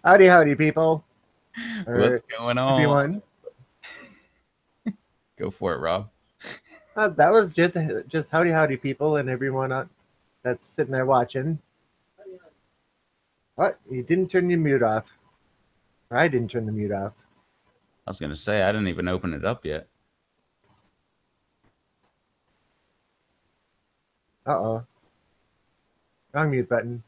Howdy, howdy, people. What's Or going on? everyone. Go for it, Rob. That was just howdy, howdy, people, and everyone that's sitting there watching. What? You didn't turn your mute off. Or I didn't turn the mute off. I was gonna say I didn't even open it up yet. Uh-oh. Wrong mute button.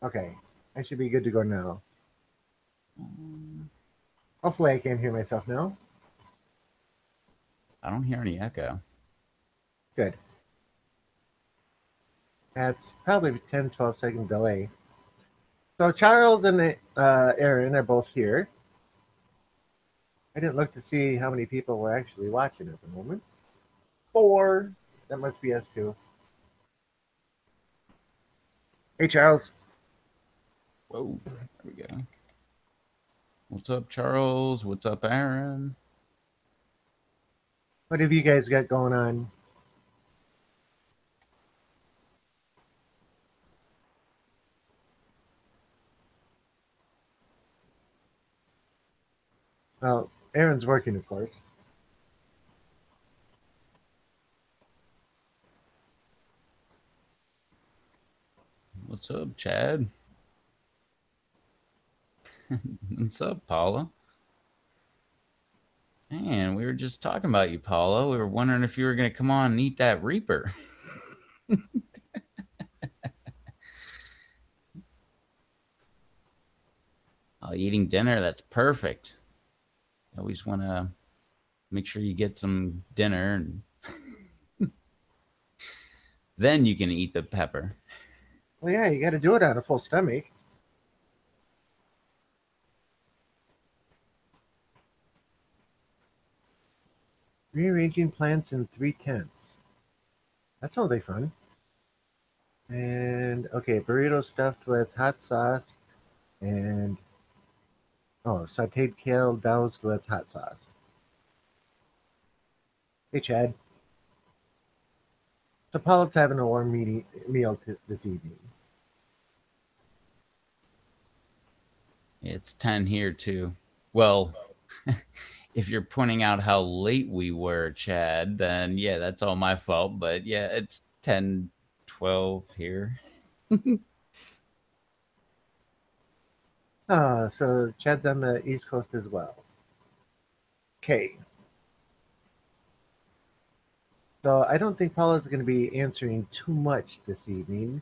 Okay. I should be good to go now. Hopefully I can't hear myself now. I don't hear any echo. Good. That's probably a 10, 12-second delay. So Charles and Aaron are both here. I didn't look to see how many people were actually watching at the moment. 4. That must be us too. Hey, Charles. Whoa, there we go. What's up, Charles? What's up, Aaron? What have you guys got going on? Well, Aaron's working, of course. What's up, Chad? What's up, Paula? Man, we were just talking about you, Paula. We were wondering if you were gonna come on and eat that Reaper. Oh, eating dinner, that's perfect. I always wanna make sure you get some dinner and then you can eat the pepper. Well, yeah, you got to do it on a full stomach. Rearranging plants in 3/10. That sounds like fun. And okay, burrito stuffed with hot sauce and sautéed kale doused with hot sauce. Hey, Chad. So Pollock's having a warm meal this evening. It's 10 here too. Well, if you're pointing out how late we were, Chad, then yeah, that's all my fault. But yeah, it's 10:12 here. So Chad's on the East Coast as well. Okay. So I don't think Paula's going to be answering too much this evening.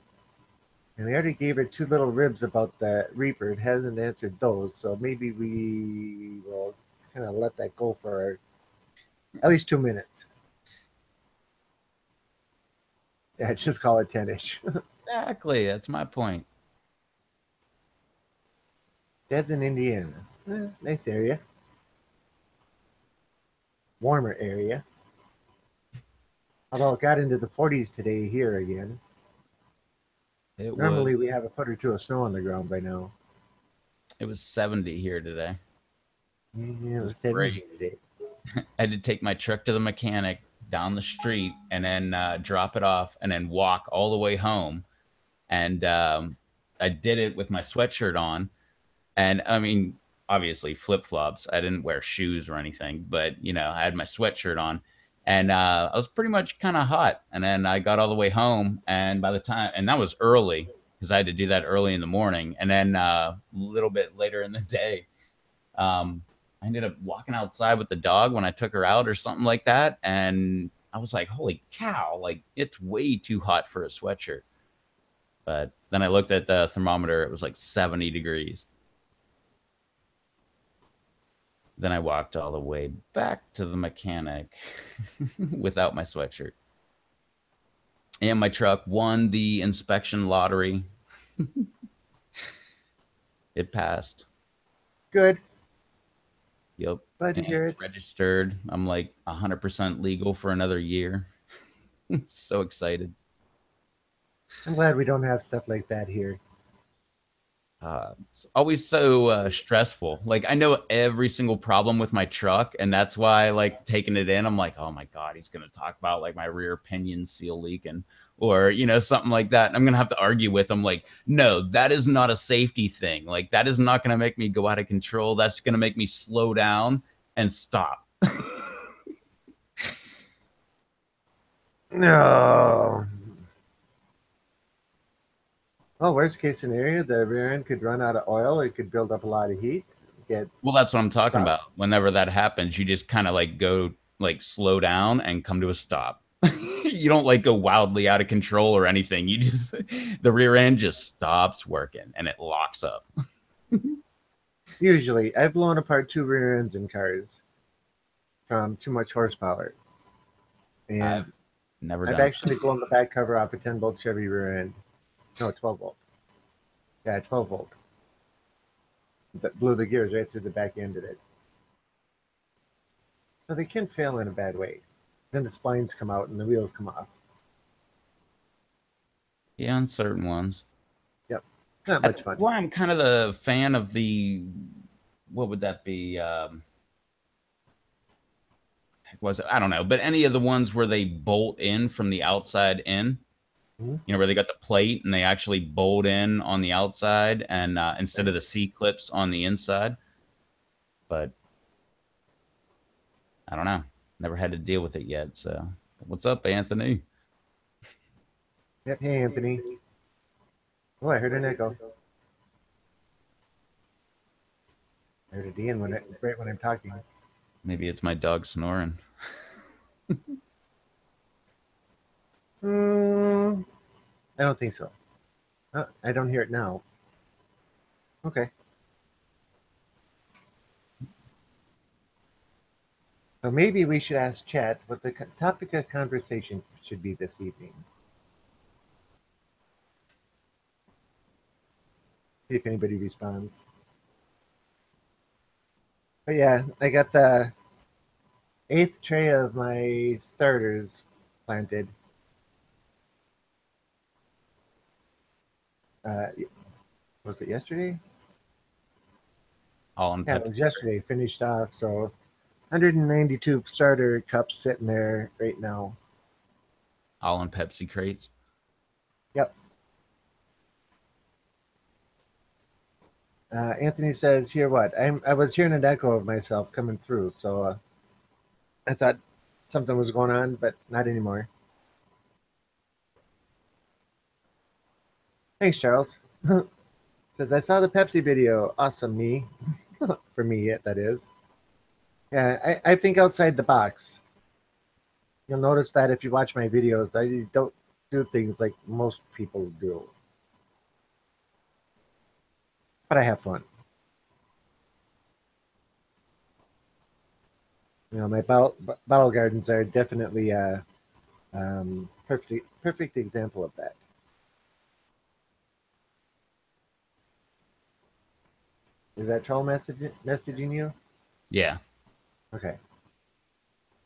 And we already gave her 2 little ribs about the Reaper. It hasn't answered those, so maybe we will kind of let that go for at least 2 minutes. Yeah, just call it 10-ish. Exactly, that's my point. Dad's in Indiana. Nice area. Warmer area. Although it got into the 40s today here again. It was Normally we have a foot or two of snow on the ground by now. it was 70 here today. Yeah, It it was was 70 great. here today. I had to take my truck to the mechanic down the street and then drop it off and then walk all the way home. And I did it with my sweatshirt on. And I mean, obviously flip flops. I didn't wear shoes or anything, but I had my sweatshirt on, and I was pretty much kind of hot. And then I got all the way home, and by the time, and that was early because I had to do that early in the morning, and then a little bit later in the day, I ended up walking outside with the dog when I took her out or something like that, and I was like, "Holy cow! Like it's way too hot for a sweatshirt." But then I looked at the thermometer; it was like 70 degrees. Then I walked all the way back to the mechanic without my sweatshirt. And my truck won the inspection lottery. It passed. Good. Yep. Glad to And hear it's it. registered. I'm like 100% legal for another year. So excited. I'm glad we don't have stuff like that here. It's always so stressful. Like I know every single problem with my truck, and that's why like taking it in, I'm like, oh my god, he's gonna talk about like my rear pinion seal leaking, or something like that. And I'm gonna have to argue with him, like, no, that is not a safety thing. Like that is not gonna make me go out of control. That's gonna make me slow down and stop. No. Well, worst case scenario, the rear end could run out of oil. It could build up a lot of heat. Get Well, that's what I'm talking stuck. about. Whenever that happens, you just kind of like go like slow down and come to a stop. You don't like go wildly out of control or anything. You just the rear end just stops working and it locks up. Usually, I've blown apart two rear ends in cars from too much horsepower, I've and never I've done actually blown the back cover off a 10-volt Chevy rear end. No, 12 volt. Yeah, 12 volt. That blew the gears right through the back end of it. So they can fail in a bad way. Then the splines come out and the wheels come off. yeah, on certain ones. Yep, not That's much fun. why I'm kind of the fan of the what would that be? Was it? I don't know, but any of the ones where they bolt in from the outside in. Mhm. Where they got the plate and they actually bolt in on the outside and instead of the C clips on the inside. But I don't know. Never had to deal with it yet. So, what's up, Anthony? Yep. Hey, Anthony. Oh, I heard an echo. I heard a D in right when I'm talking. Maybe it's my dog snoring. Hmm. I don't think so. I don't hear it now. Okay. So maybe we should ask Chat what the topic of conversation should be this evening. See if anybody responds. But yeah, I got the eighth tray of my starters planted. Uh, was it yesterday? All in Yeah, it Pepsi. was yesterday. Finished off. So 192 starter cups sitting there right now. All in Pepsi crates. Yep. Anthony says, "Hear what? I was hearing an echo of myself coming through, so I thought something was going on, but not anymore." Thanks, Charles. Says I saw the Pepsi video. Awesome, me. For me, that is. Yeah, I think outside the box. You'll notice that if you watch my videos, I don't do things like most people do, but I have fun. My bottle gardens are definitely a perfect example of that. Is that troll messaging you? Yeah. Okay.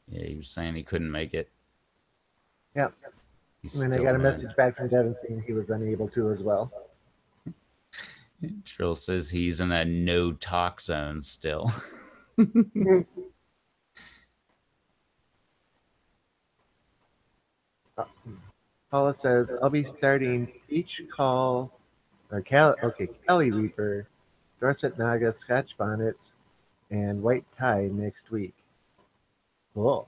Yeah, he was saying he couldn't make it. Yeah. He's And then I still got a mad. message back from Devin saying he was unable to as well. Trill says he's in a no talk zone still. Paula says I'll be starting Peach Call or Cali Reaper, Dorset Naga, Scotch Bonnets, and White Tie next week. Cool.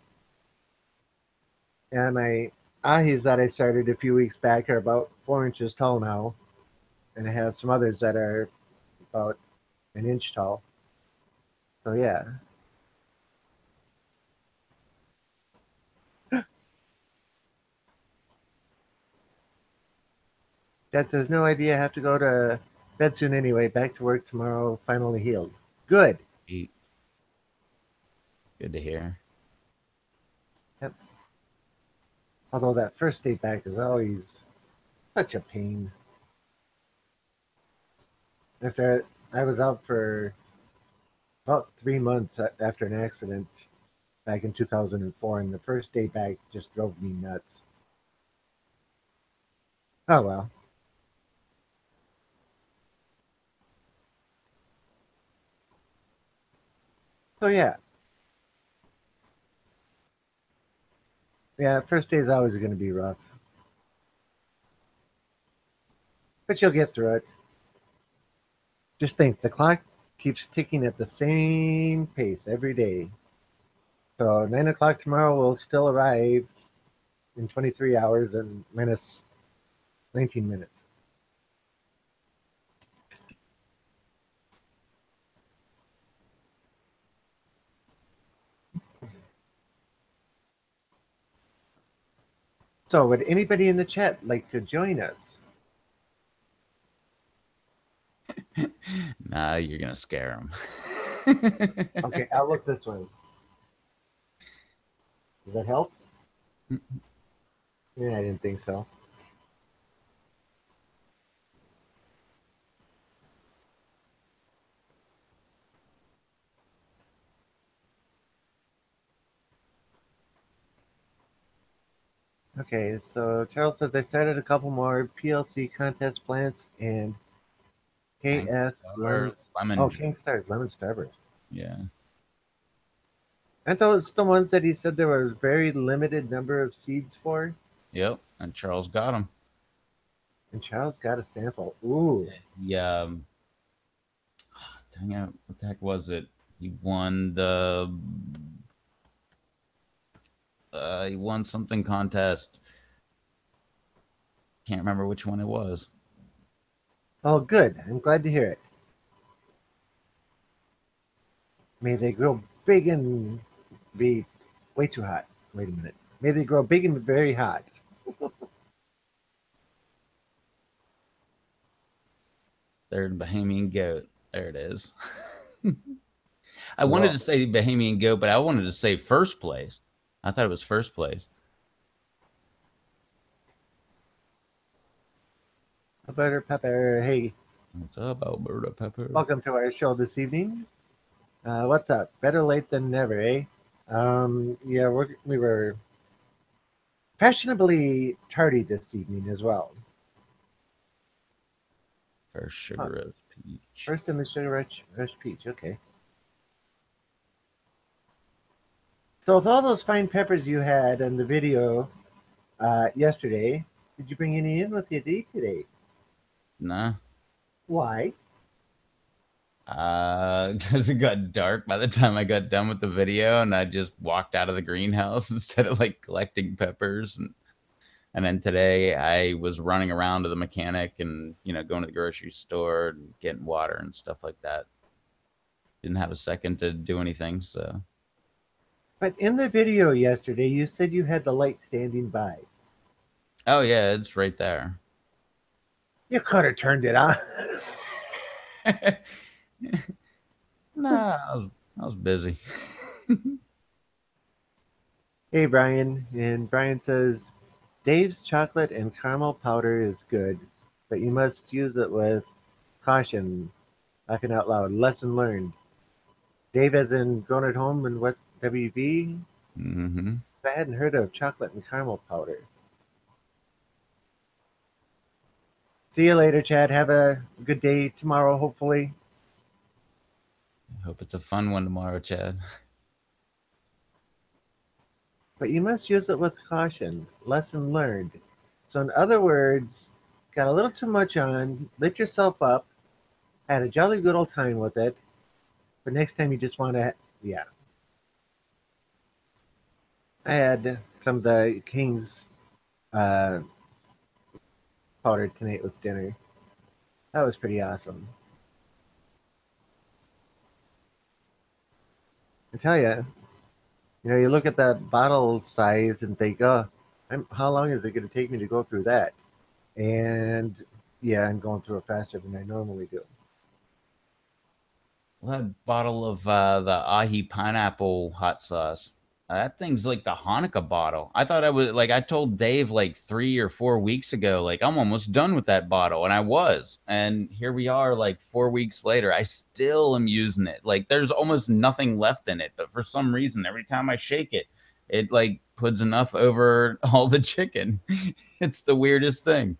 And my ahis that I started a few weeks back are about 4 inches tall now, and I have some others that are about an inch tall. So yeah, Dad says no idea. I have to go to bed soon anyway. Back to work tomorrow. Finally healed. Good. Good to hear. Yep. Although that first day back is always such a pain. After I was out for about 3 months after an accident back in 2004, and the first day back just drove me nuts. Oh well. So yeah, first day is always going to be rough, but you'll get through it. Just think, the clock keeps ticking at the same pace every day. So 9 o'clock tomorrow will still arrive in 23 hours and minus 19 minutes. So would anybody in the chat like to join us? Nah, you're gonna scare them. Okay, I'll look this way. Does that help? Yeah, I didn't think so. Okay, so Charles says I started a couple more PLC contest plants and KS lemon. Lemon Oh, juice. King Stars lemon starburst. Yeah. Aren't those the ones that he said there was very limited number of seeds for? Yep. And Charles got them. And Charles got a sample. Ooh. Yeah. Dang it, what the heck was it? He won the he won something contest. Can't remember which one it was. Oh, good. I'm glad to hear it. May they grow big and be way too hot. Wait a minute. May they grow big and very hot. Third Bahamian goat. There it is. I wanted Well, to say Bahamian goat, but I wanted to say first place. I thought it was first place. butter pepper. Hey, What's up, Alberta Pepper? welcome to our show this evening. What's up? Better late than never, eh? Yeah, we were fashionably tardy this evening as well. First Huh. sugar of peach. First in the sugar rush peach. Okay. So with all those fine peppers you had in the video yesterday, did you bring any in with you today? Nah. Why? Because it got dark by the time I got done with the video, and I just walked out of the greenhouse instead of like collecting peppers. And then today I was running around to the mechanic and going to the grocery store and getting water and stuff like that. Didn't have a second to do anything, so. But in the video yesterday, you said you had the light standing by. Oh yeah, it's right there. You could have turned it on. Nah, I was busy. Hey, Brian. And Brian says, Dave's chocolate and caramel powder is good, but you must use it with caution. Laughing out loud. Lesson learned. Dave, as in grown at home in West WV? Mm-hmm. I hadn't heard of chocolate and caramel powder. See you later, Chad. Have a good day tomorrow, hopefully. Hope it's a fun one tomorrow, Chad. But you must use it with caution. Lesson learned. So, in other words, got a little too much on, lit yourself up, had a jolly good old time with it, but next time you just want to, yeah. I had some of the King's uh, powder tonight with dinner. That was pretty awesome. I tell you, you look at that bottle size and think, oh, how long is it going to take me to go through that? And yeah, I'm going through it faster than I normally do. That bottle of the ahi pineapple hot sauce. That thing's like the Hanukkah bottle. I thought I was like I told Dave like 3 or 4 weeks ago, like I'm almost done with that bottle, and I was. And here we are, like 4 weeks later. I still am using it. Like there's almost nothing left in it, but for some reason, every time I shake it, it like puts enough over all the chicken. It's the weirdest thing.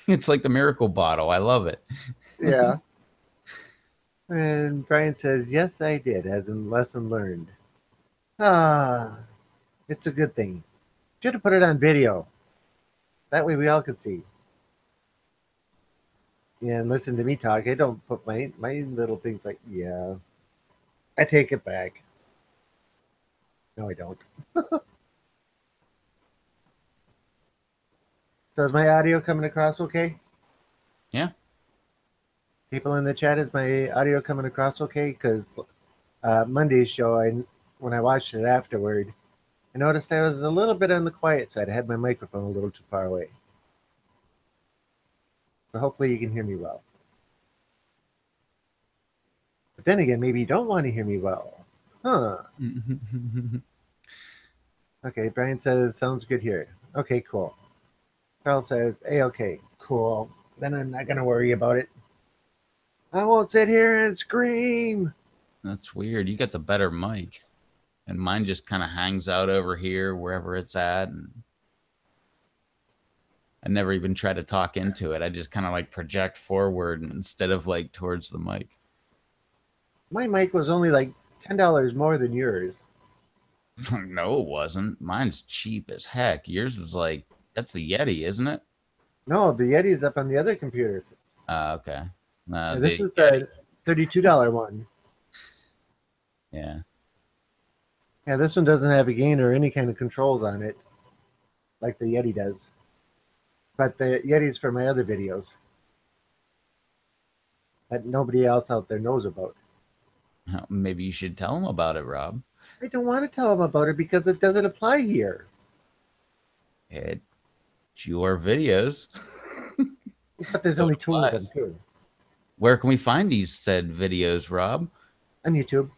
It's like the miracle bottle. I love it. Yeah. And Brian says, yes, I did, as in lesson learned. Ah, it's a good thing. Should have put it on video. That way we all could see. Yeah, and listen to me talk. I don't put my little things like, yeah, I take it back. No, I don't. So is my audio coming across okay? Yeah. People in the chat, is my audio coming across okay? Because Monday's show, when I watched it afterward, I noticed I was a little bit on the quiet side. I had my microphone a little too far away. So hopefully you can hear me well. But then again, maybe you don't want to hear me well. Huh. Okay, Brian says, sounds good here. Okay, cool. Carl says, hey, okay, cool. Then I'm not going to worry about it. I won't sit here and scream. That's weird. You got the better mic. And mine just kind of hangs out over here, wherever it's at. And I never even try to talk into it. I just kind of like project forward instead of like towards the mic. My mic was only like $10 more than yours. No, it wasn't. Mine's cheap as heck. Yours was like, that's the Yeti, isn't it? No, the Yeti's up on the other computer. Okay. Yeah, this The is Yeti. the $32 one. Yeah. Yeah, this one doesn't have a gain or any kind of controls on it like the Yeti does. But the Yeti's for my other videos that nobody else out there knows about. Maybe you should tell them about it, Rob. I don't want to tell them about it because it doesn't apply here. It's your videos. But there's So it only two of them applies. too Where can we find these said videos, Rob? on YouTube.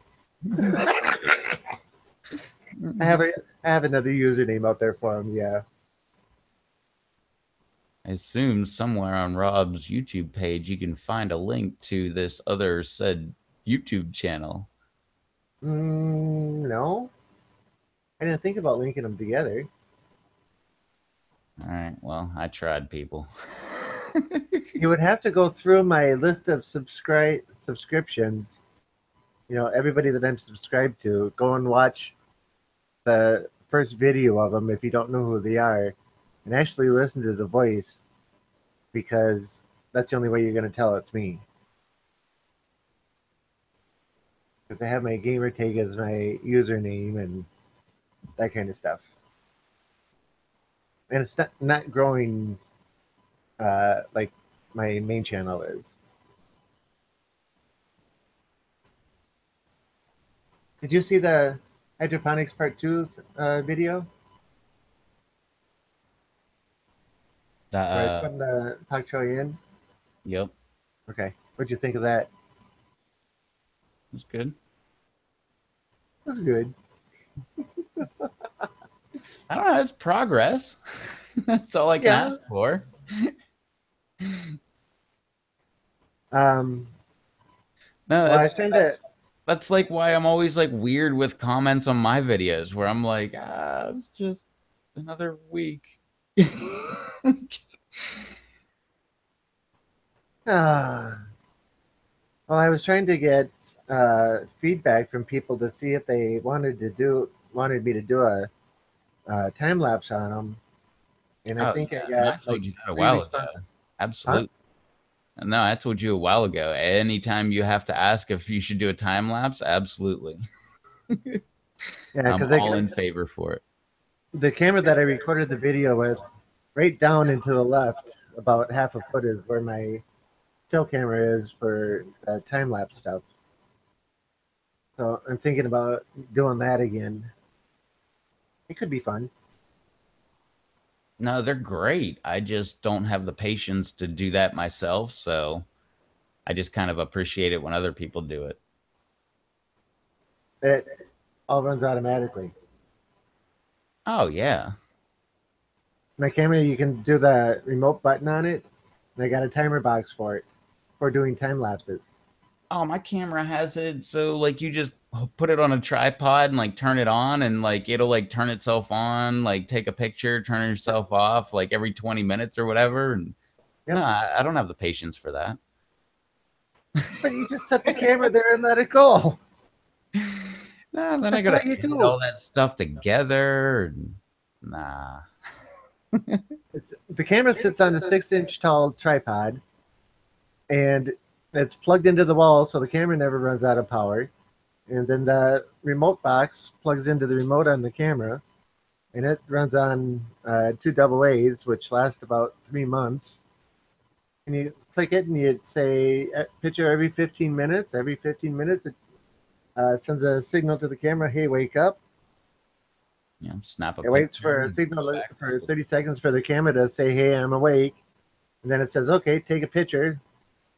I have a I have another username out there for them. Yeah. I assume somewhere on Rob's YouTube page you can find a link to this other said YouTube channel. No, I didn't think about linking them together. All right, well, I tried, people. You would have to go through my list of subscriptions. You know, everybody that I'm subscribed to. Go and watch the first video of them if you don't know who they are, and actually listen to the voice because that's the only way you're going to tell it's me. Because I have my gamer tag as my username and that kind of stuff. And it's not growing like my main channel is. Did you see the hydroponics part 2 video where I Uh, put the pak choy in? yep, Okay, what'd you think of that? that's good. It was good. I don't know, it's progress. That's all I can Yeah. ask for. Um. No, Well, I was trying to. that's like why I'm always like weird with comments on my videos where I'm like, it's just another week. Uh, well, I was trying to get feedback from people to see if they wanted me to do a time lapse on them, and I Oh think I yeah, no, I got like told you that a three while ago. responses. Huh? Absolutely. No, I told you a while ago. Anytime you have to ask if you should do a time lapse, absolutely. Yeah, I'm because all in favor for it. the camera that I recorded the video with, right down and to the left, about half a foot is where my still camera is for time lapse stuff. So I'm thinking about doing that again. It could be fun. No, they're great. I just don't have the patience to do that myself, so I just kind of appreciate it when other people do it. It all runs automatically. Oh yeah. My camera, you can do the remote button on it, and I got a timer box for it for doing time lapses. Oh, my camera has it so like you just put it on a tripod and like turn it on and like it'll like turn itself on, like take a picture, turn yourself off like every 20 minutes or whatever. And no, Yep. I don't have the patience for that. But you just set the camera there and let it go. Nah, then I That's gotta all you edit all do. that stuff together. Nah. The camera sits on a 6-inch tall tripod, and it's plugged into the wall, so the camera never runs out of power. And then the remote box plugs into the remote on the camera, and it runs on two double A's, which last about 3 months. And you click it, and you say picture every 15 minutes. Every 15 minutes, it sends a signal to the camera, "Hey, wake up." Snap a It waits picture for a and go signal back to for sleep. 30 seconds for the camera to say, "Hey, I'm awake." And then it says, "Okay, take a picture."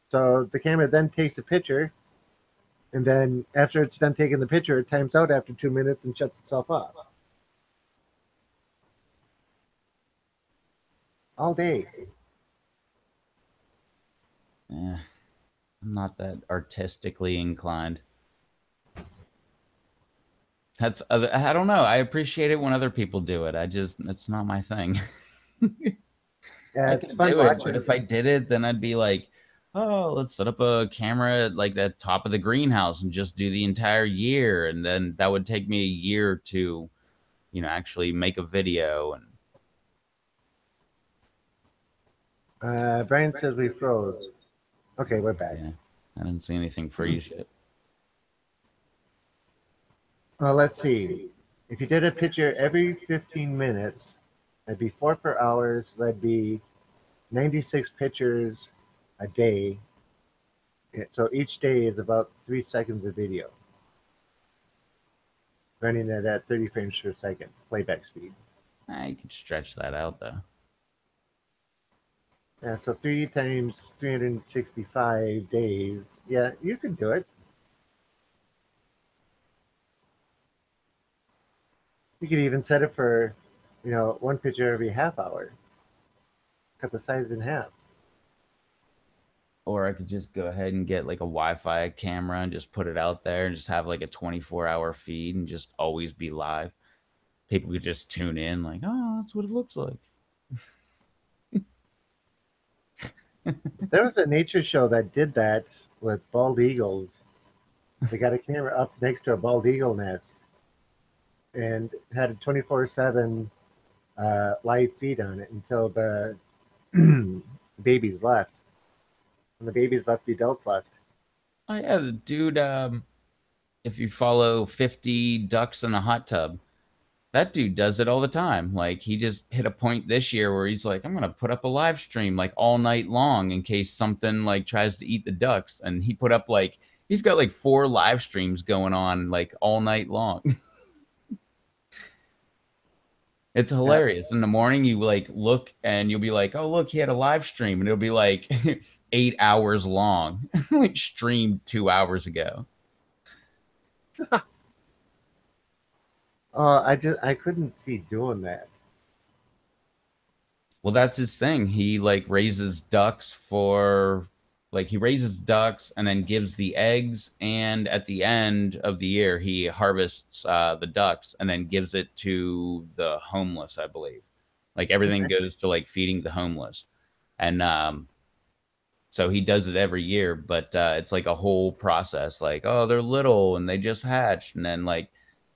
So the camera then takes a picture, and then after it's done taking the picture, it times out after 2 minutes and shuts itself off. All day. Yeah, I'm not that artistically inclined. I don't know. I appreciate it when other people do it. It's not my thing. Yeah, I it's could fun do it, but watching. if I did it, then I'd be like, oh, let's set up a camera at like the top of the greenhouse and just do the entire year, and then that would take me a year to, actually make a video. And Brian says we froze. Okay, we're back. yeah, I didn't see anything freeze yet. Well, let's see. If you did a picture every 15 minutes, that'd be 4 per hour. So that'd be 96 pictures a day. So each day is about 3 seconds of video, running it at 30 frames per second playback speed. You could stretch that out though. Yeah, so 3 times 365 days. Yeah, you can do it. You could even set it for, one picture every half hour. Cut the size in half. Or I could just go ahead and get like a Wi-Fi camera and just put it out there and just have like a 24-hour feed and just always be live. People could just tune in like, oh, that's what it looks like. There was a nature show that did that with bald eagles. They got a camera up next to a bald eagle nest and had a 24/7 live feed on it until the babies left. When the babies left, the adults left. Oh yeah, the dude, if you follow 50 ducks in a hot tub, that dude does it all the time. Like he just hit a point this year where he's like, I'm gonna put up a live stream like all night long in case something like tries to eat the ducks. And he put up like he's got like 4 live streams going on like all night long. It's Yes. hilarious. In the morning, you like look and you'll be like, oh, look, he had a live stream, and it'll be like 8 hours long, like streamed 2 hours ago. I couldn't see doing that. Well, that's his thing. He like raises ducks for like he raises ducks and then gives the eggs, and at the end of the year, he harvests the ducks and then gives it to the homeless, I believe. Like everything Okay. goes to like feeding the homeless. And so he does it every year, but it's like a whole process. Like, oh, they're little and they just hatched, and then like,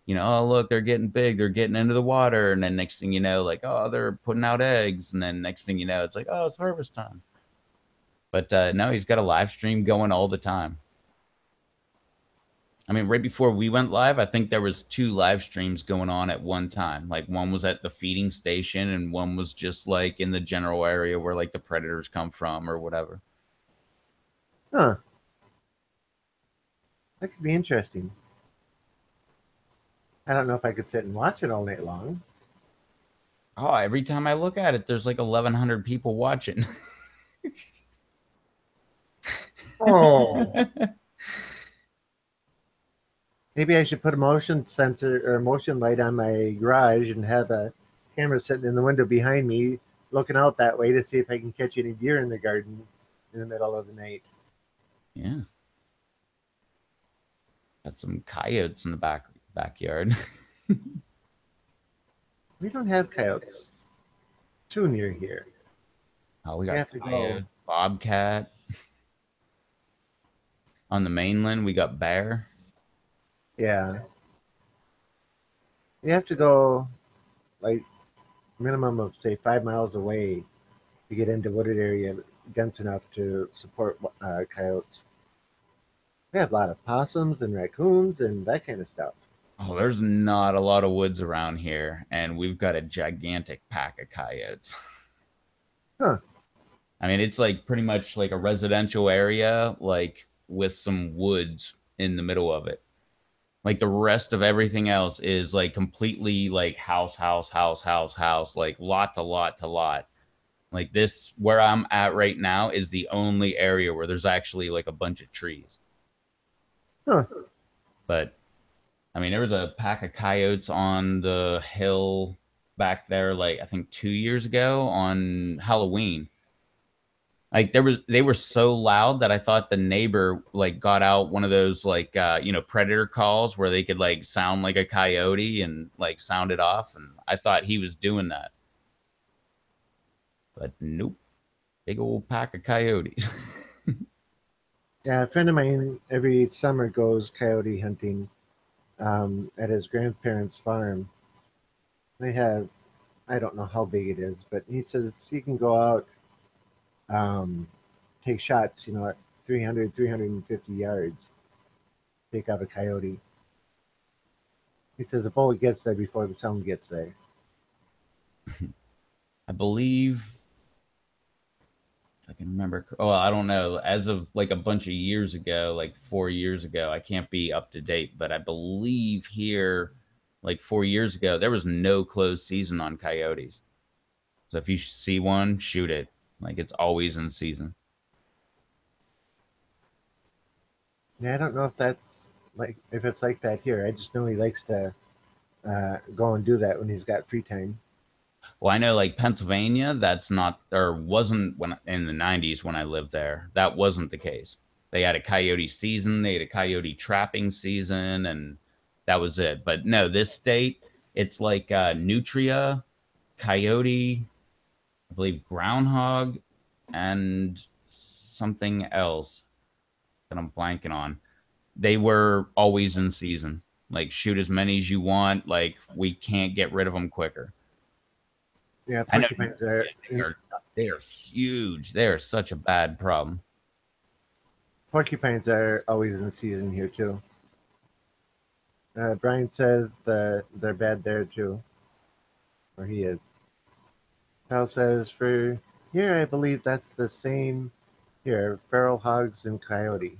oh look, they're getting big, they're getting into the water, and then next thing you know, like, oh, they're putting out eggs, and then next thing you know, it's like, oh, it's harvest time. But no, he's got a live stream going all the time. I mean, right before we went live, I think there was 2 live streams going on at one time. Like one was at the feeding station, and one was just like in the general area where like the predators come from or whatever. Huh. That could be interesting. I don't know if I could sit and watch it all night long. Oh, every time I look at it, there's like 1,100 people watching. Oh. Maybe I should put a motion sensor or a motion light on my garage and have a camera sitting in the window behind me, looking out that way to see if I can catch any deer in the garden in the middle of the night. Yeah, got some coyotes in the backyard. We don't have coyotes too near here. Oh, we We got have to go. coyote, bobcat. On the mainland, we got bear. Yeah, you have to go like minimum of say 5 miles away to get into wooded area dense enough to support coyotes. We have a lot of possums and raccoons and that kind of stuff. Oh, there's not a lot of woods around here, and we've got a gigantic pack of coyotes. Huh? I mean, it's like pretty much like a residential area, like with some woods in the middle of it. Like the rest of everything else is like completely like house, house, house, house, house, like lot to lot to lot. Like this, where I'm at right now, is the only area where there's actually like a bunch of trees. Huh? But I mean, there was a pack of coyotes on the hill back there, like I think 2 years ago on Halloween. Like they were so loud that I thought the neighbor like got out one of those like predator calls where they could like sound like a coyote and like sound it off, and I thought he was doing that. But nope, big old pack of coyotes. Yeah, a friend of mine every summer goes coyote hunting at his grandparents' farm. They have, I don't know how big it is, but he says you can go out, um, take shots, at 300, 350 yards, take out a coyote. He says the bullet gets there before the sound gets there. I believe I can remember. Oh, I don't know. As of like a bunch of years ago, like 4 years ago, I can't be up to date, but I believe here, like 4 years ago, there was no closed season on coyotes. So if you see one, shoot it. Like it's always in season. Yeah, I don't know if that's if it's like that here. I just know he likes to go and do that when he's got free time. Well, I know like Pennsylvania, that's not or wasn't when in the 90s when I lived there. That wasn't the case. They had a coyote season, they had a coyote trapping season, and that was it. But no, this state, it's like nutria, coyote, I believe groundhog, and something else that I'm blanking on. They were always in season. Like shoot as many as you want. Like we can't get rid of them quicker. Yeah, I know porcupines are they are huge. They are such a bad problem. porcupines are always in season here too. Brian says that they're bad there too, or he is. Kyle says for here, I believe that's the same here. Feral hogs and coyote.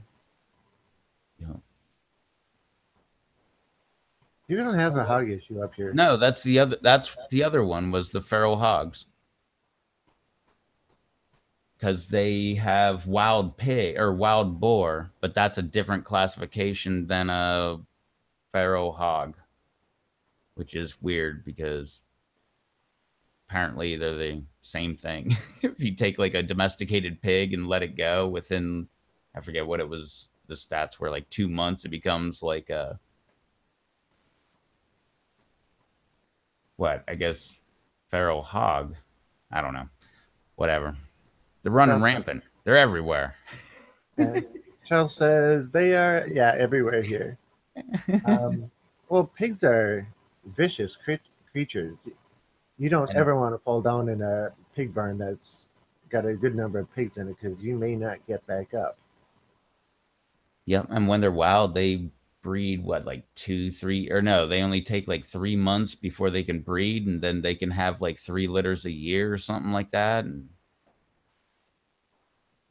You know. You don't have a hog issue up here. No, that's the other. That's the other one was the feral hogs because they have wild pig or wild boar, but that's a different classification than a feral hog, which is weird because apparently they're the same thing. If you take like a domesticated pig and let it go within, I forget what it was, the stats were like 2 months, it becomes like a, what, I guess, feral hog. I don't know. Whatever. They're running Charles, rampant. They're everywhere. uh, Charles says they are, yeah, everywhere here. Um, well, pigs are vicious creatures. You don't And ever want to fall down in a pig barn that's got a good number of pigs in it because you may not get back up. yep, and when they're wild, they breed what, like two, three, or no, they only take like 3 months before they can breed, and then they can have like 3 litters a year or something like that. And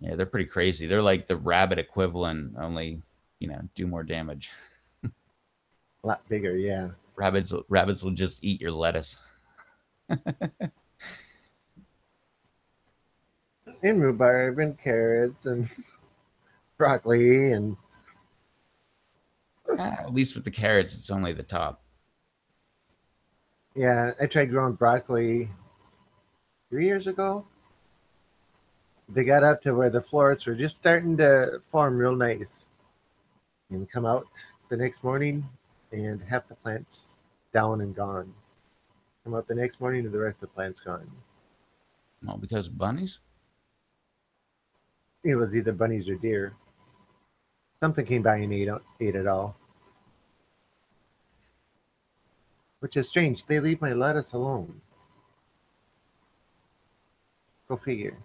yeah, they're pretty crazy. They're like the rabbit equivalent, only do more damage. A lot bigger, yeah. Rabbits will just eat your lettuce. And rhubarb and carrots and broccoli and At least with the carrots, it's only the top. yeah, I tried growing broccoli 3 years ago. They got up to where the florets were just starting to form real nice and come out the next morning and half the plants down and gone. Come out the next morning and the rest of the plants gone. Well, because bunnies. It was either bunnies or deer. Something came by and ate it all, which is strange. They leave my lettuce alone. Go figure.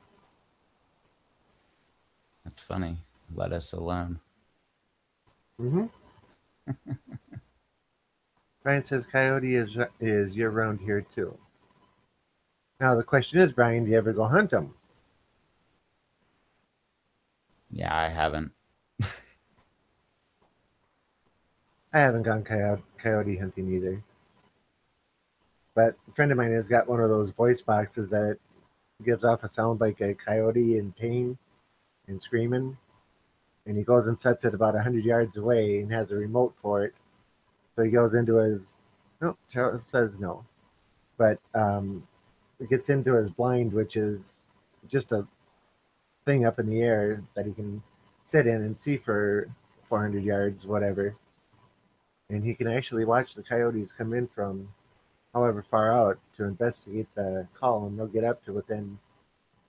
That's funny. Let us alone. Mm-hmm. Brian says coyote is year round here too. Now the question is, Brian, do you ever go hunt them? Yeah, I haven't. I haven't gone coyote hunting either. But a friend of mine has got one of those voice boxes that gives off a sound like a coyote in pain and screaming. And he goes and sets it about 100 yards away and has a remote for it. So he goes into his, no, Charles says no. But it gets into his blind, which is just a thing up in the air that he can sit in and see for 400 yards, whatever. And he can actually watch the coyotes come in from however far out to investigate the call, and they'll get up to within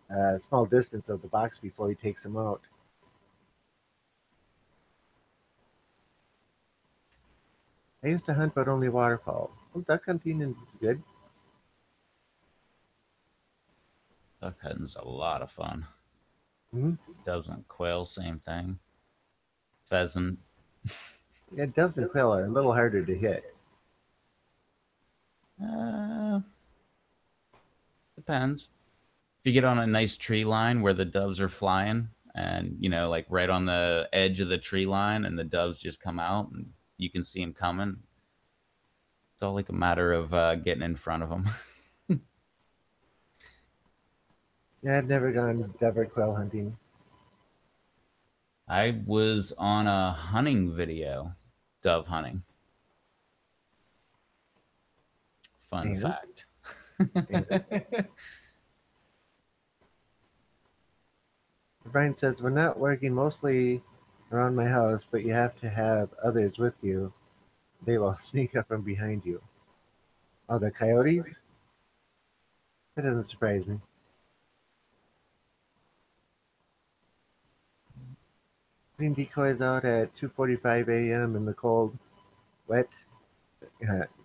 a small distance of the box before he takes them out. I used to hunt, but only waterfowl. Well, duck hunting is good. Duck hunting's a lot of fun. Mm-hmm. Doves and quail, same thing. Pheasant. Yeah, doves and quail are a little harder to hit. Uh, Depends. If you get on a nice tree line where the doves are flying, and like right on the edge of the tree line, and the doves just come out, and you can see them coming. It's all like a matter of getting in front of them. Yeah, I've never gone dove or quail hunting. I was on a hunting video, dove hunting. Fun And, fact. and Brian says, we're not working mostly around my house, but you have to have others with you. They will sneak up from behind you. Oh, the coyotes? That doesn't surprise me. Putting decoys out at 2:45 a.m. in the cold, wet.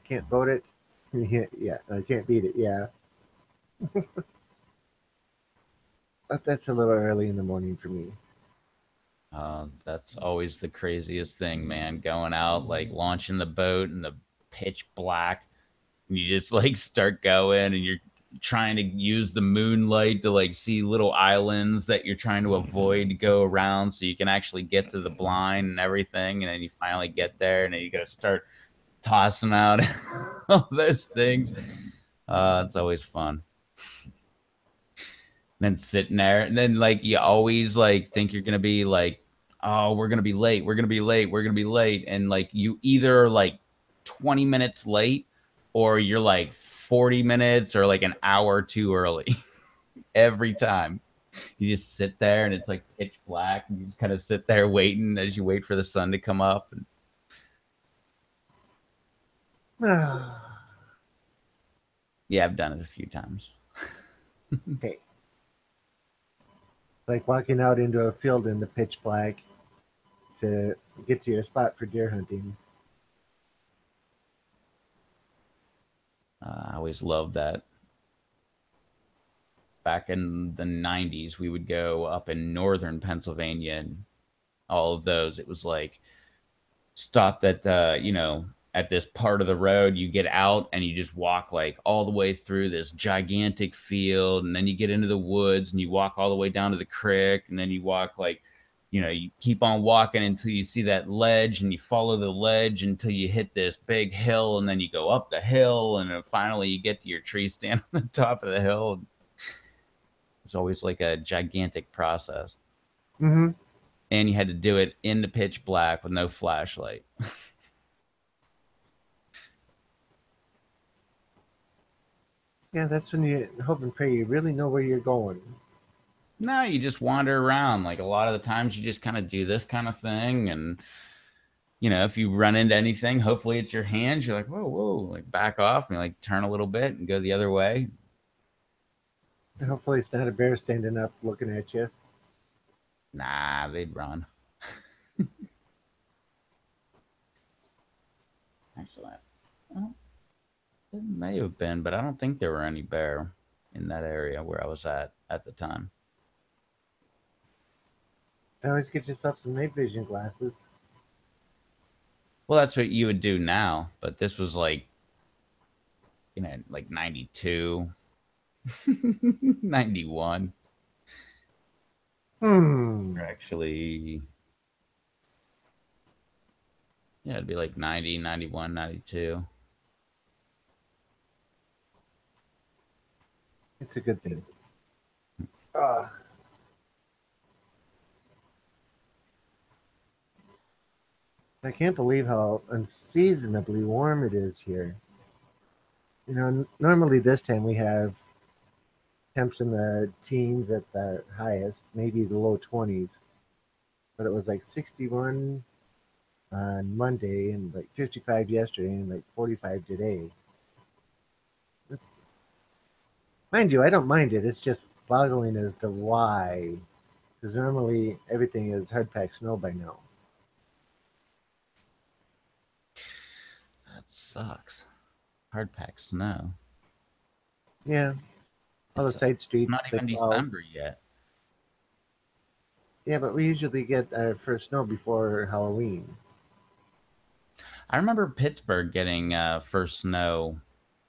Can't vote it. Yeah, I can't beat it. Yeah, but that's a little early in the morning for me. That's always the craziest thing, man. Going out, like launching the boat in the pitch black, and you just like start going, and you're trying to use the moonlight to like see little islands that you're trying to avoid to go around so you can actually get to the blind and everything. And then you finally get there, and then you got to start tossing out all those things. It's always fun. Then sitting there, and then like you always like think you're gonna be like, oh, we're gonna be late, we're gonna be late, we're gonna be late, and like you either like 20 minutes late or you're like 40 minutes or like an hour too early every time. You just sit there and it's like pitch black, and you just kind of sit there waiting as you wait for the sun to come up. And yeah, I've done it a few times. Hey, like walking out into a field in the pitch black to get to your spot for deer hunting. I always loved that. Back in the 90s, we would go up in northern Pennsylvania, and all of those. It was like stopped at at this part of the road. You get out and you just walk like all the way through this gigantic field, and then you get into the woods and you walk all the way down to the creek, and then you walk like you keep on walking until you see that ledge, and you follow the ledge until you hit this big hill, and then you go up the hill, and then finally you get to your tree stand on the top of the hill. It's always like a gigantic process, Mm-hmm. and you had to do it in the pitch black with no flashlight. Yeah, that's when you hope and pray you really know where you're going. No, you just wander around. Like a lot of the times, you just kind of do this kind of thing, and if you run into anything, hopefully it's your hands. You're like, whoa, whoa, like back off, and like turn a little bit and go the other way. And hopefully, it's not a bear standing up looking at you. Nah, they'd run. Actually, well, it may have been, but I don't think there were any bear in that area where I was at the time. Always get yourself some night vision glasses. Well, that's what you would do now, but this was like, like 92, 91. Hmm. Or actually, yeah, it'd be like 90, 91, 92. It's a good thing. Uh, I can't believe how unseasonably warm it is here. Normally this time we have temps in the teens at the highest, maybe the low 20s, but it was like 61 on Monday and like 55 yesterday and like 45 today. It's, mind you, I don't mind it. It's just boggling as to why, because normally everything is hard packed snow by now. That sucks. Hard pack snow. Yeah, all the It's side not streets they even plow. December yet. Yeah, but we usually get our first snow before Halloween. I remember Pittsburgh getting first snow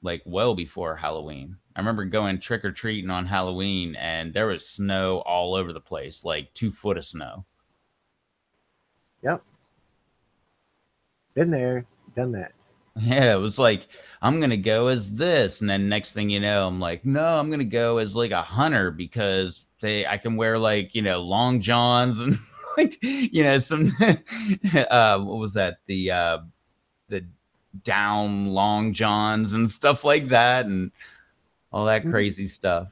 like well before Halloween. I remember going trick or treating on Halloween and there was snow all over the place, like 2 foot of snow. Yep, been there, done that. Yeah, it was like I'm gonna go as this, and then next thing you know, I'm like, no, I'm gonna go as like a hunter because I can wear like long johns and like some what was that the down long johns and stuff like that and all that Mhm. crazy stuff.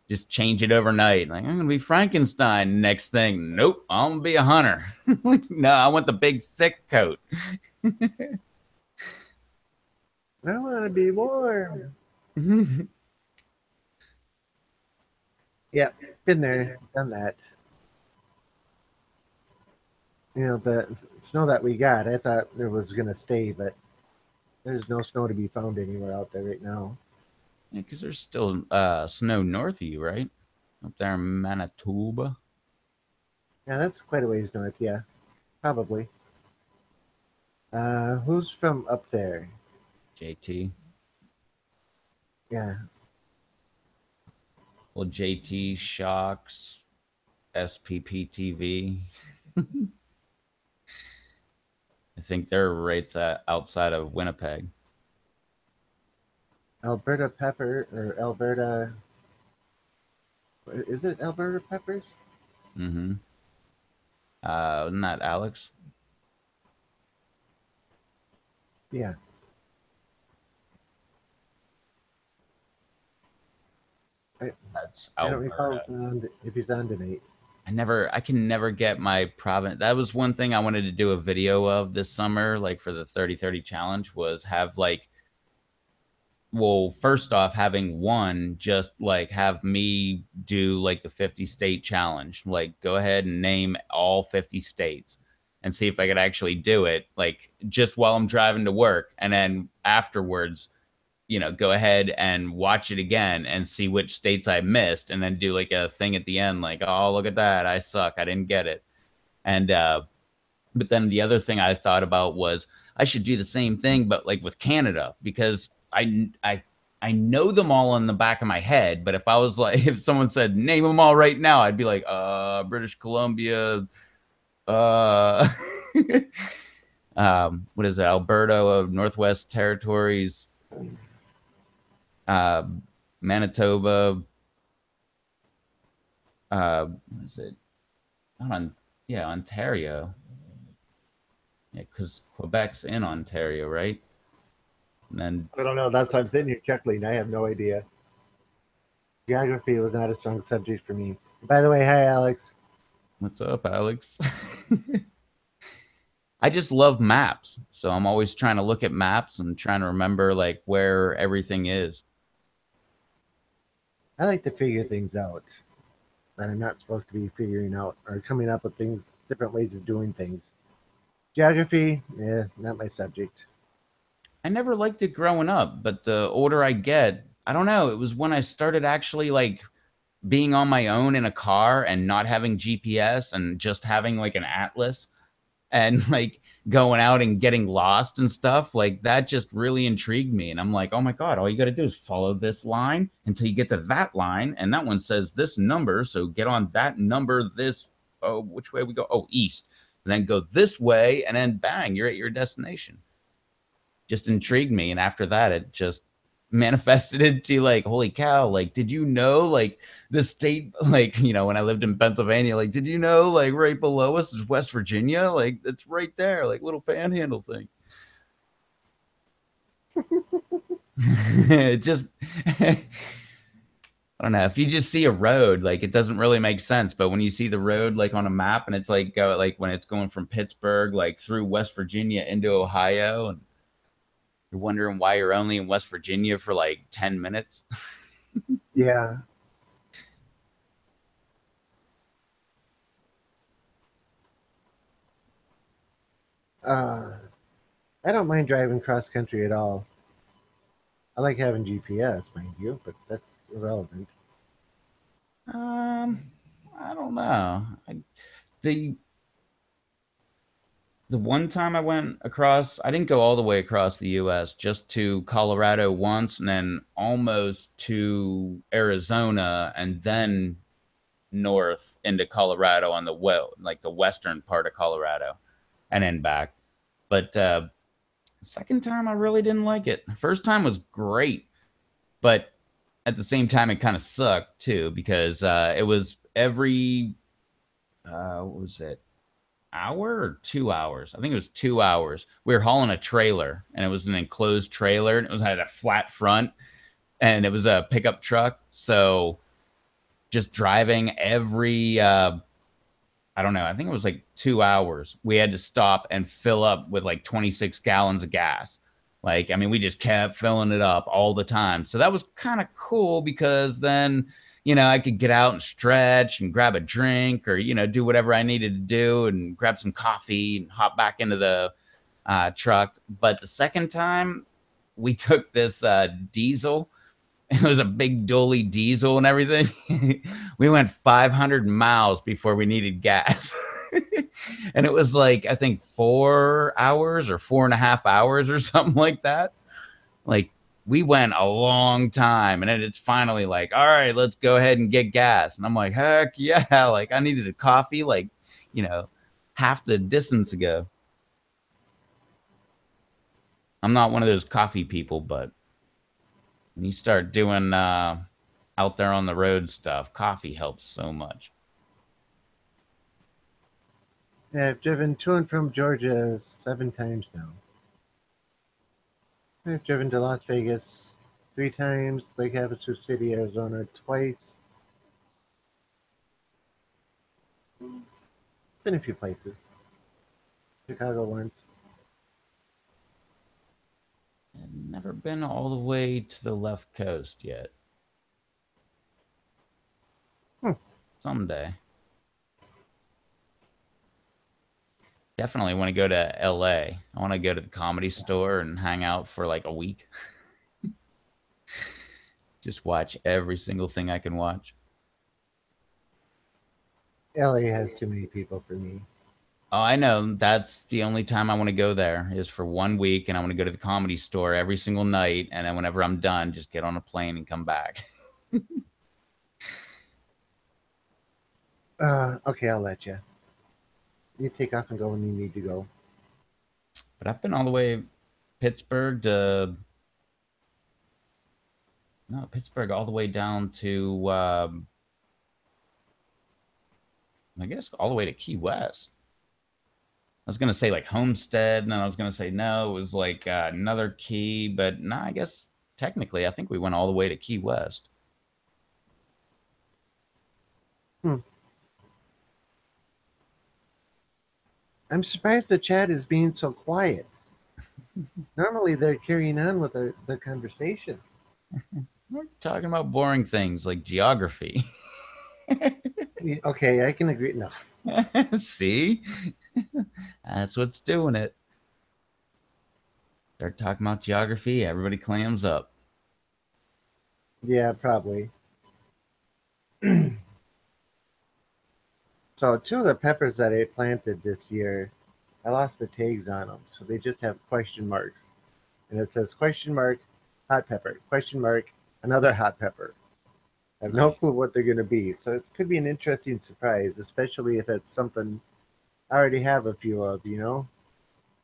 Just change it overnight. Like I'm gonna be Frankenstein. Next thing, nope, I'm gonna be a hunter. Like, no, I want the big thick coat. I want to be warm. Yep, been there, done that. The snow that we got, I thought it was gonna stay, but there's no snow to be found anywhere out there right now. Yeah, because there's still snow north of you, right? Up there in Manitoba. Yeah, that's quite a ways north. Yeah, probably. Who's from up there? JT. Yeah, Well, JT Shocks, SPPTV. I think they're right outside of Winnipeg. Alberta pepper or Alberta. Is it Alberta peppers? Mm-hmm. Isn't that Alex? Yeah, I, That's I don't recall Alberta. if he's on tonight. I can never get my province. That was one thing I wanted to do a video of this summer, like for the 30-30 challenge, was have like, well, first off, having one, just like have me do like the 50 state challenge, like go ahead and name all 50 states and see if I could actually do it, like just while I'm driving to work. And then afterwards, go ahead and watch it again and see which states I missed, and then do like a thing at the end, like, oh, look at that. I suck. I didn't get it. And, but then the other thing I thought about was I should do the same thing, but like with Canada, because I know them all on the back of my head. But if I was like, if someone said name them all right now, I'd be like, British Columbia, uh, what is it, Alberta, Northwest Territories, uh, Manitoba, what is it? Not on, yeah, Ontario. Yeah, because Quebec's in Ontario, right? And then I don't know. That's why I'm sitting here chuckling. I have no idea. Geography was not a strong subject for me. By the way, hi Alex. what's up, Alex? I just love maps. So I'm always trying to look at maps and trying to remember like where everything is. I like to figure things out that I'm not supposed to be figuring out or coming up with things, different ways of doing things. Geography, yeah, not my subject. I never liked it growing up, but the older I get, I don't know. It was when I started actually like being on my own in a car and not having GPS and just having like an atlas and like going out and getting lost and stuff. Like that just really intrigued me. And I'm like, oh my God, all you got to do is follow this line until you get to that line. And that one says this number. So get on that number, this, oh, which way we go? Oh, east. And then go this way. And then bang, you're at your destination. Just intrigued me. And after that, it just manifested into like, holy cow, like, did you know, like, the state, like, when I lived in Pennsylvania, like, did you know, like, right below us is West Virginia? Like, it's right there, like, little panhandle thing. It just, I don't know. If you just see a road, like, it doesn't really make sense. But when you see the road, like, on a map and it's like when it's going from Pittsburgh, like, through West Virginia into Ohio, and you're wondering why you're only in West Virginia for like 10 minutes. Yeah. Uh, I don't mind driving cross country at all. I like having GPS, mind you, but that's irrelevant. Um, I don't know. The the one time I went across, I didn't go all the way across the U.S., just to Colorado once, and then almost to Arizona, and then north into Colorado on the like the western part of Colorado, and then back. But second time, I really didn't like it. First time was great, but at the same time, it kind of sucked too because it was every what was it, hour or 2 hours? I think it was 2 hours. We were hauling a trailer, and it was an enclosed trailer, and it was had a flat front, and it was a pickup truck. So just driving every I don't know, I think it was like 2 hours. We had to stop and fill up with like 26 gallons of gas. Like, I mean, we just kept filling it up all the time. So that was kind of cool because then, I could get out and stretch and grab a drink or, do whatever I needed to do and grab some coffee and hop back into the truck. But the second time, we took this diesel. It was a big dolly diesel and everything. We went 500 miles before we needed gas. And it was like, I think 4 hours or 4.5 hours or something like that. Like, we went a long time. And then it's finally like, all right, let's go ahead and get gas. And I'm like, heck yeah. Like, I needed a coffee, like, you know, half the distance ago. I'm not one of those coffee people, but when you start doing out there on the road stuff, coffee helps so much. Yeah, I've driven to and from Georgia 7 times now. I've driven to Las Vegas 3 times, Lake Havasu City, Arizona twice. Been a few places. Chicago once. I've never been all the way to the left coast yet. Hmm. Someday. Definitely want to go to LA. I want to go to the Comedy Store and hang out for like a week. Just watch every single thing I can watch. LA has too many people for me. Oh, I know. That's the only time I want to go there is for 1 week, and I want to go to the Comedy Store every single night. And then whenever I'm done, just get on a plane and come back. Okay, I'll let you. You take off and go when you need to go. But I've been all the way Pittsburgh to no Pittsburgh all the way down to I guess all the way to Key West. I was gonna say like Homestead, and then I was gonna say no, it was like another key, but no, I guess technically I think we went all the way to Key West. Hmm. I'm surprised the chat is being so quiet. Normally they're carrying on with the conversation. We're talking about boring things like geography. Yeah, okay, I can agree. No. See, that's what's doing it. Start talking about geography, everybody clams up. Yeah, probably. So two of the peppers that I planted this year, I lost the tags on them, so they just have question marks, and it says question mark hot pepper, question mark another hot pepper. I have no Nice. clue what they're going to be, so it could be an interesting surprise, especially if it's something I already have a few of.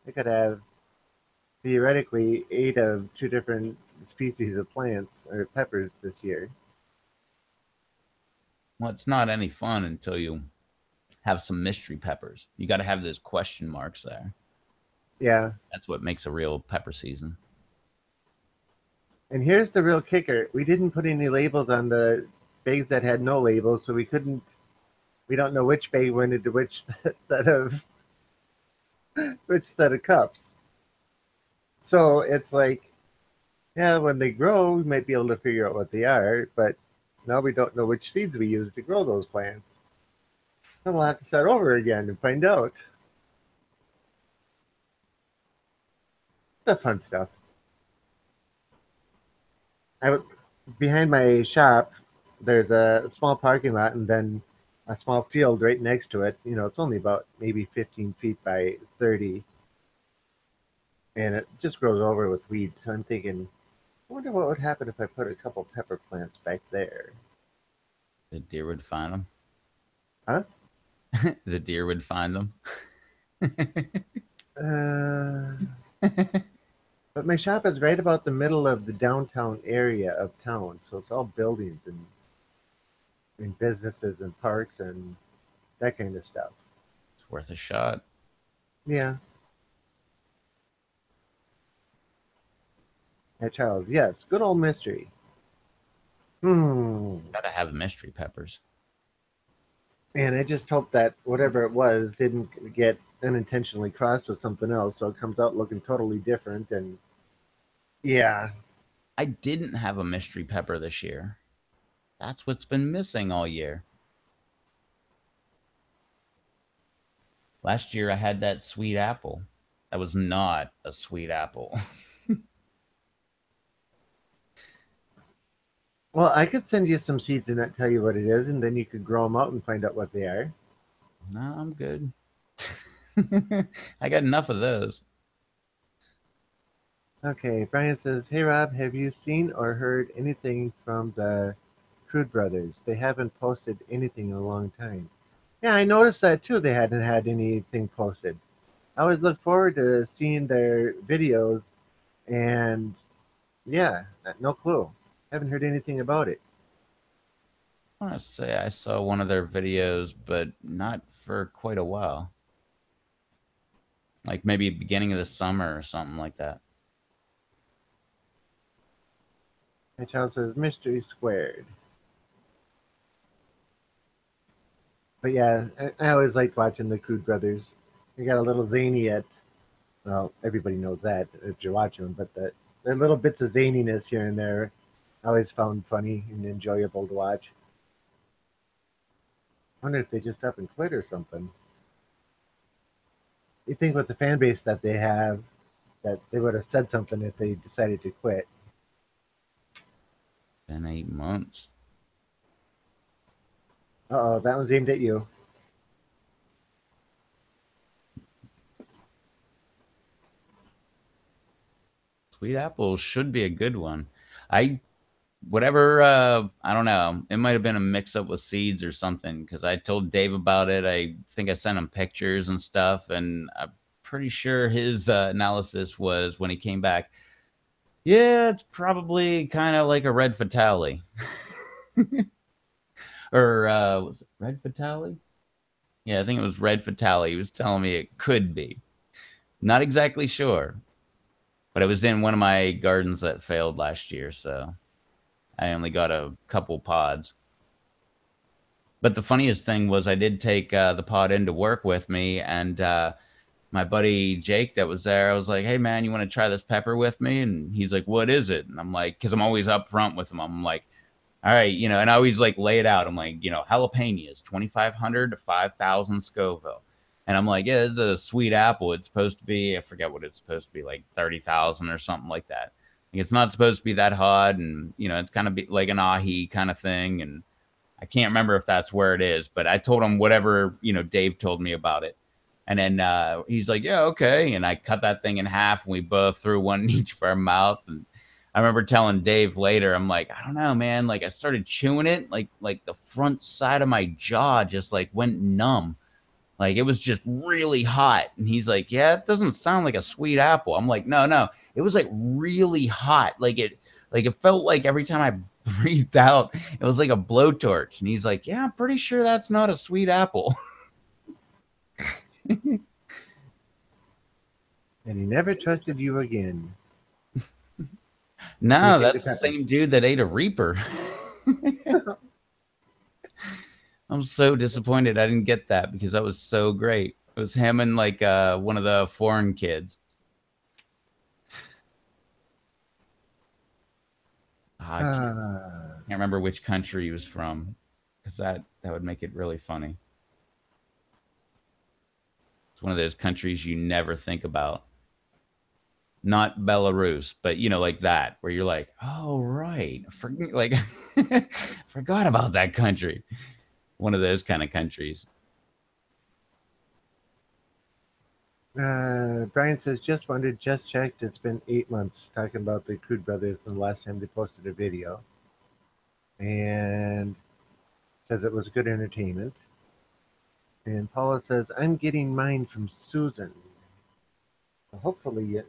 I could have theoretically eight of two different species of plants or peppers this year. Well, it's not any fun until you have some mystery peppers. You got to have those question marks there. Yeah, That's what makes a real pepper season. and here's the real kicker: we didn't put any labels on the bags that had no labels, so we couldn't. We don't know which bag went into which set of which set of cups. So it's like, yeah, when they grow, we might be able to figure out what they are, but now we don't know which seeds we use to grow those plants. So we'll have to start over again and find out the fun stuff. I behind my shop, there's a small parking lot and then a small field right next to it. It's only about maybe 15 feet by 30, and it just grows over with weeds. So I'm thinking, I wonder what would happen if I put a couple pepper plants back there. The deer would find them. Huh? The deer would find them. Uh, but my shop is right about the middle of the downtown area of town, so it's all buildings and businesses and parks and that kind of stuff. It's worth a shot. Yeah. Hey, Charles. Yes. Good old mystery. Hmm. Got to have mystery peppers. And I just hope that whatever it was didn't get unintentionally crossed with something else, so it comes out looking totally different. And yeah, I didn't have a mystery pepper this year. That's what's been missing all year. Last year I had that sweet apple. That was not a sweet apple. well, I could send you some seeds and not tell you what it is, and then you could grow them out and find out what they are. No, I'm good. I got enough of those. Okay, Brian says, "Hey Rob, have you seen or heard anything from the Crude brothers? They haven't posted anything in a long time." Yeah, I noticed that too. They hadn't had anything posted. I always look forward to seeing their videos, and yeah, no clue. Haven't heard anything about it. I want to say I saw one of their videos, but not for quite a while. Like maybe beginning of the summer or something like that. My child says mystery squared. But yeah, I always liked watching the Crude brothers. They got a little zany at, well, everybody knows that if you're watching them, but their little bits of zaniness here and there I always found funny and enjoyable to watch. I wonder if they just up and quit or something. You think with the fan base that they have, that they would have said something if they decided to quit. Been 8 months. Uh oh, that one's aimed at you. Sweet apple should be a good one. I I don't know. It might have been a mix up with seeds or something because I told Dave about it. I think I sent him pictures and stuff, and I'm pretty sure his analysis was when he came back. Yeah, it's probably kind of like a red fatale, or was it red fatale? Yeah, I think it was red fatale. He was telling me it could be. Not exactly sure, but it was in one of my gardens that failed last year, so I only got a couple pods. But the funniest thing was I did take the pod into work with me, and my buddy Jake that was there, I was like, "Hey man, you want to try this pepper with me?" And he's like, "What is it?" And I'm like, because I'm always up front with him. I'm like, "All right, and I always like lay it out. I'm like, jalapenos, 2,500 to 5,000 Scoville." And I'm like, yeah, it's a sweet apple. It's supposed to be, I forget what it's supposed to be, like 30,000 or something like that. Like, it's not supposed to be that hot, and it's kind of like an ahi kind of thing. And I can't remember if that's where it is, but I told him whatever Dave told me about it. And then he's like, yeah, okay. And I cut that thing in half, and we both threw one in each of our mouth. And I remember telling Dave later, I'm like, I don't know, man. Like, I started chewing it, like the front side of my jaw just like went numb. Like, it was just really hot. And he's like, yeah, it doesn't sound like a sweet apple. I'm like, no, no. It was like really hot. Like it felt like every time I breathed out, it was like a blowtorch. And he's like, yeah, I'm pretty sure that's not a sweet apple. And he never trusted you again. No, Anything to that's the pepper. same dude that ate a Reaper. I'm so disappointed I didn't get that because that was so great. It was him and like one of the foreign kids. I can't Ah, remember which country he was from, because that would make it really funny. It's one of those countries you never think about. Not Belarus, but like that, where you're like, oh right, like forgot about that country. One of those kind of countries. Brian says, just wondered, just checked. It's been 8 months talking about the Crude Brothers and the last time they posted a video. And says it was good entertainment. And Paula says, I'm getting mine from Susan. So hopefully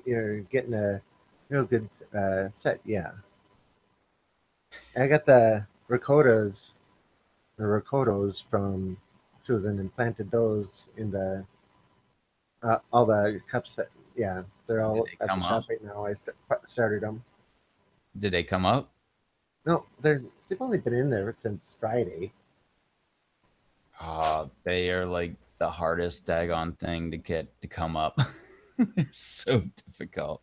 you're getting a real good set. Yeah. I got the ricotos from Susan and planted those in all the cups that, yeah, they're Did all they at the come up? shop right now. I started them. Did they come up? No, they've only been in there since Friday. They are like the hardest daggone thing to get to come up. They're so difficult.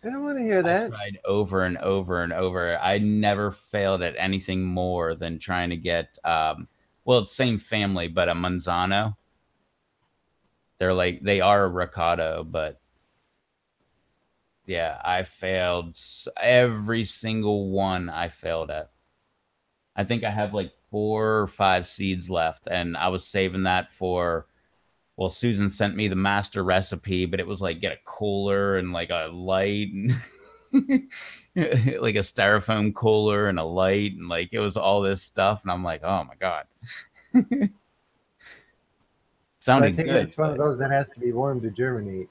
I don't want to hear I that. tried over and over and over. I never failed at anything more than trying to get well, it's same family, but a manzano. They are a ricotta, but yeah, I failed every single one I failed at. I think I have like 4 or 5 seeds left, and I was saving that for. Well, Susan sent me the master recipe, but it was like get a cooler and like a light and like a styrofoam cooler and a light, and like it was all this stuff, and I'm like, oh my god, But I sounded think good, that's one of but those that has to be warm to germinate.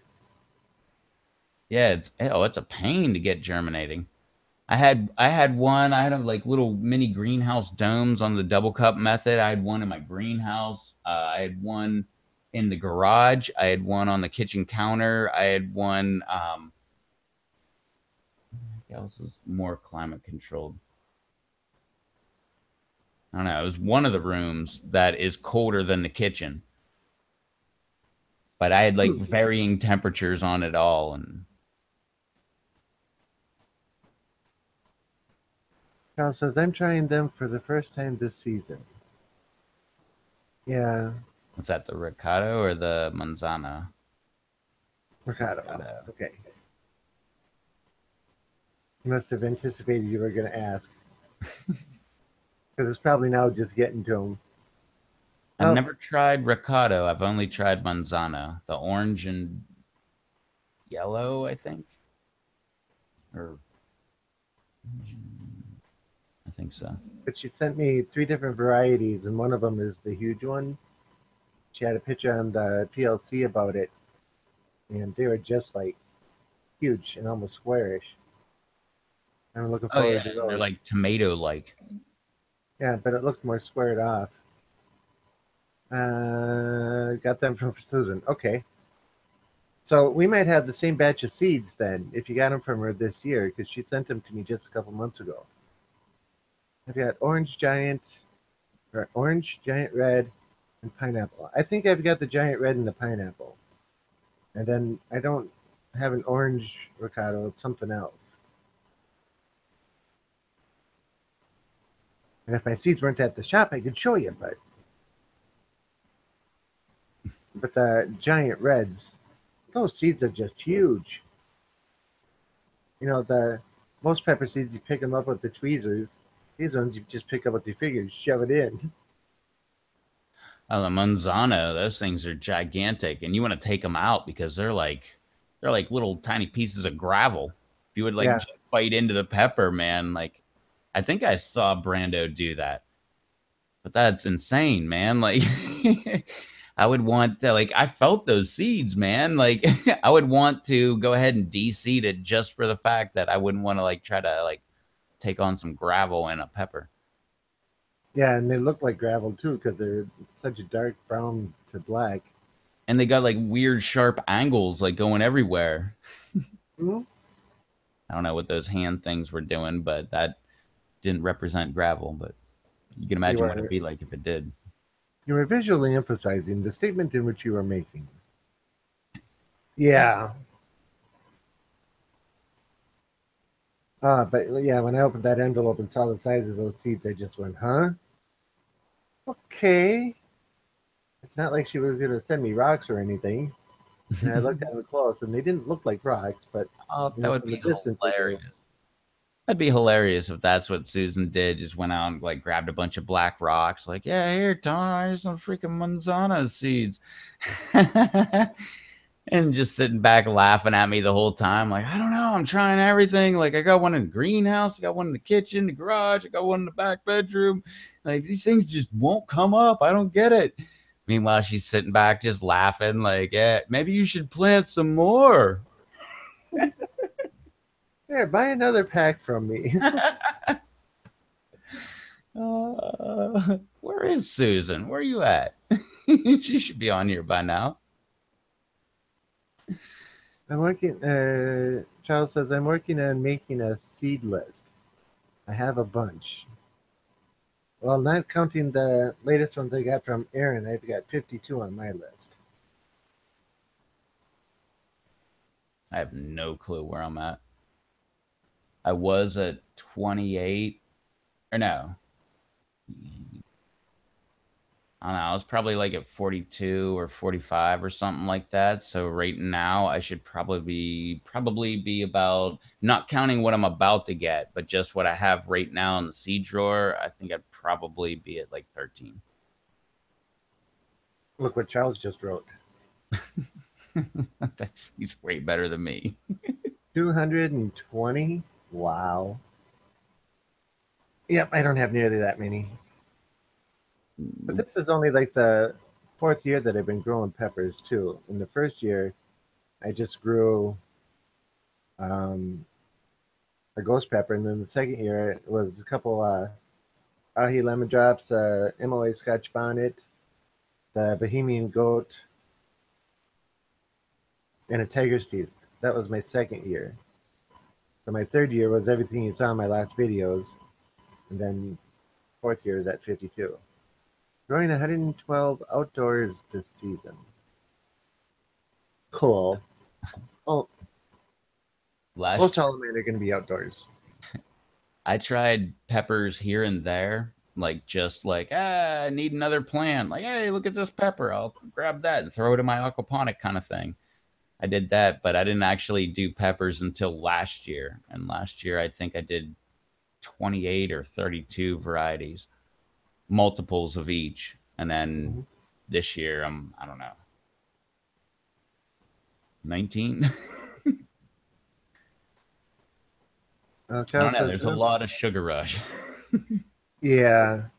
yeah, it's a pain to get germinating. I had one. I had like little mini greenhouse domes on the double cup method. I had one in my greenhouse. I had one in the garage. I had one on the kitchen counter. I had one. What else is more climate controlled? I don't know. It was one of the rooms that is colder than the kitchen, but I had like varying temperatures on it all. And Carl says, I'm trying them for the first time this season. Yeah, what's that? The ricotta or the manzana? Mercado. Ricotta. Okay. You must have anticipated you were going to ask because it's probably now just getting to them. I've Well, never tried ricotta. I've only tried manzana, the orange and yellow, I think, or I think so. but she sent me three different varieties, and one of them is the huge one. She had a picture on the PLC about it, and they were just like huge and almost squarish. I'm looking Oh yeah, forward to and they're those. like tomato-like. Yeah, but it looked more squared off. Got them from Susan. Okay. So we might have the same batch of seeds then, if you got them from her this year, because she sent them to me just a couple months ago. I've got orange, giant red, and pineapple. I think I've got the giant red and the pineapple. And then I don't have an orange ricotta, it's something else. And if my seeds weren't at the shop, I could show you, but But the giant reds, those seeds are just huge. The most pepper seeds, you pick them up with the tweezers. These ones, you just pick up with your fingers, shove it in. Oh, the Manzano, those things are gigantic, and you want to take them out because they're like little tiny pieces of gravel. If you would like Yeah, just bite into the pepper, man, like I think I saw Brando do that, but that's insane, man. Like I would want to, like I felt those seeds, man. Like I would want to go ahead and de-seed it just for the fact that I wouldn't want to like try to like take on some gravel and a pepper. yeah, and they look like gravel too because they're such a dark brown to black. And they got like weird sharp angles like going everywhere. Mhm. I don't know what those hand things were doing, but that didn't represent gravel. But you can You imagine what it'd were be like if it did. you were visually emphasizing the statement in which you were making. Yeah, but yeah, when I opened that envelope and saw the size of those seeds, I just went, "Huh? Okay." It's not like she was gonna send me rocks or anything. And I looked at them close, and they didn't look like rocks, but Oh, that would from be the distance they did. hilarious. That'd be hilarious if that's what Susan did. Just went out and like grabbed a bunch of black rocks. Like, yeah, here, Tom, here's some freaking manzana seeds. And just sitting back laughing at me the whole time. Like, I don't know, I'm trying everything. Like, I got one in the greenhouse, I got one in the kitchen, the garage, I got one in the back bedroom. Like, these things just won't come up. I don't get it. Meanwhile, she's sitting back just laughing, like, yeah, maybe you should plant some more. Here, buy another pack from me. Where is Susan? Where are you at? She should be on here by now. I'm working. Charles says I'm working on making a seed list. I have a bunch. Well, not counting the latest ones I got from Aaron, I've got 52 on my list. I have no clue where I'm at. I was at 28, or no, I don't know. I was probably like at 42 or 45 or something like that. So right now I should probably be about, not counting what I'm about to get, but just what I have right now in the seed drawer. I think I'd probably be at like 13. Look what Charles just wrote. He's way better than me. 220? Wow. Yep, I don't have nearly that many. But this is only like the fourth year that I've been growing peppers too. In the first year, I just grew um, a ghost pepper, and then the second year it was a couple ahi lemon drops, MOA Scotch bonnet, the Bohemian goat, and a tiger's teeth. That was my second year. So my third year was everything you saw in my last videos, and then fourth year is at 52. Growing 112 outdoors this season. Cool. Oh, most Last all of mine are going to be outdoors. I tried peppers here and there, like just like, I need another plant. Like, hey, look at this pepper. I'll grab that and throw it in my aquaponic kind of thing. I did that, but I didn't actually do peppers until last year. And last year, I think I did 28 or 32 varieties, multiples of each. And then Mhm. this year, I don't know, 19. I don't Charles know. says, There's a lot of sugar rush. yeah.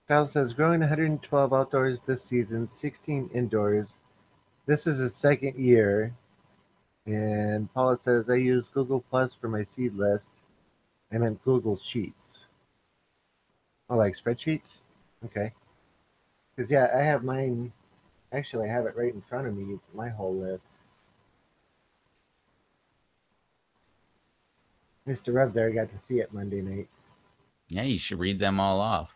Charles says, growing 112 outdoors this season, 16 indoors. This is his second year. And Paula says, I use Google Plus for my seed list. I meant Google Sheets. Oh, like spreadsheets? Okay. Because, yeah, I have mine. Actually, I have it right in front of me, my whole list. Mr. Rev there got to see it Monday night. Yeah, you should read them all off.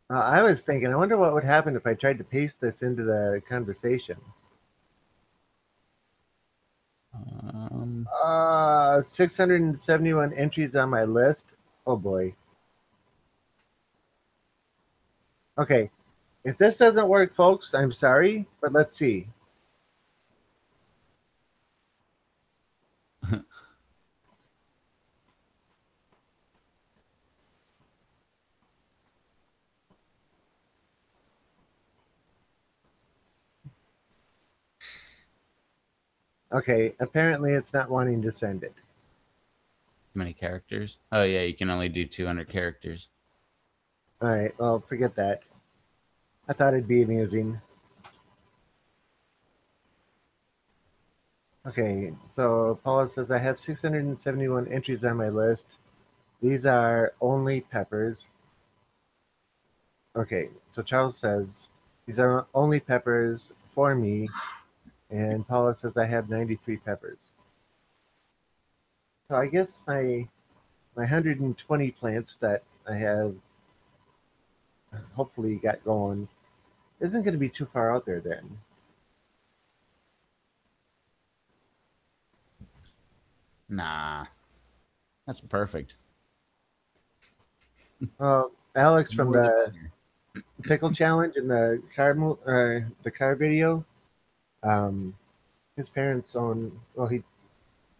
I was thinking, I wonder what would happen if I tried to paste this into the conversation. Um, 671 entries on my list. Oh boy. Okay. If this doesn't work, folks, I'm sorry, but let's see. Okay, apparently it's not wanting to send it. Too many characters? Oh yeah, you can only do 200 characters. All right, well, forget that. I thought it'd be amusing. Okay, so Paula says I have 671 entries on my list. These are only peppers. Okay, so Charles says these are only peppers for me, and Paula says I have 93 peppers. So I guess my 120 plants that I have hopefully got going isn't going to be too far out there then. Nah, that's perfect. Alex The from more the the better. pickle challenge in the car video, um, his parents own well he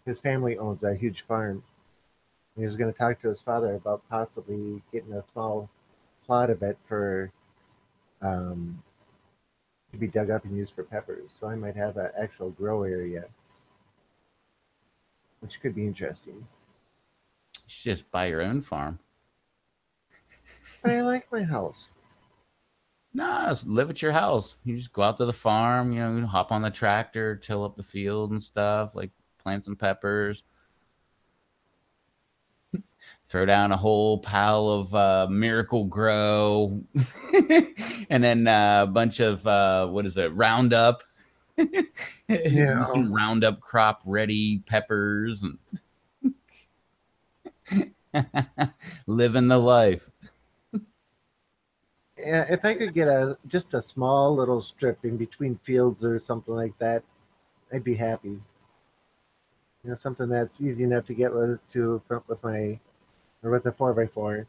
his family owns a huge farm. He was going to talk to his father about possibly getting a small plot of it for um, to be dug up and used for peppers. So I might have an actual grow area, which could be interesting. You should just buy your own farm. But I like my house. Nah, just live at your house. You just go out to the farm, hop on the tractor, till up the field and stuff, like plant some peppers, throw down a whole pile of Miracle Grow, and then a bunch of what is it, Roundup. Yeah, Use some Roundup crop ready peppers and living the life. yeah. If I could get a just a small little strip in between fields or something like that, I'd be happy. Something that's easy enough to get with my or with a 4x4.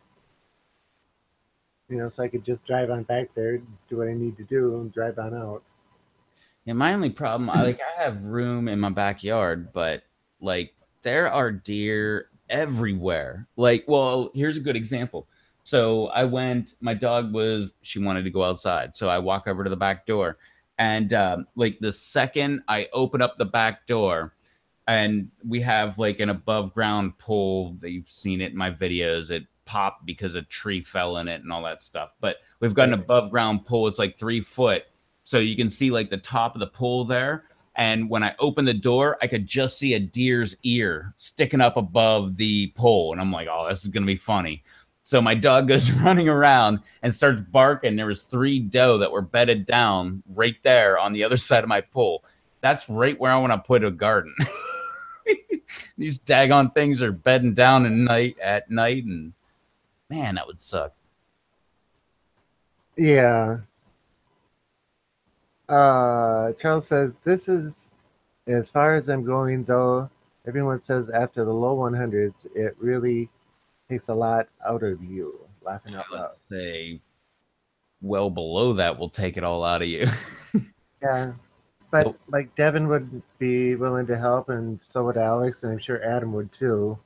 So I could just drive on back there, do what I need to do, and drive on out. Yeah, my only problem, I have room in my backyard, but like there are deer everywhere. Like, well, here's a good example. So my dog she wanted to go outside. So I walk over to the back door, and like the second I open up the back door, and we have like an above ground pool that you've seen it in my videos. It popped because a tree fell in it and all that stuff. But we've got an Right. above ground pool. It's like 3 foot. So you can see like the top of the pool there. And when I opened the door, I could just see a deer's ear sticking up above the pole. And I'm like, oh, this is going to be funny. So my dog goes running around and starts barking. There was 3 doe that were bedded down right there on the other side of my pool. That's right where I want to put a garden. These daggone things are bedding down at night, and man, that would suck. Yeah. Charles says this is as far as I'm going, though. Everyone says after the low 100s, it really takes a lot out of you. Laughing out I would loud. say well below that will take it all out of you. Yeah, but Nope. like Devin would be willing to help, and so would Alex, and I'm sure Adam would too.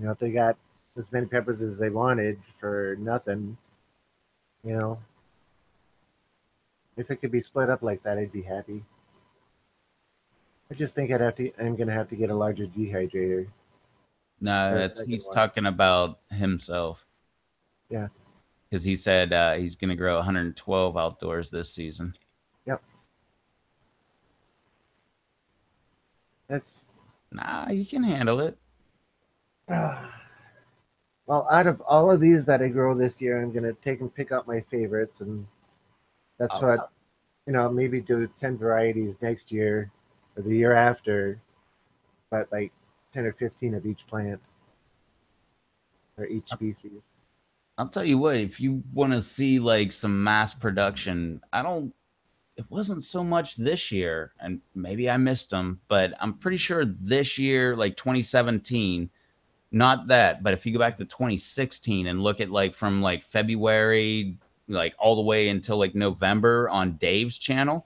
If they got as many peppers as they wanted for nothing, you know, if it could be split up like that, I'd be happy. I just think I'm gonna have to get a larger dehydrator or a No, second he's one. talking about himself Yeah. because he said he's going to grow 112 outdoors this season. Yep. That's Nah, you can handle it. well, out of all of these that I grow this year, I'm gonna take and pick out my favorites, and that's Oh, what maybe do 10 varieties next year or the year after, but like 10 or 15 of each plant or each species. I'll tell you what, if you want to see like some mass production, it wasn't so much this year, and maybe I missed them, but I'm pretty sure this year, like 2017, not that, but if you go back to 2016 and look at like from like February like all the way until like November on Dave's channel.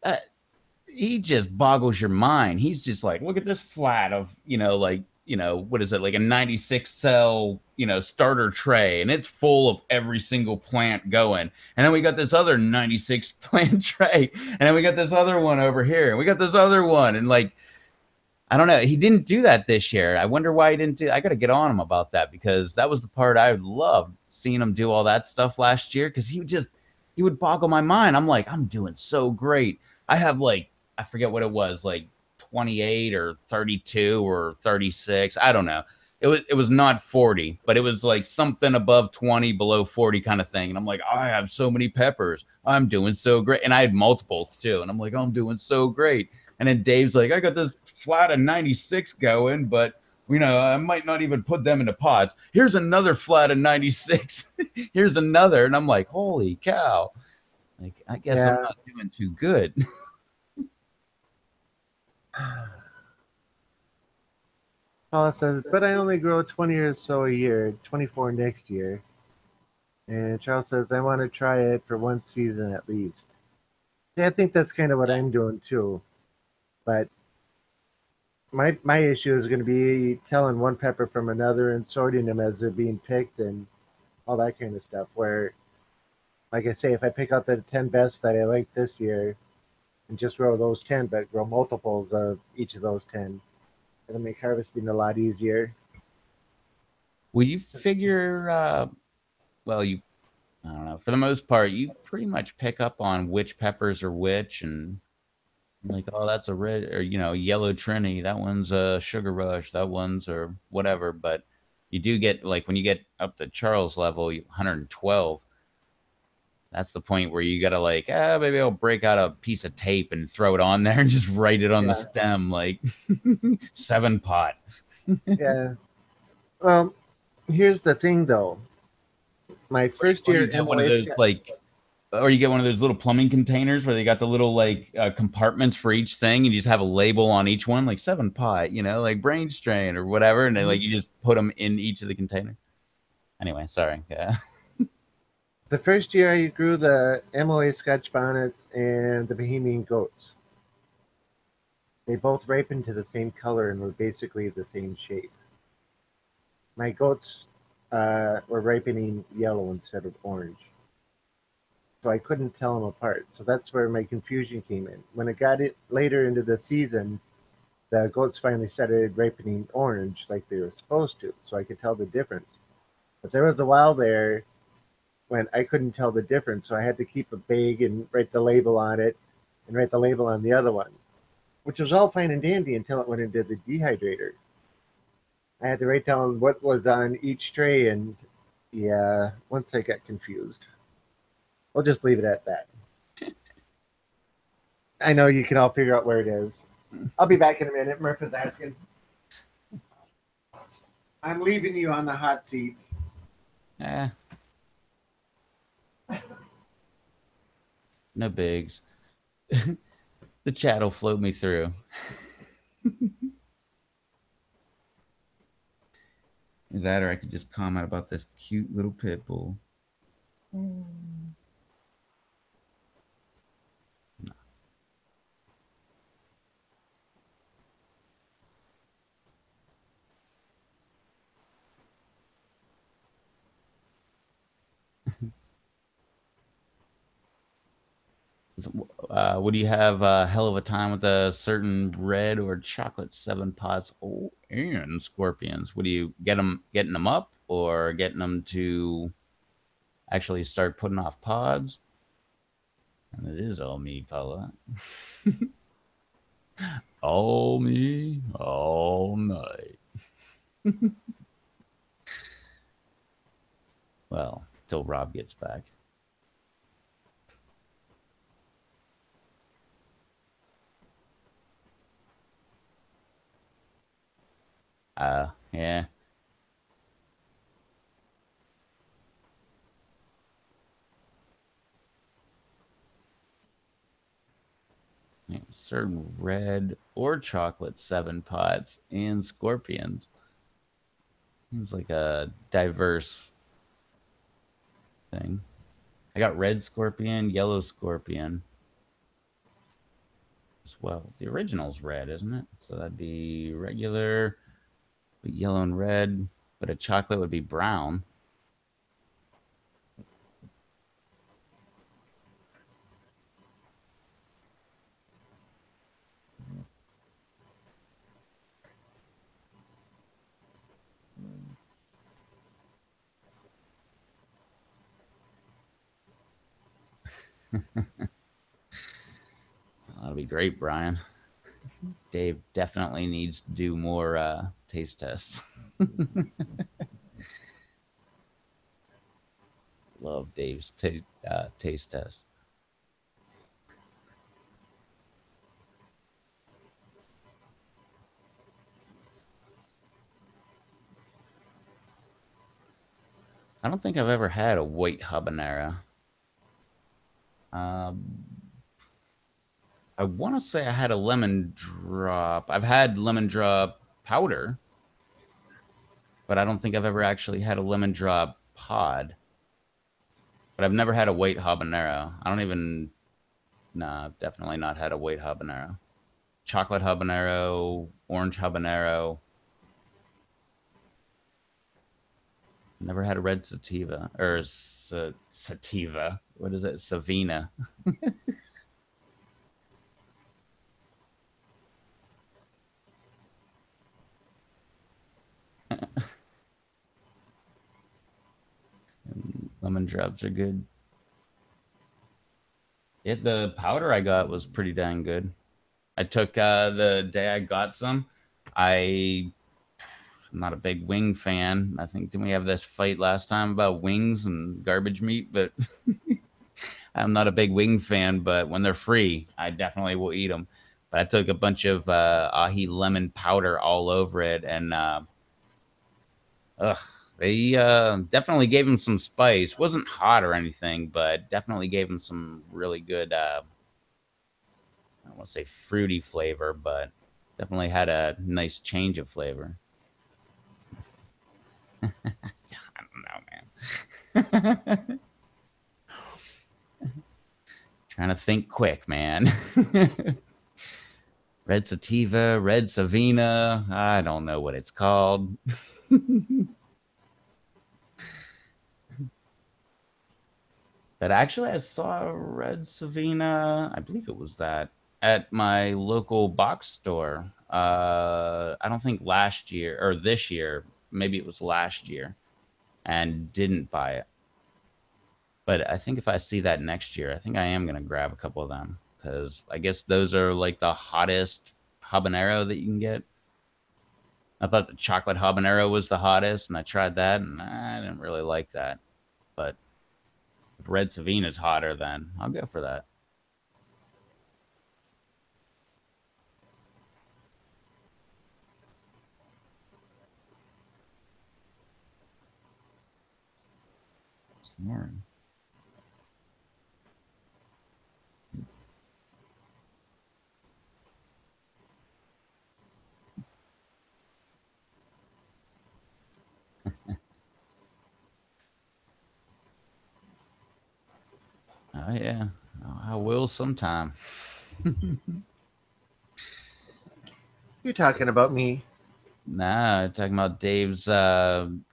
Uh, he just boggles your mind. He's just like, look at this flat of, like, what is it, like a 96 cell, starter tray, and it's full of every single plant going. And then we got this other 96 plant tray, and then we got this other one over here, and we got this other one, and like, I don't know. He didn't do that this year. I wonder why he didn't do. I got to get on him about that because that was the part I loved seeing him do all that stuff last year because he would boggle my mind. I'm like, I'm doing so great. I have like I forget what it was, like 28 or 32 or 36. I don't know. It was not 40, but it was like something above 20, below 40 kind of thing. And I'm like, I have so many peppers. I'm doing so great. And I had multiples too. And I'm like, I'm doing so great. And then Dave's like, I got this flat of 96 going, but I might not even put them into pots. Here's another flat of 96. Here's another. And I'm like, holy cow. Like, I guess I'm Yeah. not doing too good. Paula says, but I only grow 20 or so a year, 24 next year. And Charles says, I want to try it for one season at least. Yeah, I think that's kind of what I'm doing too. But my issue is going to be telling one pepper from another and sorting them as they're being picked and all that kind of stuff. Where, like I say, if I pick out the 10 best that I like this year and just grow those 10, but grow multiples of each of those 10, it'll make harvesting a lot easier. Will you figure, well, I don't know, for the most part, you pretty much pick up on which peppers are which and like, oh, that's a red or, yellow Trini. That one's a sugar rush. That one's or whatever. But you do get like when you get up to Charles level, 112, that's the point where you gotta like, maybe I'll break out a piece of tape and throw it on there and just write it on the Yeah, stem like 7 pot. yeah. Well, here's the thing though. My first Or you year get one of MOA, those like, or you get one of those little plumbing containers where they got the little like compartments for each thing, and you just have a label on each one, like 7 pot, like brain strain or whatever, and then like you just put them in each of the containers. Anyway, sorry. Yeah. the first year I grew the MOA Scotch bonnets and the Bohemian goats. They both ripened to the same color and were basically the same shape. My goats were ripening yellow instead of orange, so I couldn't tell them apart. So that's where my confusion came in. When it got it later into the season, the goats finally started ripening orange like they were supposed to, so I could tell the difference. But there was a while there when I couldn't tell the difference, so I had to keep a bag and write the label on it and write the label on the other one, which was all fine and dandy until it went into the dehydrator. I had to write down what was on each tray, and yeah, once I got confused, we'll just leave it at that. I know you can all figure out where it is. I'll be back in a minute. Murph is asking. I'm leaving you on the hot seat. Eh, no bigs. The chat will float me through. That, or I could just comment about this cute little pit bull. Would you have a hell of a time with a certain red or chocolate 7 pots? Oh, and scorpions. Would you getting them up or getting them to actually start putting off pods? And it is all me, fella. All me, all night. Well, till Rob gets back. Yeah. Yeah, certain red or chocolate 7 pots and scorpions. Seems like a diverse thing. I got red scorpion, yellow scorpion as well. The original's red, isn't it? So that'd be regular, but yellow and red. But a chocolate would be brown. That'll be great, Brian. Dave definitely needs to do more taste tests. Love Dave's taste test. I don't think I've ever had a white habanero. Um, I want to say I had a lemon drop. I've had lemon drop powder, but I don't think I've ever actually had a lemon drop pod. But I've never had a white habanero. I don't even. Nah, I've definitely not had a white habanero. Chocolate habanero, orange habanero. Never had a red sativa or sativa. What is it? Savina. Lemon drops are good. The powder I got was pretty dang good. I took the day I got some. I'm not a big wing fan. I think didn't we have this fight last time about wings and garbage meat? But I'm not a big wing fan. But when they're free, I definitely will eat them. But I took a bunch of ahi lemon powder all over it, and ugh, they definitely gave him some spice. Wasn't hot or anything, but definitely gave him some really good. I don't want to say fruity flavor, but definitely had a nice change of flavor. I don't know, man. Trying to think quick, man. Red sativa, red savina. I don't know what it's called. But actually, I saw red savina. I believe it was that at my local box store. I don't think last year or this year. Maybe it was last year, and didn't buy it. But I think if I see that next year, I think I am gonna grab a couple of them because I guess those are like the hottest habanero that you can get. I thought the chocolate habanero was the hottest, and I tried that, and I didn't really like that. But if red Savina's hotter, then I'll go for that. Snoring. Oh yeah, I will sometime. You're talking about me. Nah, talking about Dave's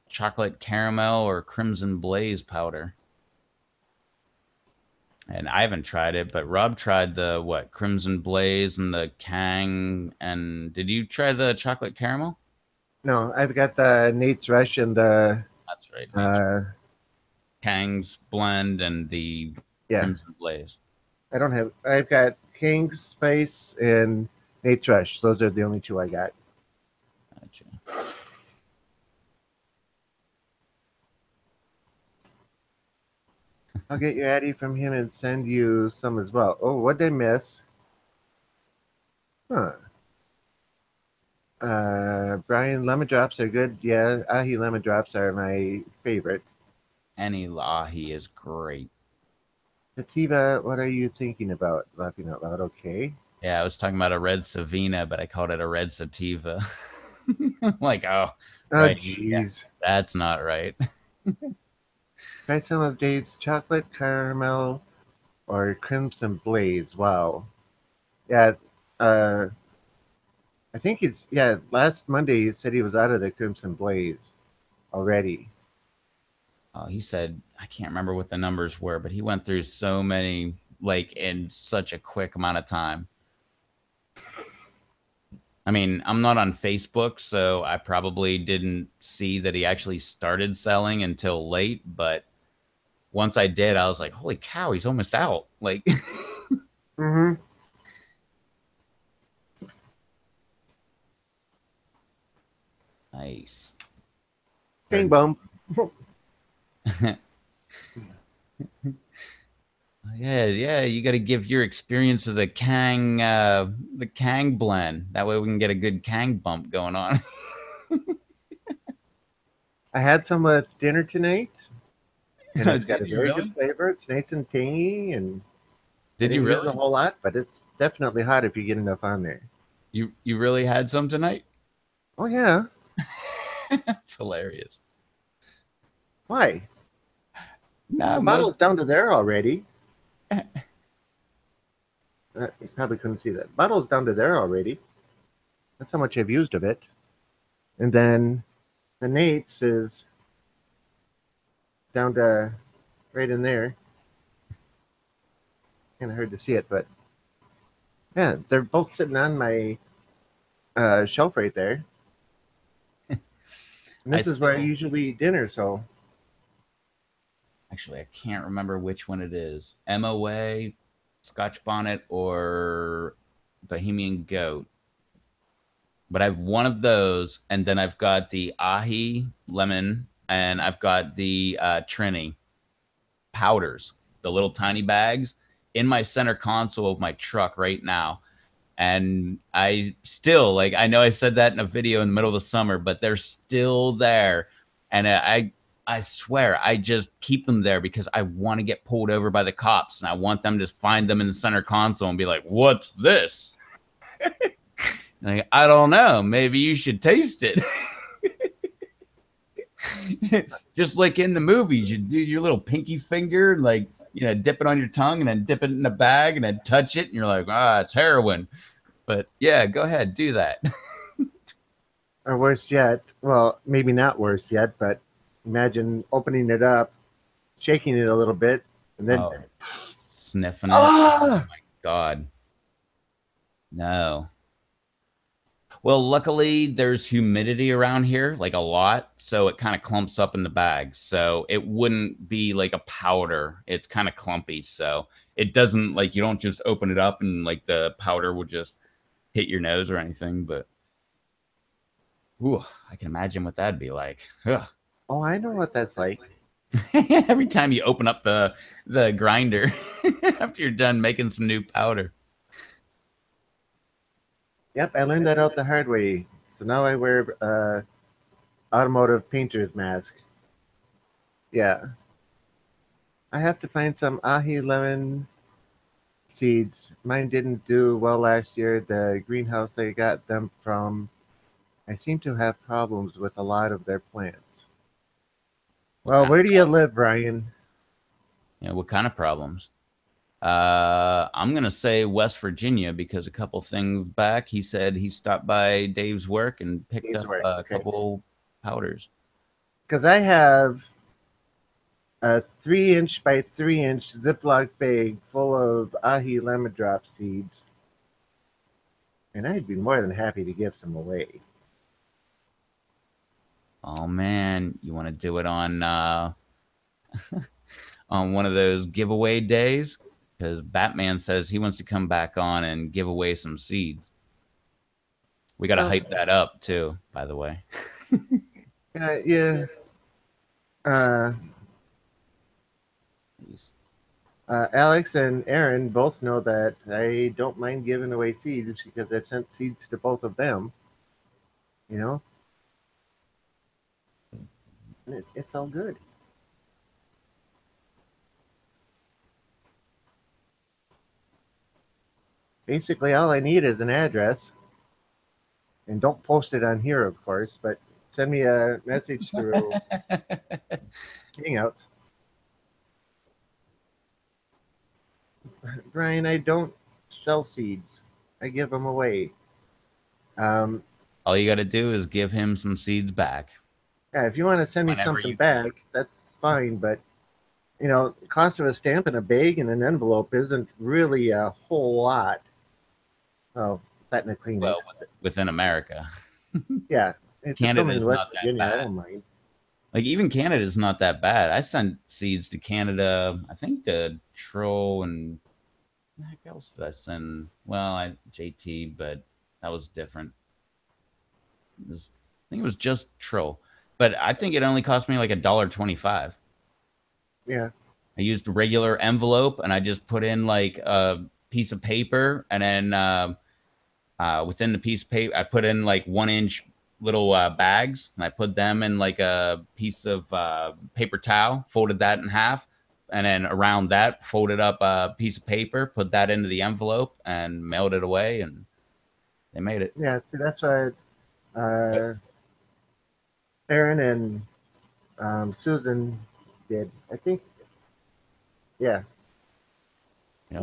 chocolate caramel or crimson blaze powder. And I haven't tried it, but Rob tried the what Crimson Blaze and the Kang. And did you try the chocolate caramel? No, I've got the Nate's Rush and the That's right, Nate's uh, Kang's blend and the yeah. Crimson Blaze. I don't have. I've got King's Spice and Nate's Rush. Those are the only two I got. Gotcha. I'll get your Addy from him and send you some as well. Oh, what did I miss? Huh. Brian, lemon drops are good. Yeah, ahi lemon drops are my favorite. Any Lahi is great. Sativa, what are you thinking about? Laughing out loud. Okay. Yeah, I was talking about a red Savina, but I called it a red Sativa. Like, oh, Oh, right. Yeah, jeez. that's not right. Try some of Dave's chocolate caramel or crimson blaze. Wow. Yeah. Uh, I think it's yeah. Last Monday he said he was out of the crimson blaze already. He said I can't remember what the numbers were, but he went through so many like in such a quick amount of time. I mean, I'm not on Facebook, so I probably didn't see that he actually started selling until late, but once I did, I was like, "Holy cow, he's almost out." Like Mm-hmm. nice. Bing Heard bum. Yeah, yeah, you got to give your experience of the Kang blend. That way we can get a good Kang bump going on. I had some with dinner tonight, and it's got Did a you very good really? flavor. It's nice and tangy, and I Did you didn't use a really? whole lot, but it's definitely hot if you get enough on there. You really had some tonight? Oh yeah. That's hilarious. Why? Nah, The most bottle's down to there already. You probably couldn't see that. Bottle's down to there already. That's how much I've used of it. And then the Nate's is down to right in there. Kind of hard to see it, but yeah, they're both sitting on my shelf right there. And I this is where I still usually eat dinner, so actually I can't remember which one it is. MOA, Scotch Bonnet, or Bohemian Goat. But I have one of those, and then I've got the ahi lemon, and I've got the Trini powders, the little tiny bags, in my center console of my truck right now. And I still like I know I said that in a video in the middle of the summer, but they're still there. And I swear I just keep them there because I want to get pulled over by the cops and I want them to find them in the center console and be like, "What's this?" Like, I don't know. Maybe you should taste it. Just like in the movies, you do your little pinky finger, like, dip it on your tongue and then dip it in a bag and then touch it. And you're like, it's heroin. But yeah, go ahead, do that. or worse yet, well, maybe not worse yet, but imagine opening it up, shaking it a little bit, and then Oh, sniffing it. Oh ah, my God. No. Well, luckily there's humidity around here, like a lot, so it kind of clumps up in the bag. So it wouldn't be like a powder. It's kind of clumpy, so it doesn't like you don't just open it up and like the powder will just hit your nose or anything, but ooh, I can imagine what that'd be like. Ugh. oh, I know what that's like. Every time you open up the grinder after you're done making some new powder. Yep, I learned that out the hard way. So now I wear automotive painter's mask. Yeah, I have to find some ahi lemon seeds. Mine didn't do well last year. The greenhouse I got them from, I seem to have problems with a lot of their plants. What Well, kind where of do you live, Brian? what kind of problems? I'm gonna say West Virginia because a couple things back, he said he stopped by Dave's work and picked Dave's up work. a Okay. couple powders. Because I have a 3 inch by 3 inch Ziploc bag full of ahi lemon drop seeds, and I'd be more than happy to give some away. Oh man, you want to do it on one of those giveaway days? Because Batman says he wants to come back on and give away some seeds. We got to Well, hype that up too, by the way. yeah. Uh, Alex and Aaron both know that I don't mind giving away seeds because I've sent seeds to both of them. You know, and it's all good. Basically, all I need is an address, and don't post it on here, of course, but send me a message through Hangouts. Brian, I don't sell seeds. I give them away. Um, All you got to do is give him some seeds back yeah, if you want to send me whenever something you can. back, that's fine. But the cost of a stamp and a bag and an envelope isn't really a whole lot. Oh, that and a Well, Kleenex. within America, Yeah, if it's Canada only in is West not that Virginia, I bad. don't mind. Like even Canada is not that bad. I sent seeds to Canada. I think to Troll and the heck else did I send? Well, I JT, but that was different. I think it was just Troll, but I think it only cost me like $1.25. Yeah, I used a regular envelope and I just put in like a piece of paper and then within the piece of paper, I put in like 1 inch little bags and I put them in like a piece of paper towel, folded that in half, and then around that, folded up a piece of paper, put that into the envelope, and mailed it away, and they made it. yeah. See, that's what But, uh, Aaron and Susan did. I think, yeah,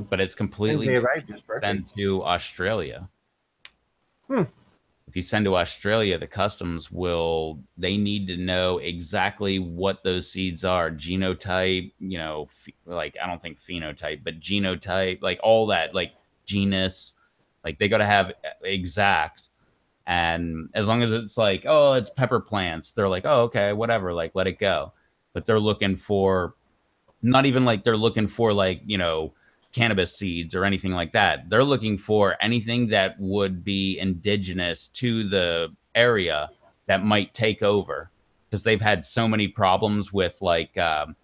but it's and completely they different arrived just perfect. than to Australia. Hmm. If you send to Australia, the customs will they need to know exactly what those seeds are, genotype, like I don't think phenotype, but genotype, like all that, like genus, like they got to have exacts. And as long as it's like, oh, it's pepper plants, they're like, oh, okay, whatever, like let it go. But they're looking for not even like they're looking for like cannabis seeds or anything like that. They're looking for anything that would be indigenous to the area that might take over because they've had so many problems with like what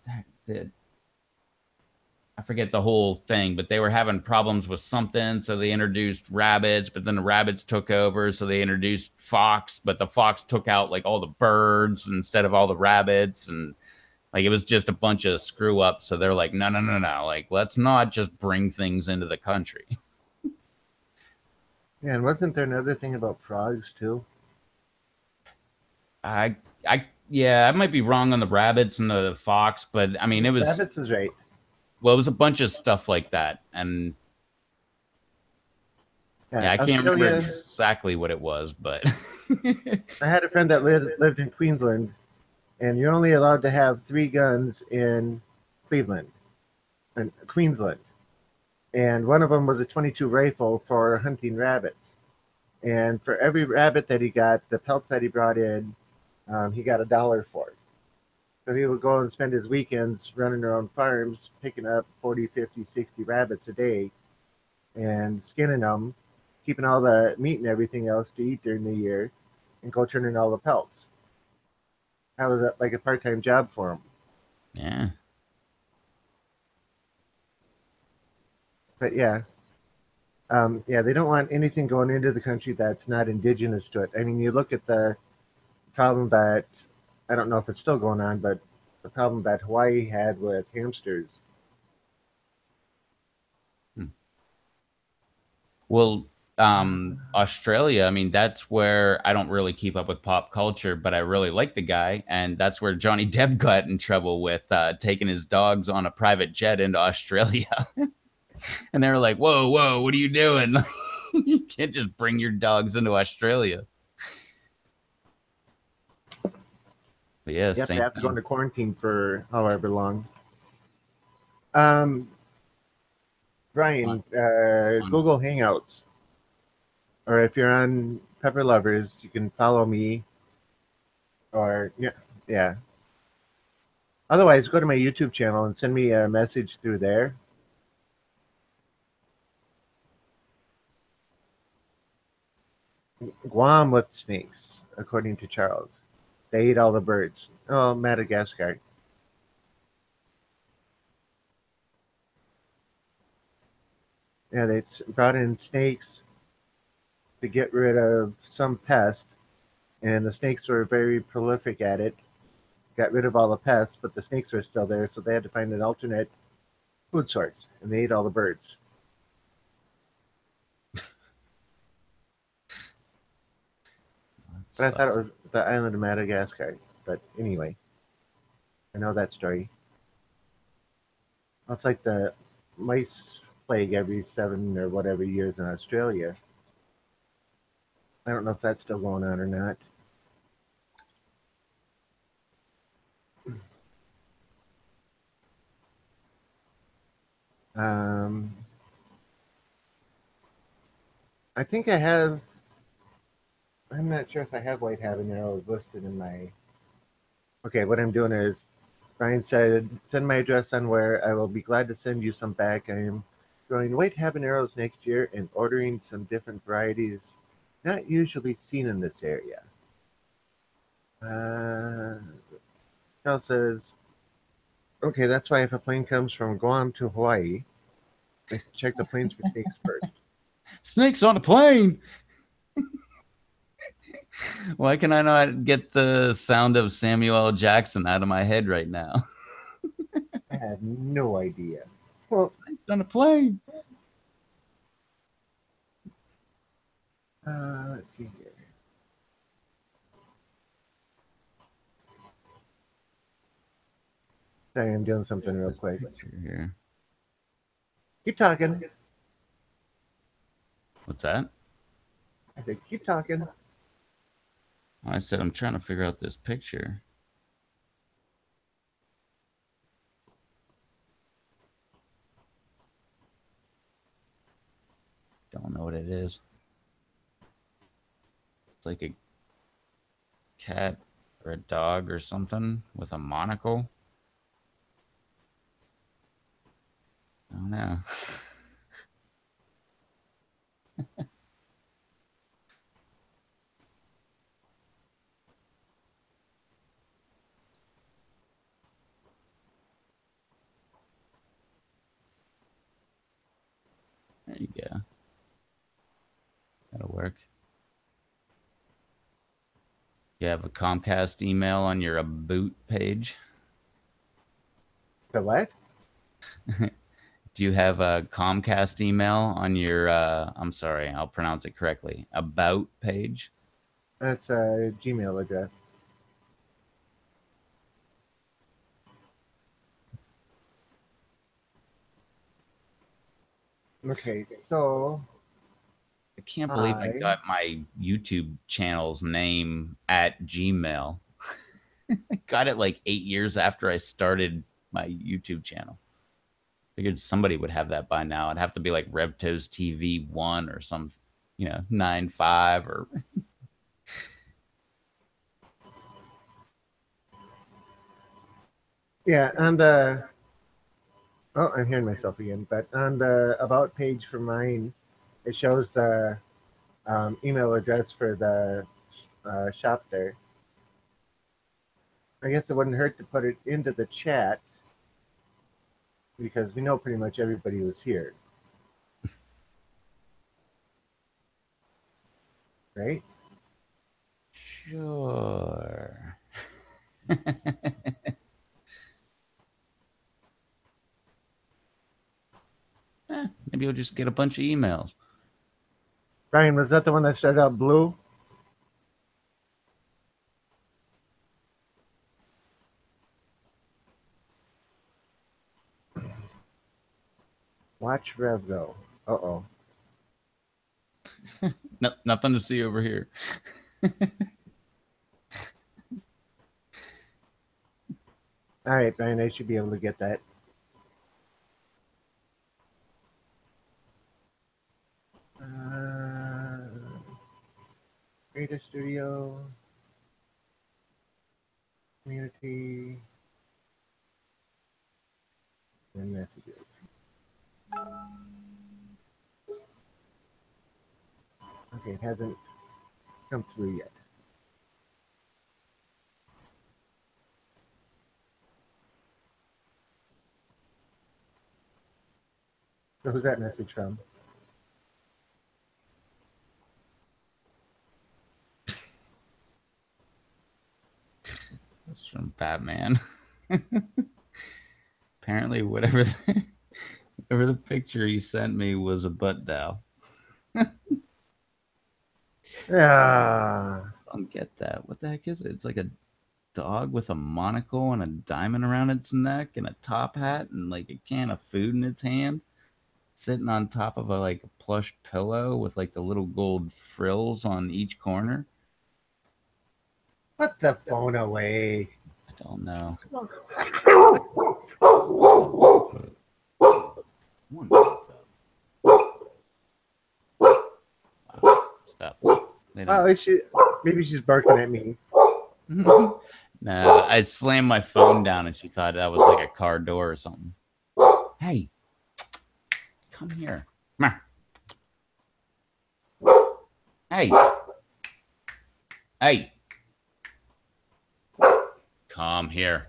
the heck did I forget the whole thing, but they were having problems with something, so they introduced rabbits, but then the rabbits took over, so they introduced fox, but the fox took out like all the birds instead of all the rabbits, and like it was just a bunch of screw ups. So they're like, no, no, no, no. Like, let's not just bring things into the country. Yeah, and wasn't there another thing about frogs too? Yeah, I might be wrong on the rabbits and the fox, but I mean, Rabbits is right. well, it was a bunch of stuff like that. And Yeah, yeah, I can't remember Australia. exactly what it was, but I had a friend that lived in Queensland, and you're only allowed to have 3 guns in Cleveland and Queensland, and one of them was a 22 rifle for hunting rabbits. And for every rabbit that he got, the pelts that he brought in, he got $1 for it. So he would go and spend his weekends running around farms, picking up 40, 50, 60 rabbits a day and skinning them, keeping all the meat and everything else to eat during the year, and go turn in all the pelts. That was like a part-time job for him. yeah. But yeah, yeah, they don't want anything going into the country that's not indigenous to it. I mean, you look at the problem that I don't know if it's still going on, but the problem that Hawaii had with hamsters. Hmm. Well, Australia, I mean, that's where I don't really keep up with pop culture, but I really like the guy. And that's where Johnny Depp got in trouble with taking his dogs on a private jet into Australia. And they were like, whoa, whoa, what are you doing? You can't just bring your dogs into Australia. But yeah, Yep, they same have to go thing. into quarantine for however long. Um, On, Brian, on. Google Hangouts, or if you're on Pepper Lovers, you can follow me, or yeah, yeah. Otherwise, go to my YouTube channel and send me a message through there. Guam with snakes, according to Charles. They eat all the birds. Oh, Madagascar. Yeah, they brought in snakes to get rid of some pest, and the snakes were very prolific at it. Got rid of all the pests, but the snakes were still there, so they had to find an alternate food source, and they ate all the birds. That But I thought it sucks. was the island of Madagascar. But anyway, I know that story. It's like the mice plague every 7 or whatever years in Australia. I don't know if that's still going on or not. Um, I think I have. I'm not sure if I have white habaneros listed in my. Okay, what I'm doing is Brian said, send my address on where I will be glad to send you some back. I am growing white habaneros next year and ordering some different varieties not usually seen in this area. Charles says, okay, that's why if a plane comes from Guam to Hawaii, I check the planes for snakes first. Snakes on a plane. Why can I not get the sound of Samuel L. Jackson out of my head right now? I have no idea. Well, Snakes on a plane. let's see here. Sorry, I'm doing something real This quick. picture here. Keep talking. What's that? I said, keep talking. I said I'm trying to figure out this picture. Don't know what it is. It's like a cat or a dog or something with a monocle. I don't know. There you go. That'll work. You have a Comcast email on your about page? The what? Do you have a Comcast email on your, I'm sorry, I'll pronounce it correctly, about page? That's a Gmail address. Okay, so I can't believe I I got my YouTube channel's name at Gmail. I got it like 8 years after I started my YouTube channel. Figured somebody would have that by now. It'd have to be like RevToes TV 1 or some, 9.5 or yeah, on the oh, I'm hearing myself again. But on the about page for mine, it shows the email address for the shop there. I guess it wouldn't hurt to put it into the chat because we know pretty much everybody was here, right? sure. Maybe you'll just get a bunch of emails. Brian, was that the one that started out blue? Watch Rev go. Uh oh. No, nothing to see over here. All right, Brian, I should be able to get that. Creator Studio, community, and messages. Okay, it hasn't come through yet. So who's that message from? That's from Batman. Apparently, whatever the picture he sent me was a butt dial. Ah, I don't get that. What the heck is it? It's like a dog with a monocle and a diamond around its neck and a top hat and like a can of food in its hand, sitting on top of a like a plush pillow with like the little gold frills on each corner. Put the phone away. I don't know. One stop. They Well, don't. maybe she's barking at me. No, I slammed my phone down and she thought that was like a car door or something. Hey, come here. Come here. Hey. Hey. Come here.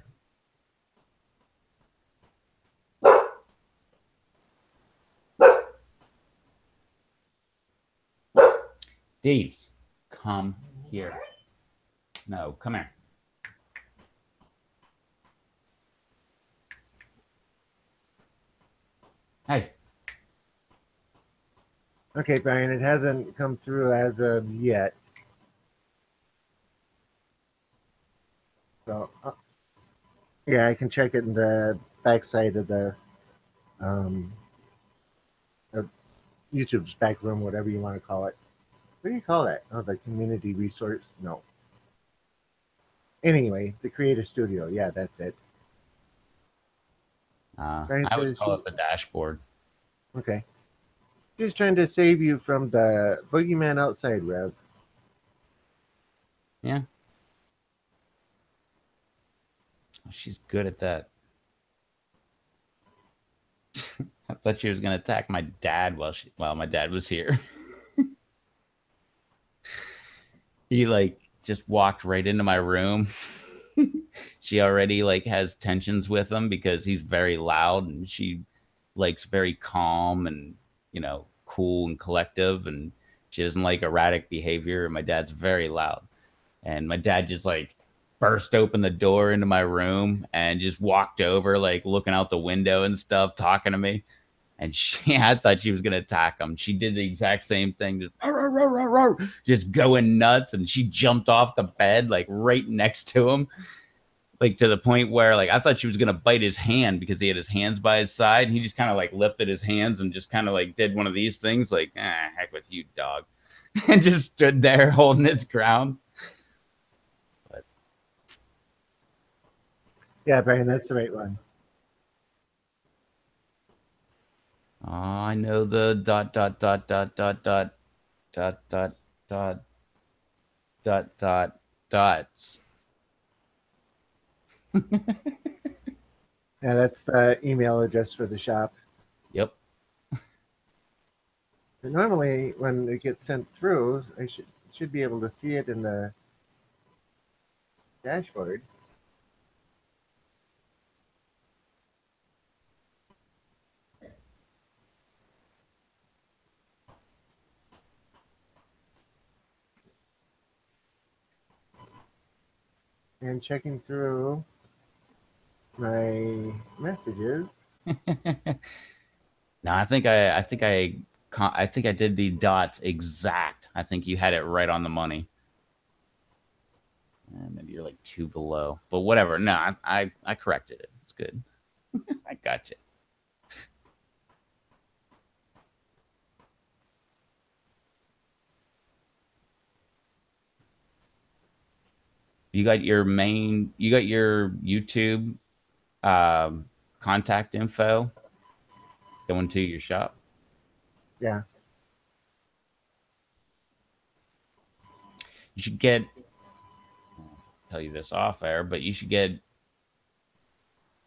Deeves, come here. No, come here. Hey. Okay, Brian, it hasn't come through as of yet. So, yeah, I can check it in the backside of the um, of YouTube's back room, whatever you want to call it. What do you call that? Oh, the community resource? No. Anyway, the creator studio. Yeah, that's it. Brian I always says call it the dashboard. okay. She's trying to save you from the boogeyman outside, Rev. Yeah. She's good at that. I thought she was gonna attack my dad while my dad was here. He like just walked right into my room. She already like has tensions with him because he's very loud and she likes very calm and cool and collective, and she doesn't like erratic behavior, and my dad's very loud. And my dad just like burst open the door into my room and just walked over like looking out the window and stuff, talking to me. And I thought she was gonna attack him. She did the exact same thing, just "Arr, arr, arr, arr," just going nuts, and she jumped off the bed like right next to him, like to the point where like I thought she was gonna bite his hand because he had his hands by his side. And he just kind of like lifted his hands and just kind of like did one of these things, like heck with you, dog, and just stood there holding its ground. But Yeah, Brian, that's the right one. I know the dot dot dot dots. Yeah, that's the email address for the shop. Yep. And normally, when it gets sent through, I should be able to see it in the dashboard. And checking through my messages. No, I think I did the dots exact. I think you had it right on the money. Maybe you're like two below, but whatever. No, I corrected it. It's good. I got you. You got your YouTube um, contact info going to your shop. Yeah. You should get, I'll tell you this off air, but you should get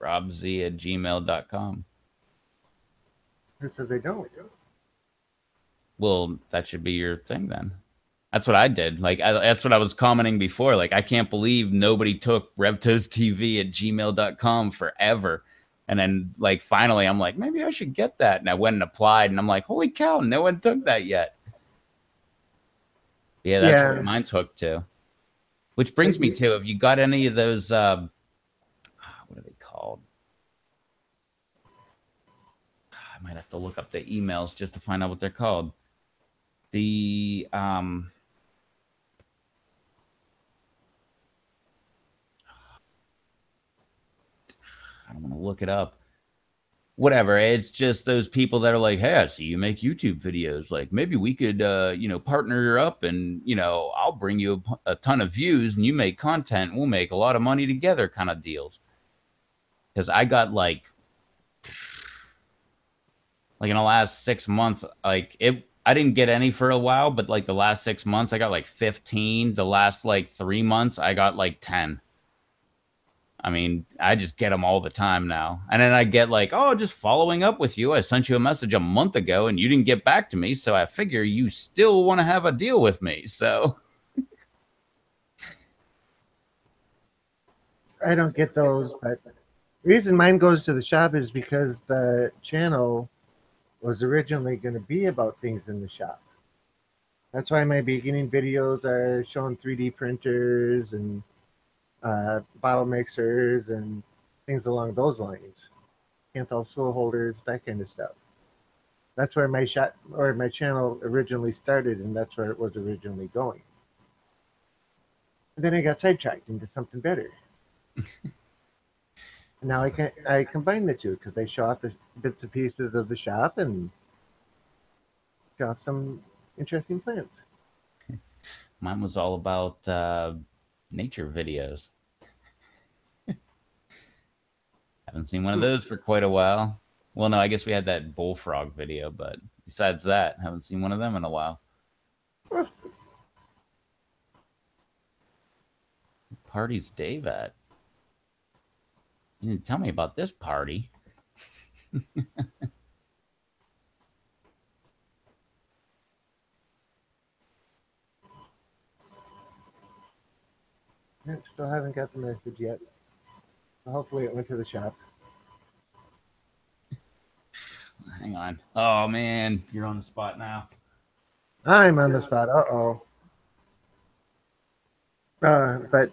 robz@gmail.com. Who says they don't? Well, that should be your thing then. That's what I did. That's what I was commenting before. Like, I can't believe nobody took revtostv@gmail.com forever. And then, like, finally, I'm like, maybe I should get that. And I went and applied, and I'm like, holy cow, no one took that yet. Yeah, that's where Yeah. mine's hooked to. Which brings me I- to, have you got any of those, what are they called? I might have to look up the emails just to find out what they're called. The, I'm gonna look it up. Whatever. It's just those people that are like, hey, I see you make YouTube videos. Like maybe we could, partner up, and I'll bring you a ton of views, and you make content. We'll make a lot of money together, kind of deals. Because I got like in the last 6 months, like it. I didn't get any for a while, but like the last 6 months, I got like 15. The last like 3 months, I got like 10. I mean, I just get them all the time now. And then I get like, oh, just following up with you. I sent you a message a month ago and you didn't get back to me. So I figure you still want to have a deal with me. So I don't get those, but the reason mine goes to the shop is because the channel was originally going to be about things in the shop. That's why my beginning videos are showing 3D printers and bottle mixers and things along those lines. Kanthal tool holders, that kind of stuff. That's where my shop or my channel originally started, and that's where it was originally going. And then I got sidetracked into something better. And now I combine the two because they show off the bits and pieces of the shop and show off some interesting plants. mine was all about nature videos. Haven't seen one of those for quite a while. Well, no, I guess we had that bullfrog video, but besides that, haven't seen one of them in a while. What party's Dave at? You didn't tell me about this party. Still haven't got the message yet. Hopefully it went to the shop. Hang on. Oh man, you're on the spot now. I'm on the spot. Uh-oh. But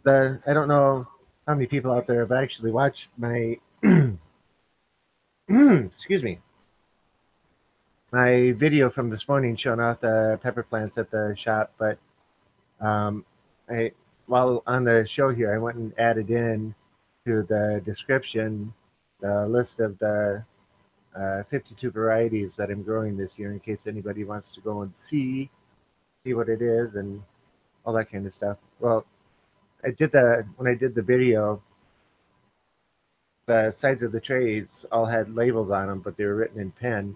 I don't know how many people out there have actually watched my excuse me, my video from this morning showing off the pepper plants at the shop. But um, I while on the show here, I went and added in to the description the list of the 52 varieties that I'm growing this year in case anybody wants to go and see what it is and all that kind of stuff. Well, I did that when I did the video. The sides of the trays all had labels on them, but they were written in pen.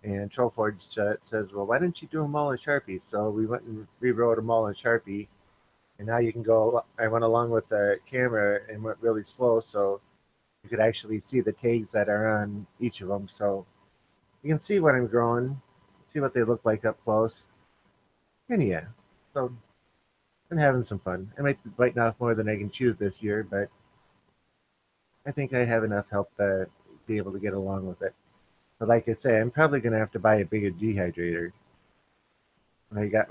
And Trollforge says, "Well, why didn't you do them all in Sharpie?" So we went and rewrote them all in Sharpie, and now you can go. I went along with the camera and went really slow, so you could actually see the tags that are on each of them. So you can see what I'm growing, see what they look like up close, and yeah. So I'm having some fun. I might be biting off more than I can chew this year, but I think I have enough help to be able to get along with it. But like I say, I'm probably going to have to buy a bigger dehydrator. When I got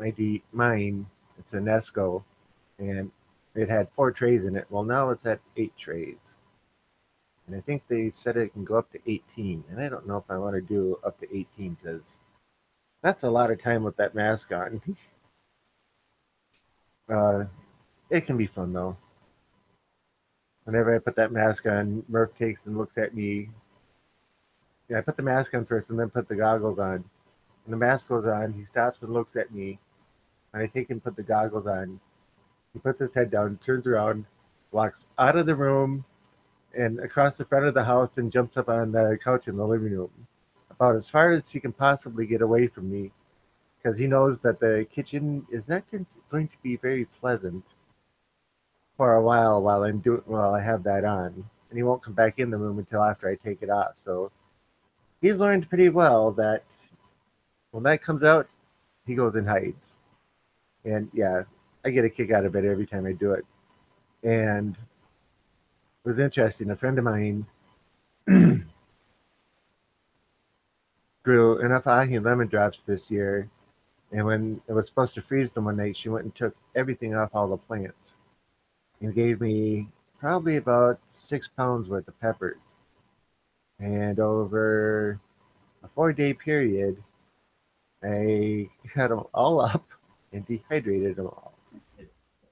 mine, it's a Nesco, and it had 4 trays in it. Well, now it's at 8 trays. And I think they said it can go up to 18. And I don't know if I want to do up to 18 because that's a lot of time with that mask on. uh, it can be fun though. Whenever I put that mask on, Murph takes and looks at me. Yeah, I put the mask on first and then put the goggles on. When the mask goes on, he stops and looks at me. And I take and put the goggles on. He puts his head down, turns around, walks out of the room and across the front of the house and jumps up on the couch in the living room. About as far as he can possibly get away from me because he knows that the kitchen is not going to be very pleasant for a while I have that on. And he won't come back in the room until after I take it off. So he's learned pretty well that when that comes out, he goes and hides. And yeah, I get a kick out of it every time I do it. And it was interesting. A friend of mine grew enough ahi and lemon drops this year. And when it was supposed to freeze them one night, she went and took everything off all the plants and gave me probably about 6 pounds worth of peppers. And over a 4 day period, I cut them all up and dehydrated them all.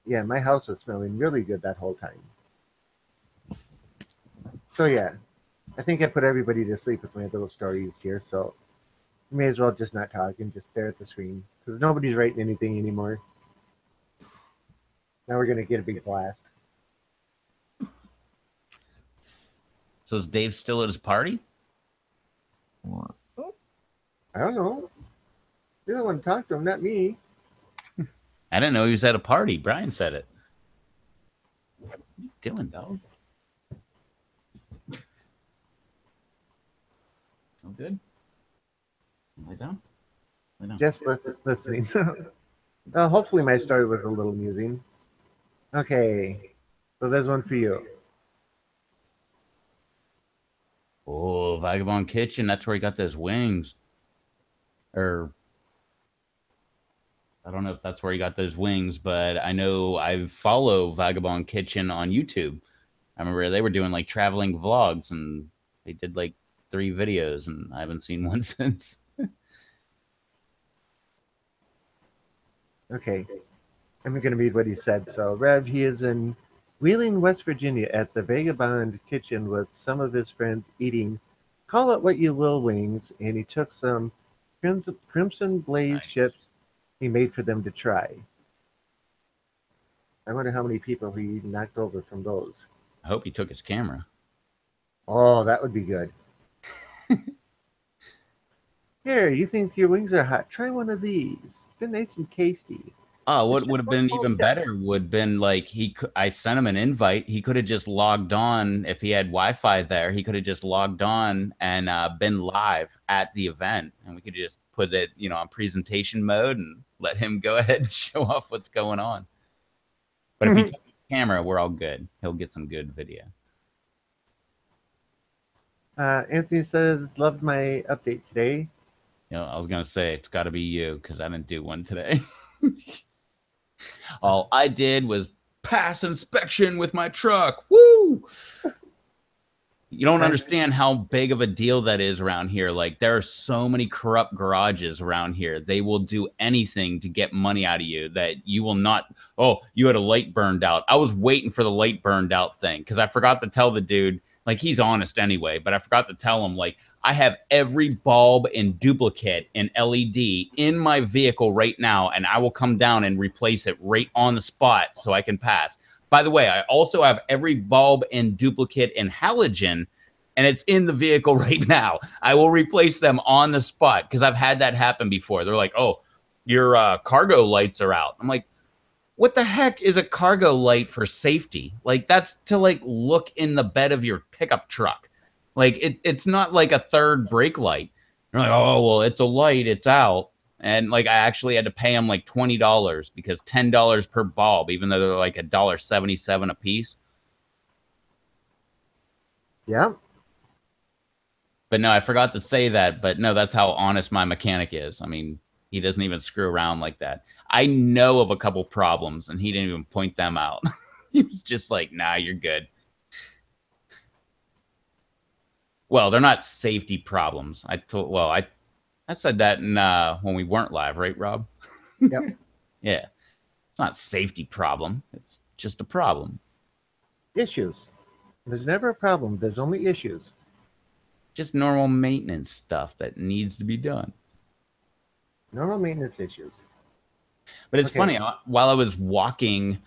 Yeah, my house was smelling really good that whole time. So yeah, I think I put everybody to sleep with my little stories here. So we may as well just not talk and just stare at the screen because nobody's writing anything anymore. Now we're gonna get a big blast. So is Dave still at his party? What? I don't know. You don't want to talk to him, not me. I didn't know he was at a party. Brian said it. What are you doing, dog? No good? Lay down? Lay down. Just listening. Hopefully my story was a little amusing. Okay, so there's one for you. Oh, Vagabond Kitchen. That's where he got those wings. Or I don't know if that's where he got those wings, but I know I follow Vagabond Kitchen on YouTube. I remember they were doing like traveling vlogs and they did like 3 videos and I haven't seen one since. Okay, I'm going to read what he said. So, Rev, he is in Wheeling, West Virginia at the Vagabond Kitchen with some of his friends eating call it what you will wings, and he took some crimson blaze Nice. chips he made for them to try. I wonder how many people he knocked over from those. I hope he took his camera. Oh, that would be good. Here, you think your wings are hot? Try one of these. They're nice and tasty. Oh, It's what just would have one been small even chip. better would been like I sent him an invite. He could have just logged on if he had Wi-Fi there. He could have just logged on and been live at the event, and we could just put it, on presentation mode and let him go ahead and show off what's going on. But if he took his camera, we're all good. He'll get some good video. Anthony says, loved my update today. I was gonna say it's got to be you because I didn't do one today. All I did was pass inspection with my truck. Woo! You don't Right. understand how big of a deal that is around here. Like, there are so many corrupt garages around here. They will do anything to get money out of you that you will not. Oh, you had a light burned out. I was waiting for the light burned out thing because I forgot to tell the dude, like, he's honest anyway, but I forgot to tell him, like, I have every bulb in duplicate and LED in my vehicle right now, and I will come down and replace it right on the spot so I can pass. By the way, I also have every bulb in duplicate and halogen, and it's in the vehicle right now. I will replace them on the spot because I've had that happen before. They're like, "Oh, your cargo lights are out." I'm like, "What the heck is a cargo light for safety? Like that's to like look in the bed of your pickup truck. Like it's not like a third brake light." They're like, "Oh, well, it's a light. It's out." And like I actually had to pay them like $20 because $10 per bulb, even though they're like $1.77 a piece. Yeah. But no, I forgot to say that. But no, that's how honest my mechanic is. I mean, he doesn't even screw around like that. I know of a couple problems, and he didn't even point them out. He was just like, "Nah, you're good." Well, they're not safety problems. I said that in, when we weren't live, right, Rob? Yep. Yeah, it's not a safety problem. It's just a problem. Issues. There's never a problem. There's only issues. Just normal maintenance stuff that needs to be done. Normal maintenance issues. But it's Okay. funny, while I was walking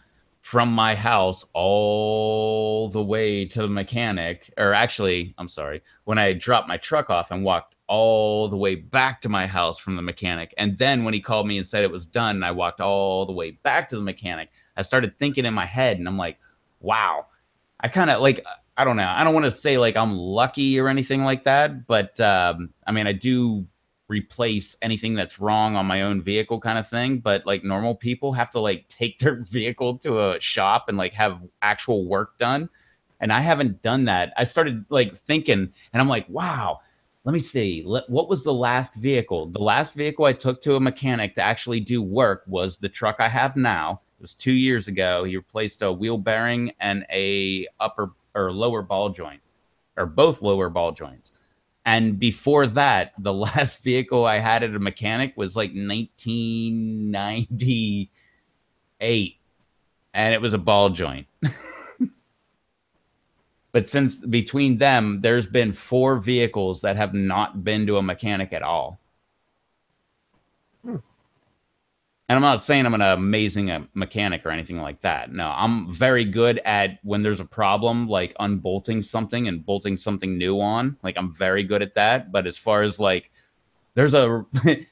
from my house all the way to the mechanic, or actually, I'm sorry, when I dropped my truck off and walked all the way back to my house from the mechanic, and then when he called me and said it was done, and I walked all the way back to the mechanic, I started thinking in my head, and I'm like, wow, I kind of like, I don't know. I don't want to say like I'm lucky or anything like that, but I mean, I do replace anything that's wrong on my own vehicle kind of thing. But like normal people have to like take their vehicle to a shop and like have actual work done. And I haven't done that. I started like thinking, and I'm like, wow, let me see. What was the last vehicle? The last vehicle I took to a mechanic to actually do work was the truck I have now. It was 2 years ago. He replaced a wheel bearing and a upper or lower ball joint, or both lower ball joints. And before that, the last vehicle I had at a mechanic was like 1998, and it was a ball joint. But since between them, there's been 4 vehicles that have not been to a mechanic at all. Hmm. And I'm not saying I'm an amazing mechanic or anything like that. No, I'm very good at when there's a problem, like unbolting something and bolting something new on. Like I'm very good at that. But as far as like, there's a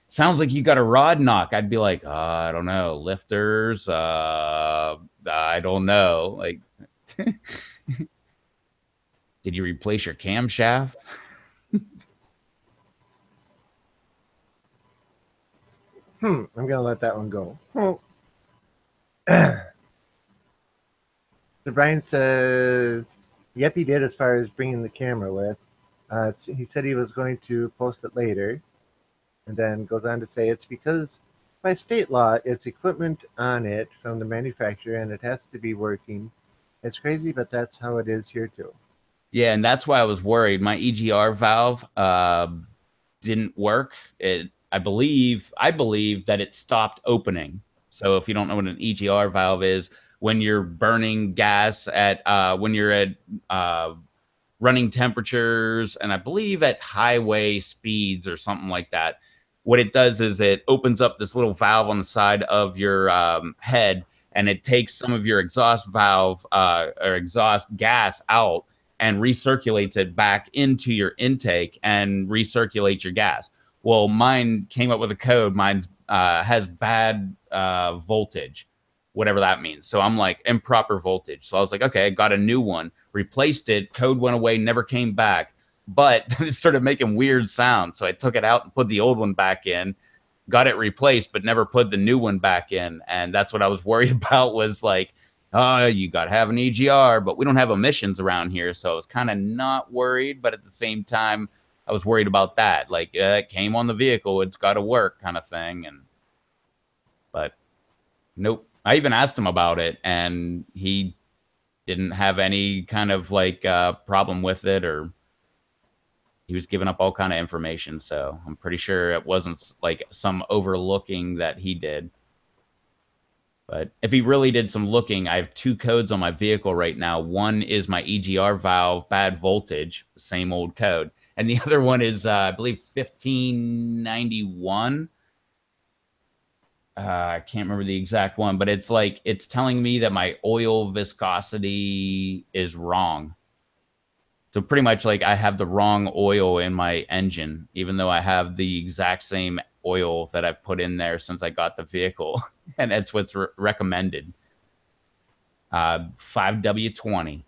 sounds like you got a rod knock, I'd be like, I don't know, lifters. I don't know. Like, did you replace your camshaft? I'm gonna let that one go. So Brian says, "Yep, he did as far as bringing the camera with. He said he was going to post it later, and then goes on to say it's because by state law, it's equipment on it from the manufacturer, and it has to be working. It's crazy, but that's how it is here too." Yeah, and that's why I was worried. My EGR valve didn't work. I believe that it stopped opening. So if you don't know what an EGR valve is, when you're burning gas at when you're at uh, running temperatures, and I believe at highway speeds or something like that, what it does is it opens up this little valve on the side of your head, and it takes some of your exhaust valve or exhaust gas out and recirculates it back into your intake and recirculate your gas. Well, mine came up with a code. Mine has bad voltage, whatever that means. So I'm like improper voltage. So I was like, okay, I got a new one, replaced it, code went away, never came back. But then it started making weird sounds. So I took it out and put the old one back in, got it replaced, but never put the new one back in. And that's what I was worried about was like, oh, you got to have an EGR, but we don't have emissions around here. So I was kind of not worried. But at the same time, I was worried about that. Like, it came on the vehicle, it's got to work kind of thing. But nope. I even asked him about it, and he didn't have any kind of like problem with it, or he was giving up all kind of information. So I'm pretty sure it wasn't like some overlooking that he did. But if he really did some looking, I have 2 codes on my vehicle right now. One is my EGR valve bad voltage, same old code, and the other one is I believe 1591. I can't remember the exact one, but it's like it's telling me that my oil viscosity is wrong. So pretty much like I have the wrong oil in my engine, even though I have the exact same oil that I've put in there since I got the vehicle, and that's what's recommended. 5W20,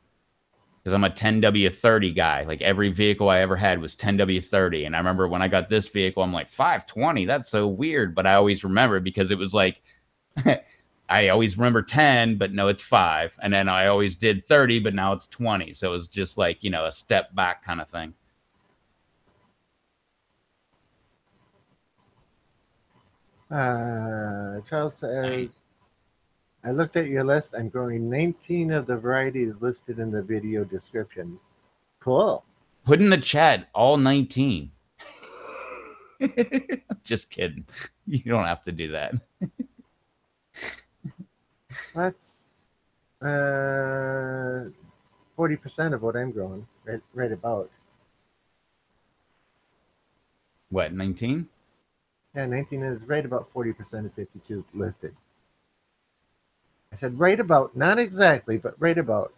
because I'm a 10W30 guy. Like every vehicle I ever had was 10W30, and I remember when I got this vehicle, I'm like 520. That's so weird, but I always remember because it was like I always remember 10, but no, it's 5. And then I always did 30, but now it's 20. So it was just like, a step back kind of thing. Charles says, "I looked at your list. I'm growing 19 of the varieties listed in the video description." Cool. Put in the chat all 19. Just kidding. You don't have to do that. That's 40% of what I'm growing, right about. What, 19? Yeah, 19 is right about 40% of 52 listed. I said right about, not exactly, but right about.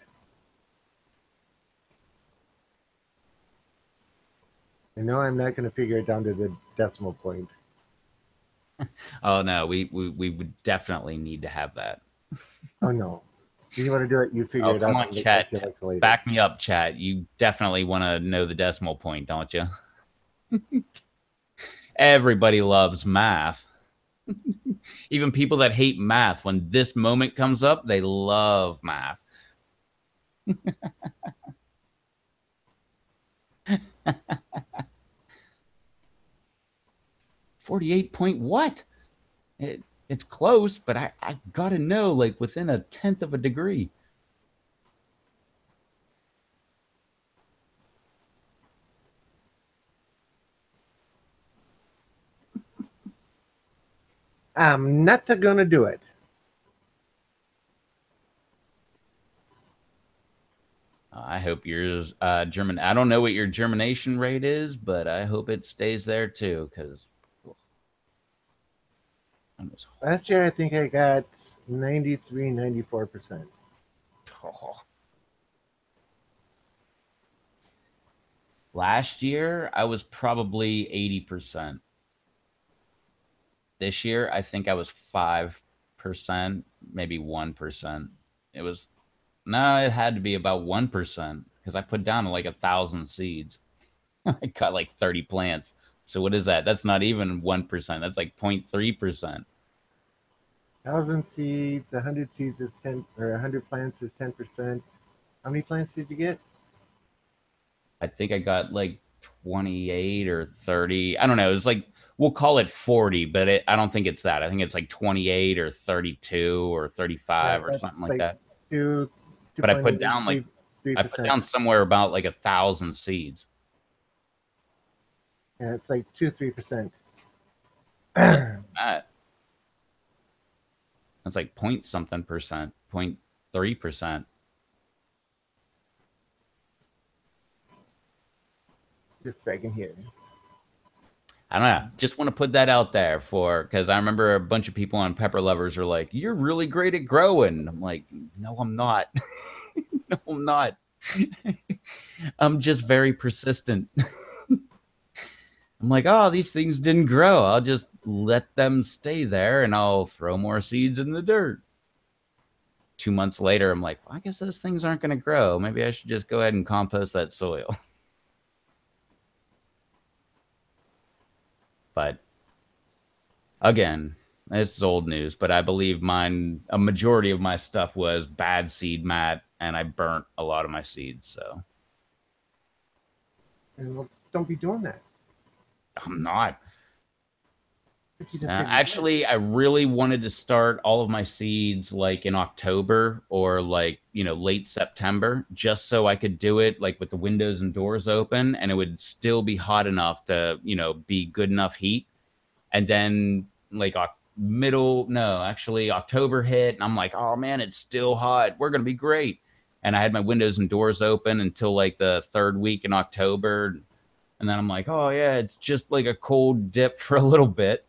I know I'm not going to figure it down to the decimal point. Oh, no, we would definitely need to have that. Oh, no. If you want to do it, you figure Oh, it come out on, and let chat. you like later. Back me up, chat. You definitely want to know the decimal point, don't you? Everybody loves math. Even people that hate math, when this moment comes up, they love math. 48 point what? It's close, but I gotta know, like, within a tenth of a degree. I'm not going to do it. I hope yours German. I don't know what your germination rate is, but I hope it stays there too, because Last year, I think I got 93, 94%. Last year I was probably 80%. This year I think I was 5%, maybe 1%. It was no, it had to be about 1% because I put down like 1,000 seeds. I got like 30 plants. So what is that? That's not even 1%. That's like 0.3%. 1,000 seeds, 100 seeds is 10, or 100 plants is 10%. How many plants did you get? I think I got like 28 or 30. I don't know. It's like we'll call it 40, but I don't think it's that. I think it's like 28 or 32 or Yeah, 35 or something that's like like that. two, But I 2.8, put down like 3 I put percent. down somewhere about like 1,000 seeds. Yeah, it's like 2, 3%. Less than that. That's like point something percent, 0.3%. Just a second here. I don't know. Just want to put that out there for because I remember a bunch of people on Pepper Lovers are like, "You're really great at growing." I'm like, "No, I'm not. No, I'm not. I'm just very persistent." I'm like, "Oh, these things didn't grow. I'll just let them stay there, and I'll throw more seeds in the dirt." 2 months later, I'm like, well, "I guess those things aren't going to grow. Maybe I should just go ahead and compost that soil." But again, this is old news, but I believe a majority of my stuff was bad seed mat, and I burnt a lot of my seeds. So And well, don't be doing that. I'm not. But you just said you did. Actually, I really wanted to start all of my seeds like in October or like, late September, just so I could do it like with the windows and doors open and it would still be hot enough to, be good enough heat. And then like no, actually October hit and I'm like, oh man, it's still hot. We're gonna be great. And I had my windows and doors open until like the third week in October. And then I'm like, oh yeah, it's just like a cold dip for a little bit.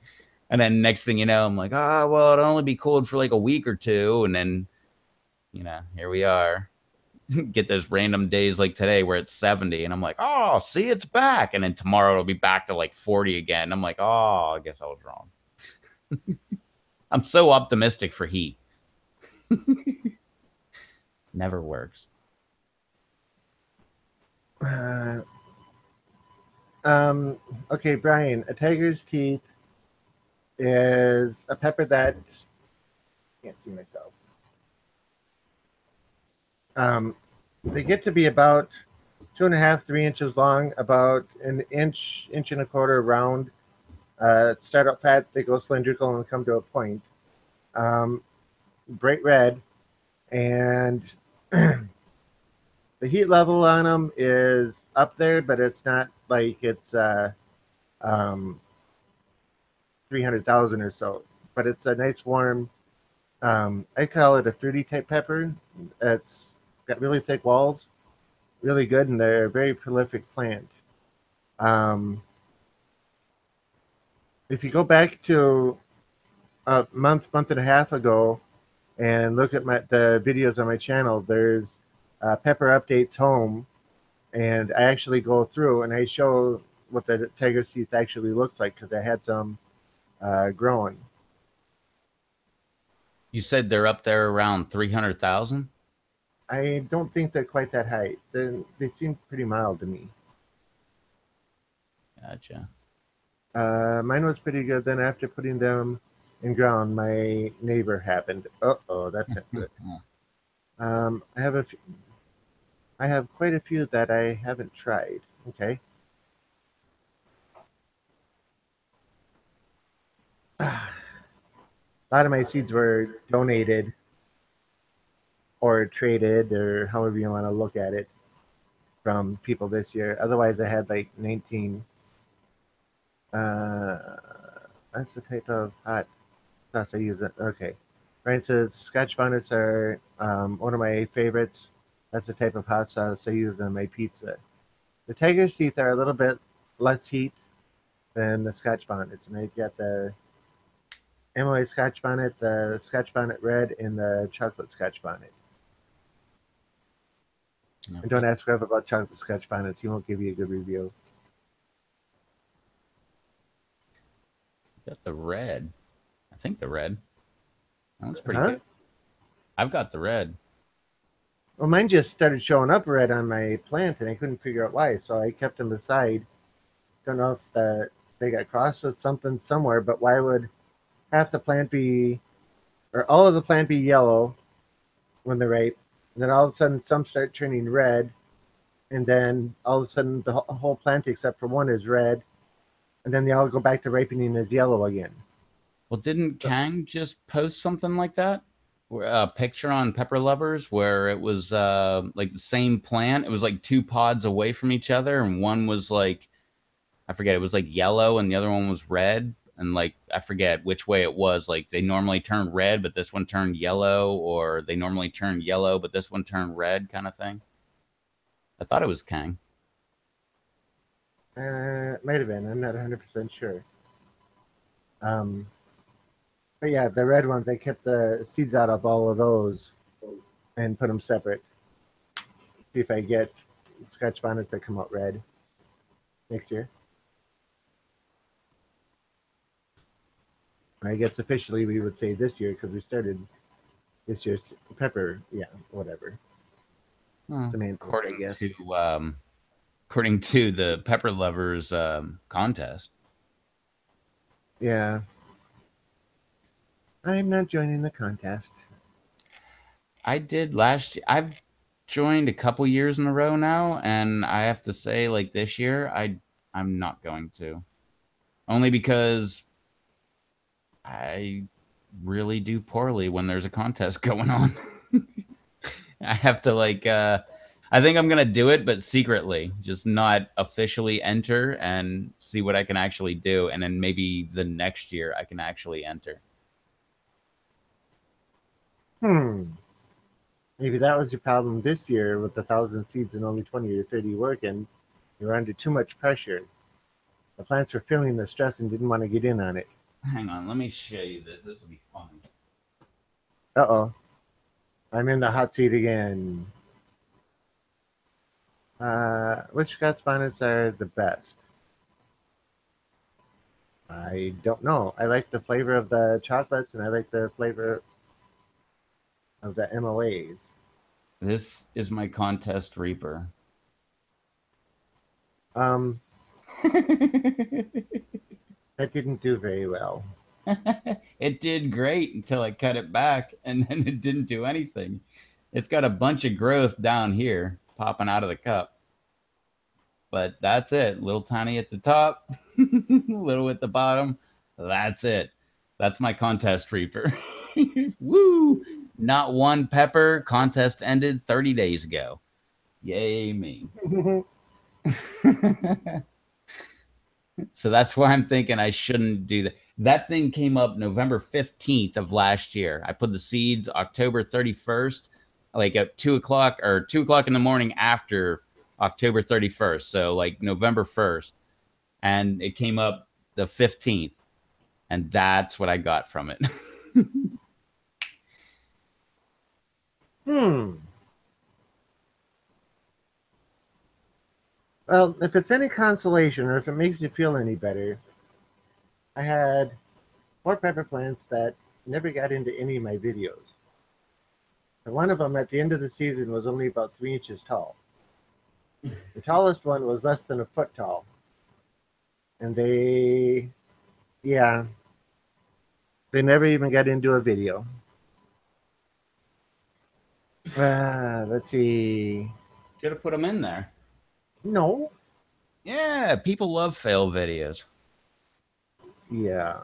And then next thing you know, I'm like, well, it'll only be cold for like a week or two. And then, here we are. Get those random days like today where it's 70 and I'm like, oh, see, it's back. And then tomorrow it'll be back to like 40 again. I'm like, oh, I guess I was wrong. I'm so optimistic for heat. Never works. Uh, um, okay, Brian, a tiger's teeth is a pepper that can't see myself. They get to be about 2.5, 3 inches long, about an inch, inch and a quarter round. Start out fat, they go cylindrical and come to a point. Um, Bright red, and the heat level on them is up there, but it's not like it's um, 300,000 or so. But it's a nice warm. I call it a fruity type pepper. It's got really thick walls, really good, and they're a very prolific plant. Um, if you go back to a month and a half ago, and look at the videos on my channel, there's Pepper Updates Home, and I actually go through and I show what the tiger teeth actually looks like because I had some growing. You said they're up there around 300,000? I don't think they're quite that high. They seem pretty mild to me. Gotcha. Mine was pretty good. Then after putting them in ground, my neighbor happened. Oh, that's not good. I have I have quite a few that I haven't tried. Okay. A lot of my seeds were donated or traded or however you want to look at it from people this year. Otherwise, I had like 19. Uh, that's the type of hot sauce I use. Okay. Francis Scotch bonnets are one of my favorites. That's the type of hot sauce I use on my pizza. The Tiger's Teeth are a little bit less heat than the Scotch Bonnets, and they've got the Emily Scotch Bonnet, the Scotch Bonnet Red, and the Chocolate Scotch Bonnet. Okay. And don't ask Rev about chocolate Scotch Bonnets; he won't give you a good review. Got the red. I think the red. That looks pretty Huh? good. I've got the red. Well, mine just started showing up red on my plant, and I couldn't figure out why, so I kept them aside. Don't know if they got crossed with something somewhere, but why would half the plant be, or all of the plant be yellow when they're ripe, and then all of a sudden some start turning red, and then all of a sudden the whole plant except for one is red, and then they all go back to ripening as yellow again. Well, didn't Kang just post something like that? A picture on Pepper Lovers where it was like the same plant. It was like two pods away from each other, and one was like, I forget, it was like yellow, and the other one was red. And like, I forget which way it was. Like, they normally turn red, but this one turned yellow, or they normally turn yellow, but this one turned red, kind of thing. I thought it was Kang. It might have been. I'm not 100% sure. But yeah, the red ones, I kept the seeds out of all of those and put them separate. See if I get Scotch bonnets that come out red next year. I guess officially we would say this year because we started this year's pepper. Yeah, whatever. Well, Semantics, I guess. according to the Pepper Lovers contest. Yeah. I'm not joining the contest. I did last year. I've joined a couple years in a row now, and I have to say, like this year, I'm not going to. Only because I really do poorly when there's a contest going on. I have to I think I'm gonna do it, but secretly, just not officially enter and see what I can actually do, and then maybe the next year I can actually enter. Maybe that was your problem this year with 1,000 seeds and only 20 or 30 working. You were under too much pressure. The plants were feeling the stress and didn't want to get in on it. Hang on, let me show you this. This will be fun. Uh-oh. I'm in the hot seat again. Which Scots bonnets are the best? I don't know. I like the flavor of the chocolates and I like the flavor of the MOAs. This is my contest reaper. That didn't do very well. It did great until I cut it back, and then it didn't do anything. It's got a bunch of growth down here popping out of the cup. But that's it. Little tiny at the top, little at the bottom. That's it. That's my contest reaper. Woo! Not one pepper. Contest ended 30 days ago. Yay me. So that's why I'm thinking I shouldn't do that. That thing came up November 15th of last year. I put the seeds October 31st, like at 2 o'clock or 2 o'clock in the morning after October 31st. So like November 1st. And it came up the 15th. And that's what I got from it. Well, if it's any consolation or if it makes you feel any better, I had 4 pepper plants that never got into any of my videos. And one of them at the end of the season was only about 3 inches tall. The tallest one was less than a foot tall. And yeah, they never even got into a video. Let's see. Should have put them in there. No. Yeah, people love fail videos. Yeah.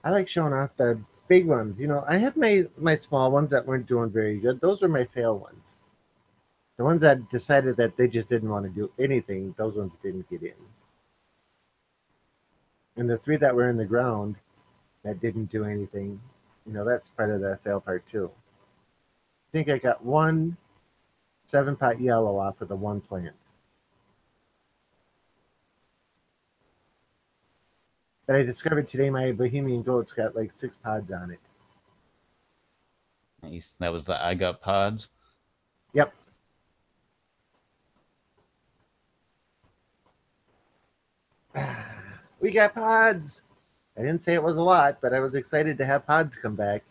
I like showing off the big ones. You know, I had my small ones that weren't doing very good. Those were my fail ones. The ones that decided that they just didn't want to do anything, those ones didn't get in. And the 3 that were in the ground that didn't do anything, you know, that's part of the fail part too. I think I got one 7-pot yellow off of the one plant. But I discovered today my Bohemian goat's got like 6 pods on it. Nice. That was the I got pods. Yep. We got pods. I didn't say it was a lot, but I was excited to have pods come back.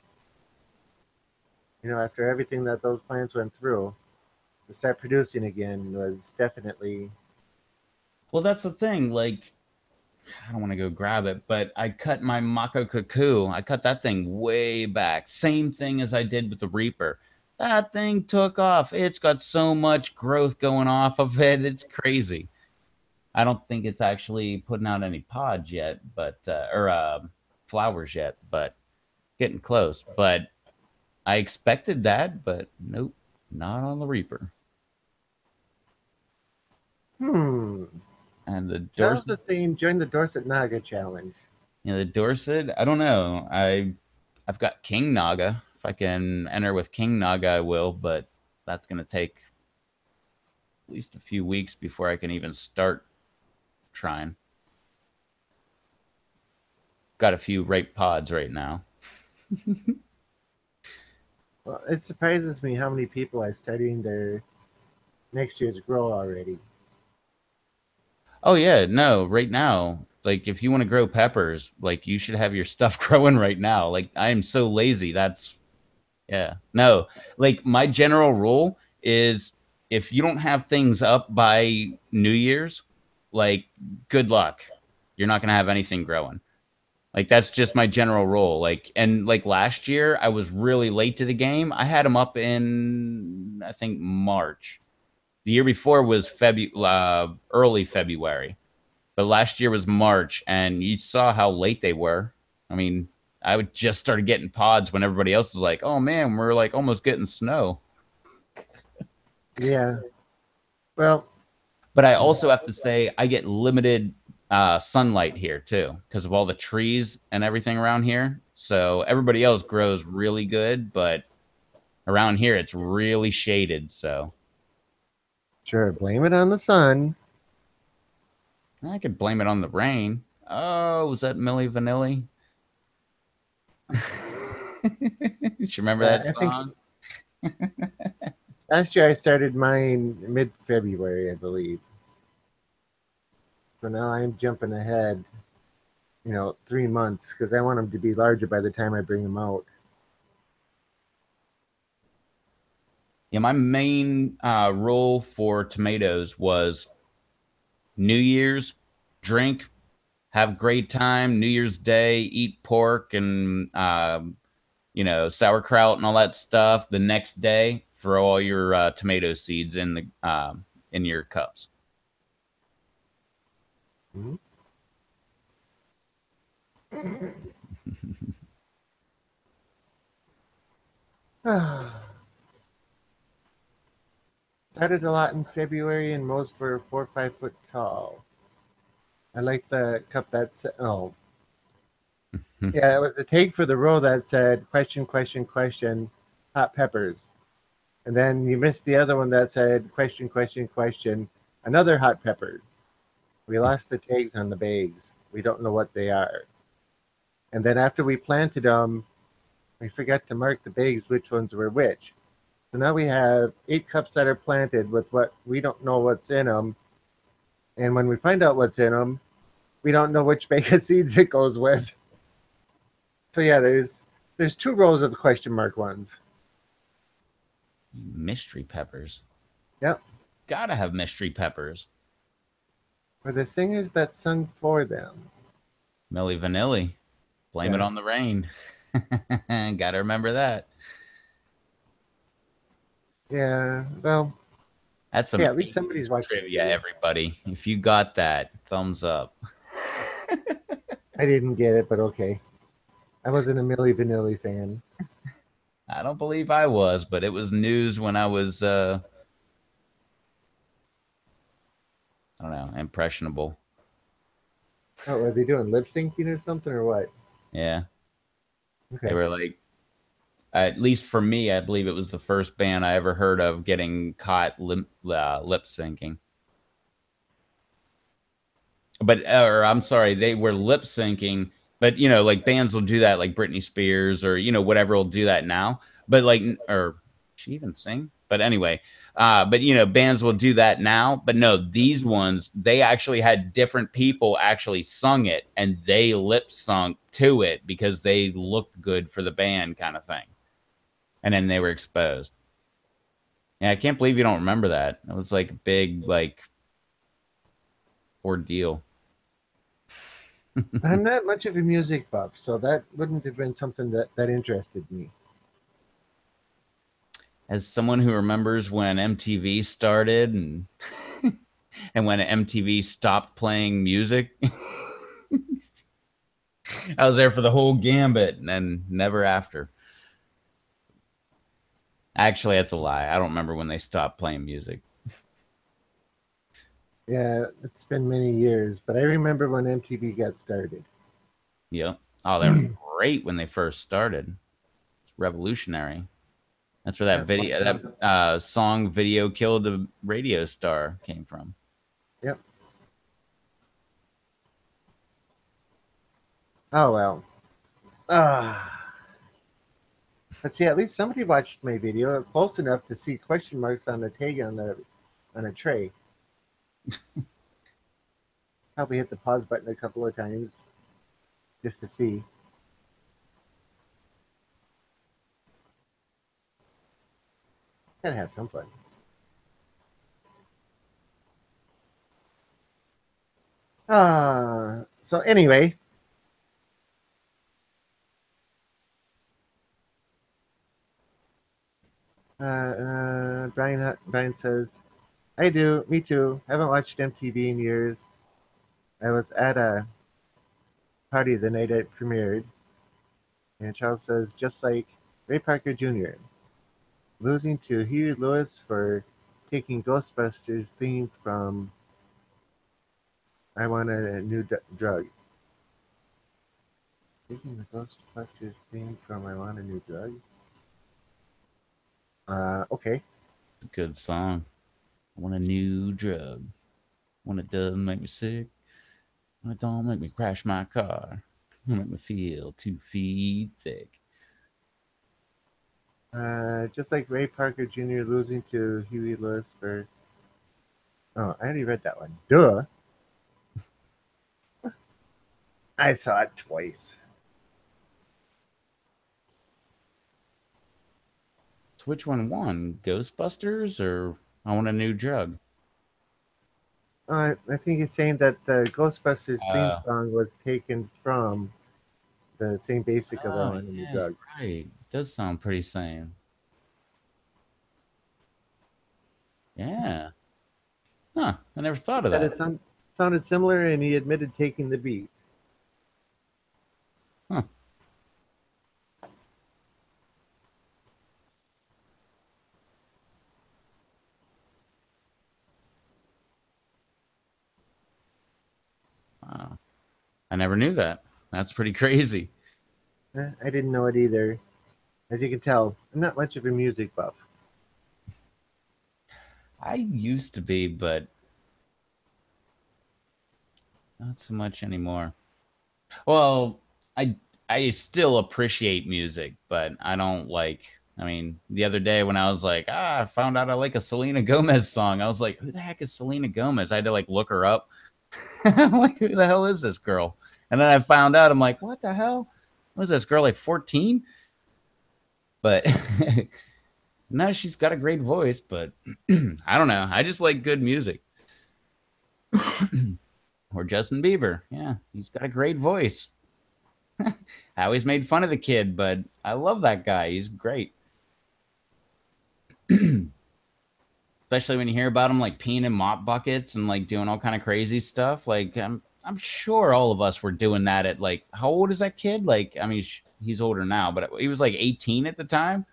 After everything that those plants went through, to start producing again was definitely. Well, that's the thing. Like, I don't want to go grab it, but I cut my Mako Cuckoo. I cut that thing way back. Same thing as I did with the Reaper. That thing took off. It's got so much growth going off of it. It's crazy. I don't think it's actually putting out any pods yet, but or flowers yet, but getting close. But I expected that, but nope, not on the Reaper. And the Charles Dorset, is saying join the Dorset Naga challenge. the Dorset. I don't know. I've got King Naga. If I can enter with King Naga, I will. But that's gonna take at least a few weeks before I can even start trying. Got a few right pods right now. Well, it surprises me how many people are starting their next year's grow already. Oh yeah, no, right now, like if you want to grow peppers, like you should have your stuff growing right now. Like I am so lazy. That's yeah. No, like my general rule is if you don't have things up by New Year's, like good luck. You're not gonna have anything growing. Like that's just my general rule. Like and like last year, I was really late to the game. I had them up in I think March. The year before was early February. But last year was March, and you saw how late they were. I mean, I would just started getting pods when everybody else was like, "Oh man, we're like almost getting snow." Yeah. Well, But I also have to say, I get limited sunlight here too because of all the trees and everything around here. So everybody else grows really good, but around here it's really shaded. So sure, blame it on the sun. I could blame it on the rain. Oh, was that Milli Vanilli? You remember that I think song? last year I started mine mid-February, I believe. So now I'm jumping ahead, 3 months because I want them to be larger by the time I bring them out. Yeah, my main rule for tomatoes was New Year's drink, have great time. New Year's Day, eat pork and sauerkraut and all that stuff. The next day, throw all your tomato seeds in your cups. Mhm. Started a lot in February and most were 4 or 5 foot tall. I like the cup that said, oh, yeah, it was a take for the row that said question, question, question, hot peppers. And then you missed the other one that said question, question, question, another hot pepper. We lost the tags on the bags. We don't know what they are. And then after we planted them, we forgot to mark the bags which ones were which. So now we have 8 cups that are planted with what we don't know what's in them. And when we find out what's in them, we don't know which bag of seeds it goes with. So yeah, there's 2 rows of question mark ones. Mystery peppers. Yep. Gotta have mystery peppers. For the singers that sung for them. Milli Vanilli. Blame it Yeah. on the rain. Gotta remember that. Yeah. Well, That's hey, some at least 80s somebody's watching the trivia, video. everybody. If you got that, thumbs up. I didn't get it, but okay. I wasn't a Milli Vanilli fan. I don't believe I was, but it was news when I was, I don't know, impressionable. Oh, are they doing lip syncing or something or what? Yeah. They Okay. were like, At least for me, I believe it was the first band I ever heard of getting caught lip syncing. But or I'm sorry, they were lip syncing. But you know, like bands will do that, like Britney Spears or you know whatever will do that now. But like, or she even sing? But anyway, but you know, bands will do that now. But no, these ones they actually had different people actually sung it, and they lip sung to it because they looked good for the band, kind of thing. And then they were exposed. Yeah, I can't believe you don't remember that. It was like a big like ordeal. I'm not much of a music buff, so that wouldn't have been something that interested me. As someone who remembers when MTV started and and when MTV stopped playing music, I was there for the whole gambit and never after. Actually, that's a lie. I don't remember when they stopped playing music. Yeah, it's been many years, but I remember when MTV got started. Yep. Oh, they were great when they first started. It's revolutionary. That's where that Yep. video, that song "Video Killed the Radio Star" came from. Yep. Oh well. Ah. But see, at least somebody watched my video close enough to see question marks on the tag on a tray. Probably hit the pause button a couple of times just to see. Gotta have some fun. So anyway, Brian says, "I do, me too. Haven't watched MTV in years. I was at a party the night it premiered." And Charles says, "Just like Ray Parker Jr. losing to Huey Lewis for taking Ghostbusters theme from I Want a New Drug." Taking the Ghostbusters theme from I Want a New Drug? Okay. Good song. I want a new drug. When it doesn't make me sick. When it don't make me crash my car. It make me feel 2 feet thick. Just like Ray Parker Jr. losing to Huey Lewis for. Oh, I already read that one. Duh. I saw it twice. So which one won? Ghostbusters or I want a new drug? I think he's saying that the Ghostbusters theme Oh, song was taken from the same basic of I oh Want a New yeah, Drug. right. Does sound pretty same. Yeah. Huh. I never He thought of said that. it sounded similar, and he admitted taking the beat. Huh. Wow. I never knew that. That's pretty crazy. I didn't know it either. As you can tell, I'm not much of a music buff. I used to be, but not so much anymore. Well, I I still appreciate music, but I don't like. I mean, the other day when I was like, I found out I like a Selena Gomez song. I was like, who the heck is Selena Gomez? I had to like look her up. I'm like, who the hell is this girl? And then I found out, I'm like, what the hell? Was this girl like 14? But no, she's got a great voice, but I don't know. I just like good music. Or Justin Bieber. Yeah, he's got a great voice. I always made fun of the kid, but I love that guy. He's great. Especially when you hear about him like peeing in mop buckets and like doing all kind of crazy stuff. Like I'm sure all of us were doing that at like how old is that kid? Like I mean he's older now, but he was like 18 at the time.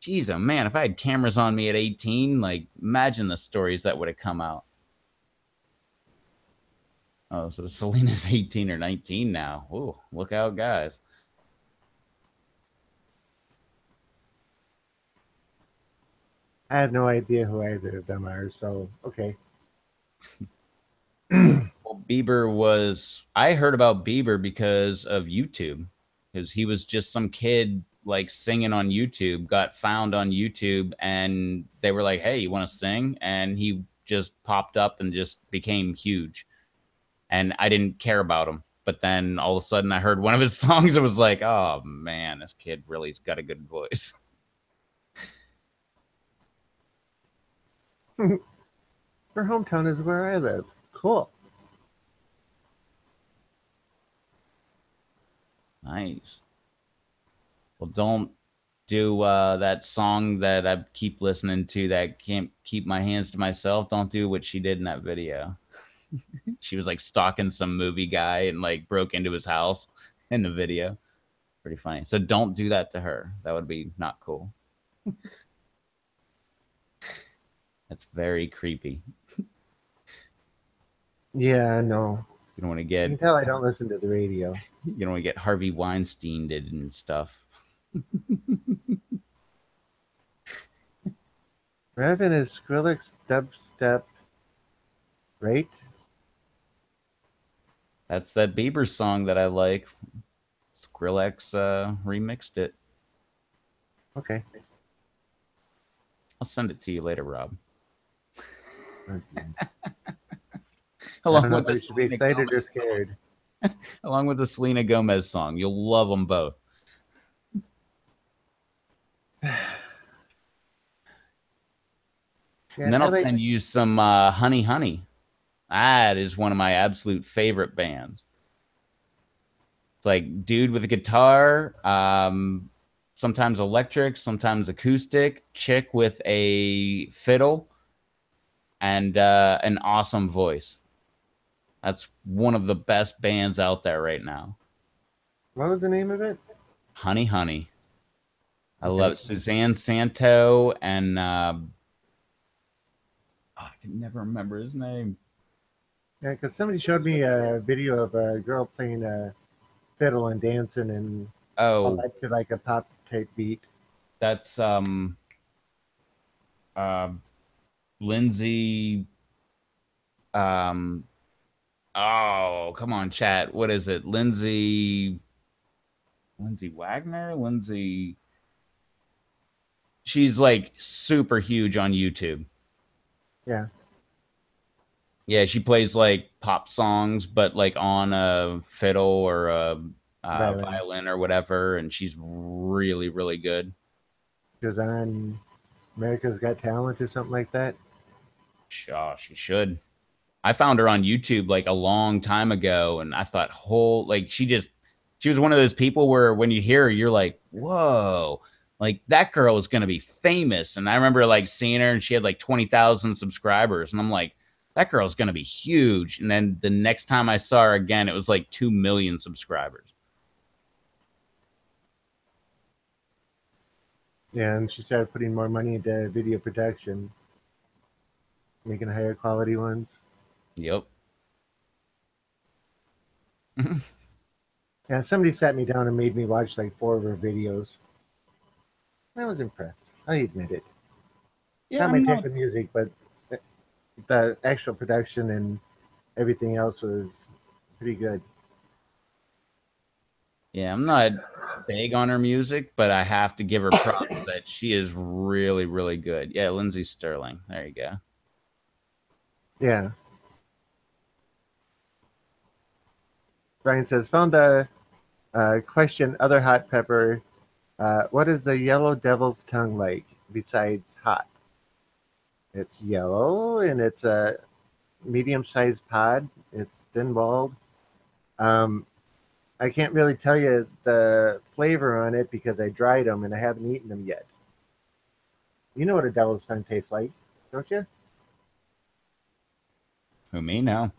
Jeez, oh man, if I had cameras on me at 18, like imagine the stories that would have come out. Oh, so Selena's 18 or 19 now. Ooh, look out, guys. I have no idea who either of them are. So okay. Well, Bieber was. I heard about Bieber because of YouTube, because he was just some kid like singing on YouTube, got found on YouTube, and they were like, "Hey, you want to sing?" And he just popped up and just became huge. And I didn't care about him. But then all of a sudden, I heard one of his songs. It was like, "Oh man, this kid really's got a good voice." Her hometown is where I live. Cool. Nice. Well, don't do that song that I keep listening to that can't keep my hands to myself. Don't do what she did in that video. She was like stalking some movie guy and like broke into his house in the video. Pretty funny. So don't do that to her. That would be not cool. That's very creepy. Yeah, no. You don't want to You get can tell I don't listen to the radio. Harvey Weinstein did and stuff. Raven is Skrillex dubstep, right? That's that Bieber song that I like. Skrillex remixed it. Okay. I'll send it to you later, Rob. I don't Along know with if the I should be Selena excited or Gomez, scared. along with the Selena Gomez song. You'll love them both. And Yeah, then I I'll like. send you some Honey Honey. That is one of my absolute favorite bands. It's like dude with a guitar, sometimes electric, sometimes acoustic, chick with a fiddle, and an awesome voice. That's one of the best bands out there right now. What was the name of it? Honey Honey. I Okay. love Suzanne Santo and I can never remember his name. Yeah, because somebody showed me a video of a girl playing a fiddle and dancing and all Oh, that to like a pop type beat. that's uh, Lindsay. Um, oh, come on, chat. What is it? Lindsay Wagner? Lindsay. She's like super huge on YouTube. Yeah, Yeah, she plays like pop songs, but like on a fiddle or a violin. violin or whatever, and she's really, really good. She was on America's Got Talent or something like that. Oh, she should. I found her on YouTube like a long time ago, and I thought, whole like she was one of those people where when you hear her, you're like, whoa, like that girl is gonna be famous. And I remember like seeing her, and she had like 20,000 subscribers, and I'm like, that girl's gonna be huge. And then the next time I saw her again, it was like 2 million subscribers. Yeah, and she started putting more money into video production, making higher quality ones. Yep. Yeah, somebody sat me down and made me watch like four of her videos. I was impressed. I admit it. Yeah, Not my I'm type not. of music, but the actual production and everything else was pretty good. Yeah, I'm not big on her music, but I have to give her props that she is really, really good. Yeah, Lindsay Sterling. There you go. Yeah. Brian says, found the question, other hot pepper. What is the yellow devil's tongue like besides hot? It's yellow and it's a medium sized pod. It's thin walled. Um, I can't really tell you the flavor on it because I dried them and I haven't eaten them yet. You know what a devil's tongue tastes like, don't you? Who, me? No,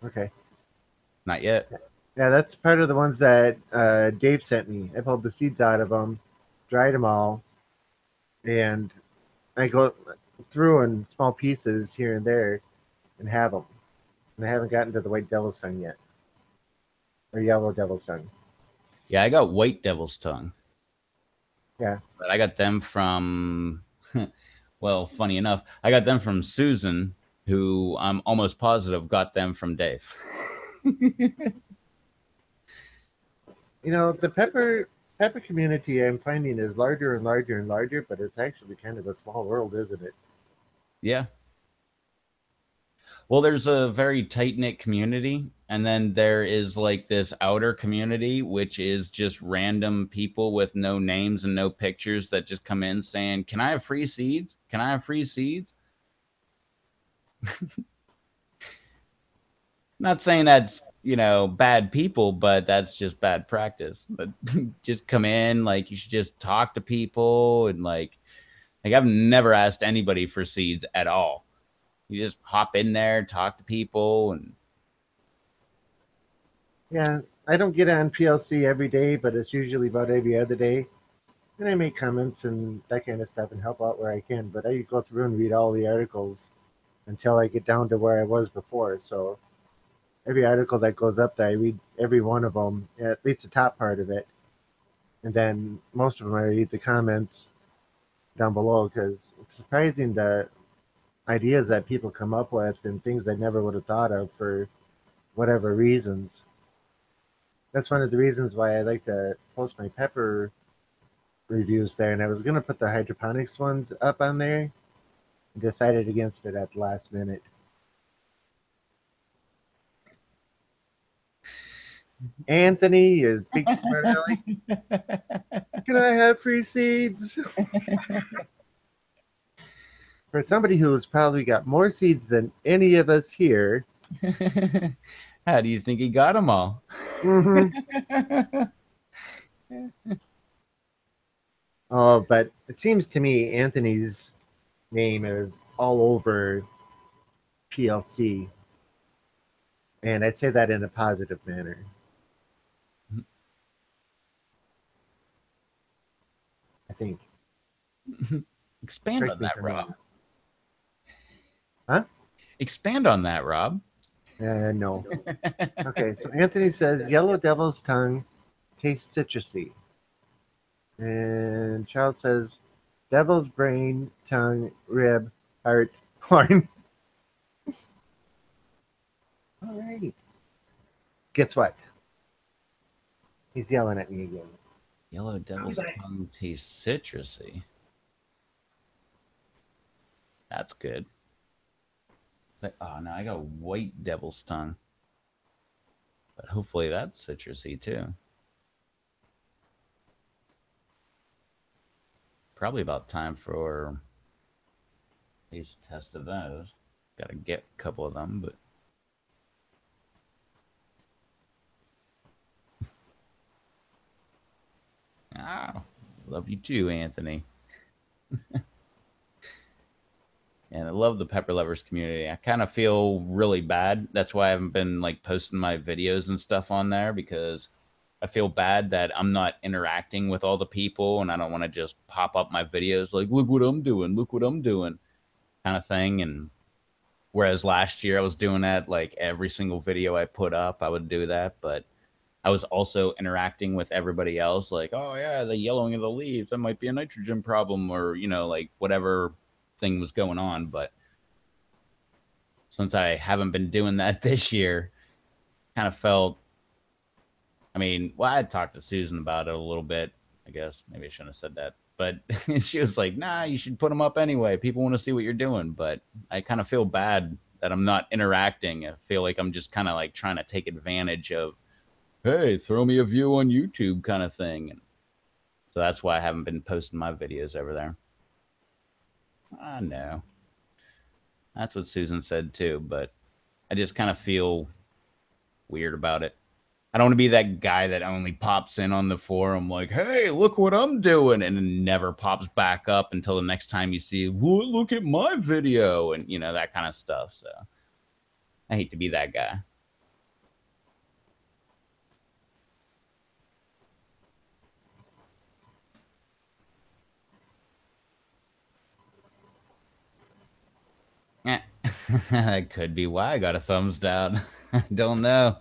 Okay. not yet. Yeah, that's part of the ones that Dave sent me. I pulled the seeds out of them, dried them all, and I go through in small pieces here and there and have them. And I haven't gotten to the white devil's tongue yet, or yellow devil's tongue. Yeah, I got white devil's tongue, Yeah, but I got them from Well, funny enough, I got them from Susan, who I'm almost positive got them from Dave. The pepper community I'm finding is larger and larger and larger, but it's actually kind of a small world, isn't it? Yeah. Well, there's a very tight knit community, and then there is like this outer community, which is just random people with no names and no pictures that just come in saying, "Can I have free seeds? Can I have free seeds?" Not saying that's, bad people, but that's just bad practice. But just come in, like you should just talk to people and like I've never asked anybody for seeds at all. You just hop in there, talk to people, and Yeah, I don't get on PLC every day, but it's usually about every other day. And I make comments and that kind of stuff and help out where I can. But I go through and read all the articles until I get down to where I was before. So every article that goes up there, I read every one of them, at least the top part of it. And then most of them, I read the comments down below because it's surprising the ideas that people come up with and things I never would have thought of for whatever reasons. That's one of the reasons why I like to post my pepper reviews there. And I was going to put the hydroponics ones up on there, decided against it at the last minute. Anthony is big smart aleck. Can I have free seeds? For somebody who's probably got more seeds than any of us here. how do you think he got them all? Hmm. Oh, but it seems to me Anthony's name is all over PLC, and I say that in a positive manner. I think. Expand on Correct me if that, I'm Rob. wrong. Huh? Expand on that, Rob. No. Okay, so Anthony says yellow devil's tongue tastes citrusy. And Charles says devil's brain, tongue, rib, heart, horn. Alrighty. Guess what? He's yelling at me again. Yellow devil's tongue tastes citrusy. That's good. Like, oh no, I got white devil's tongue. But hopefully that's citrusy too. Probably about time for a taste test of those. Gotta get a couple of them, but ah, love you too, Anthony. And I love the Pepper Lovers community. I kind of feel really bad. That's why I haven't been like posting my videos and stuff on there because I feel bad that I'm not interacting with all the people and I don't want to just pop up my videos like, look what I'm doing, look what I'm doing, kind of thing. And whereas last year I was doing that, like every single video I put up, I would do that. But I was also interacting with everybody else, like, oh yeah, the yellowing of the leaves, that might be a nitrogen problem, or like whatever thing was going on. But since I haven't been doing that this year, kind of felt. I mean, well, I talked to Susan about it a little bit. I guess maybe I shouldn't have said that, but she was like, "Nah, you should put them up anyway. People want to see what you're doing." But I kind of feel bad that I'm not interacting. I feel like I'm just kind of like trying to take advantage of, hey, throw me a view on YouTube kind of thing. And so that's why I haven't been posting my videos over there. I know. That's what Susan said too, but I just kind of feel weird about it. I don't want to be that guy that only pops in on the forum like, "Hey, look what I'm doing," and then never pops back up until the next time you see, "Well, look at my video," and that kind of stuff. So I hate to be that guy. Eh, that could be why I got a thumbs down. I don't know.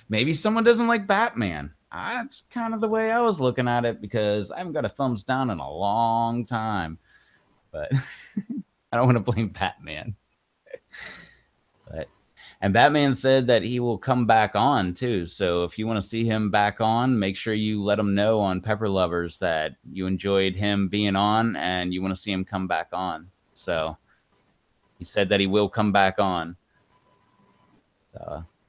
Maybe someone doesn't like Batman. That's kind of the way I was looking at it because I haven't got a thumbs down in a long time. But I don't want to blame Batman. And Batman said that he will come back on too. So if you want to see him back on, make sure you let him know on Pepper Lovers that you enjoyed him being on and you want to see him come back on. So he said that he will come back on.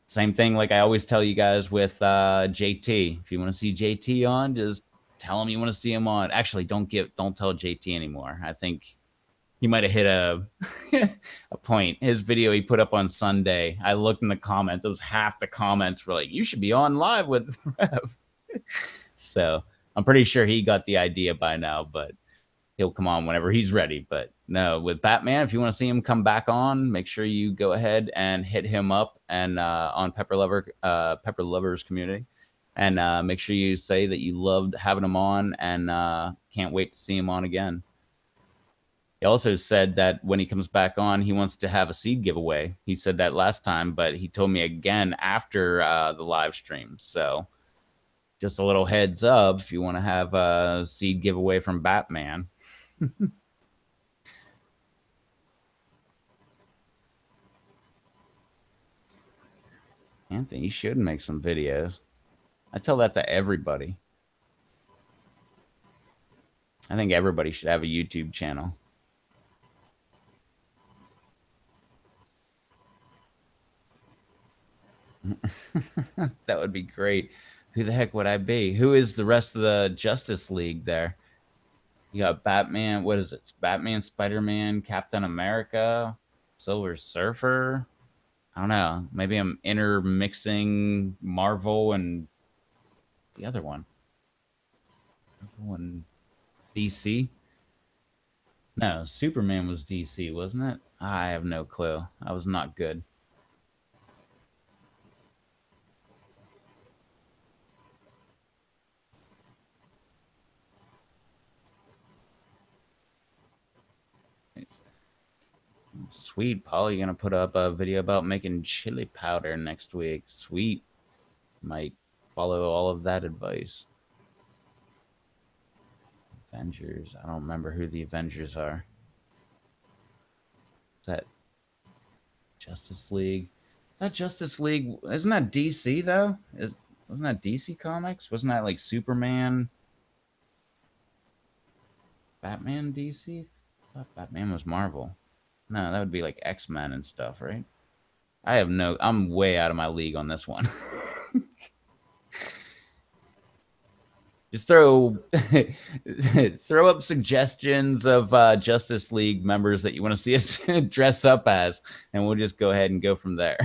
Same thing like I always tell you guys with JT. If you want to see JT on, just tell him you want to see him on. Actually, don't tell JT anymore. I think he might have hit a a point. His video he put up on Sunday, I looked in the comments. It was half the comments were like, "You should be on live with Rev." So I'm pretty sure he got the idea by now, but he'll come on whenever he's ready. But no, with Batman, if you want to see him come back on, make sure you go ahead and hit him up and on Pepper Lovers community, and make sure you say that you loved having him on and can't wait to see him on again. He also said that when he comes back on, he wants to have a seed giveaway. He said that last time, but he told me again after the live stream. So just a little heads up if you want to have a seed giveaway from Batman. Anthony, you should make some videos. I tell that to everybody. I think everybody should have a YouTube channel. That would be great. Who the heck would I be? Who is the rest of the Justice League there? You got Batman. What is it? It's Batman, Spider-Man, Captain America, Silver Surfer. I don't know. Maybe I'm intermixing Marvel and the other one. DC. No, Superman was DC, wasn't it? I have no clue. I was not good. Sweet, Paul. You're gonna put up a video about making chili powder next week. Sweet. Might follow all of that advice. Avengers. I don't remember who the Avengers are. Is that Justice League? That Justice League isn't that DC though? Wasn't that DC Comics? Wasn't that like Superman? Batman DC? I thought Batman was Marvel. No, that would be like X-Men and stuff, right? I'm way out of my league on this one. Just throw up suggestions of Justice League members that you want to see us dress up as, and we'll just go ahead and go from there.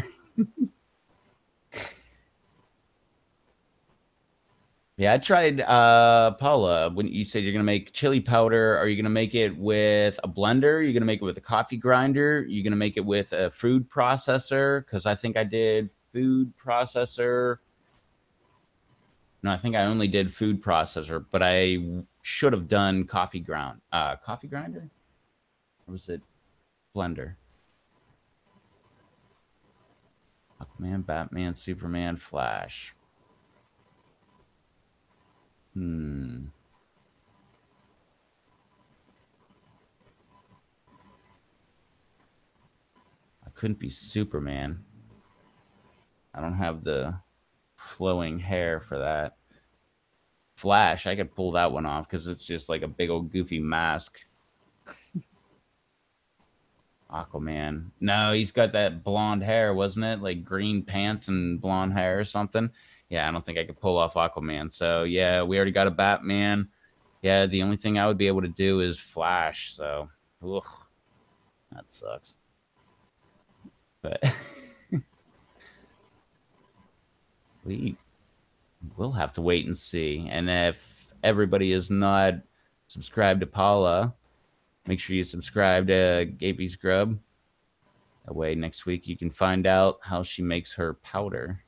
Yeah, I tried Paula, when you said you're gonna make chili powder, are you gonna make it with a blender? Are you gonna make it with a coffee grinder? Are you gonna make it with a food processor? Because I think I did food processor. No, I think I only did food processor, but I should have done coffee grinder? Or was it blender? Aquaman, Batman, Superman, Flash. I couldn't be Superman. I don't have the flowing hair for that. Flash, I could pull that one off because it's just like a big old goofy mask. Aquaman. No, he's got that blonde hair, wasn't it? Like green pants and blonde hair or something. Yeah, I don't think I could pull off Aquaman. So yeah, we already got a Batman. Yeah, the only thing I would be able to do is Flash. So, ugh, that sucks. But we'll have to wait and see. And if everybody is not subscribed to Paula, make sure you subscribe to Gapy's Grub. That way next week you can find out how she makes her powder.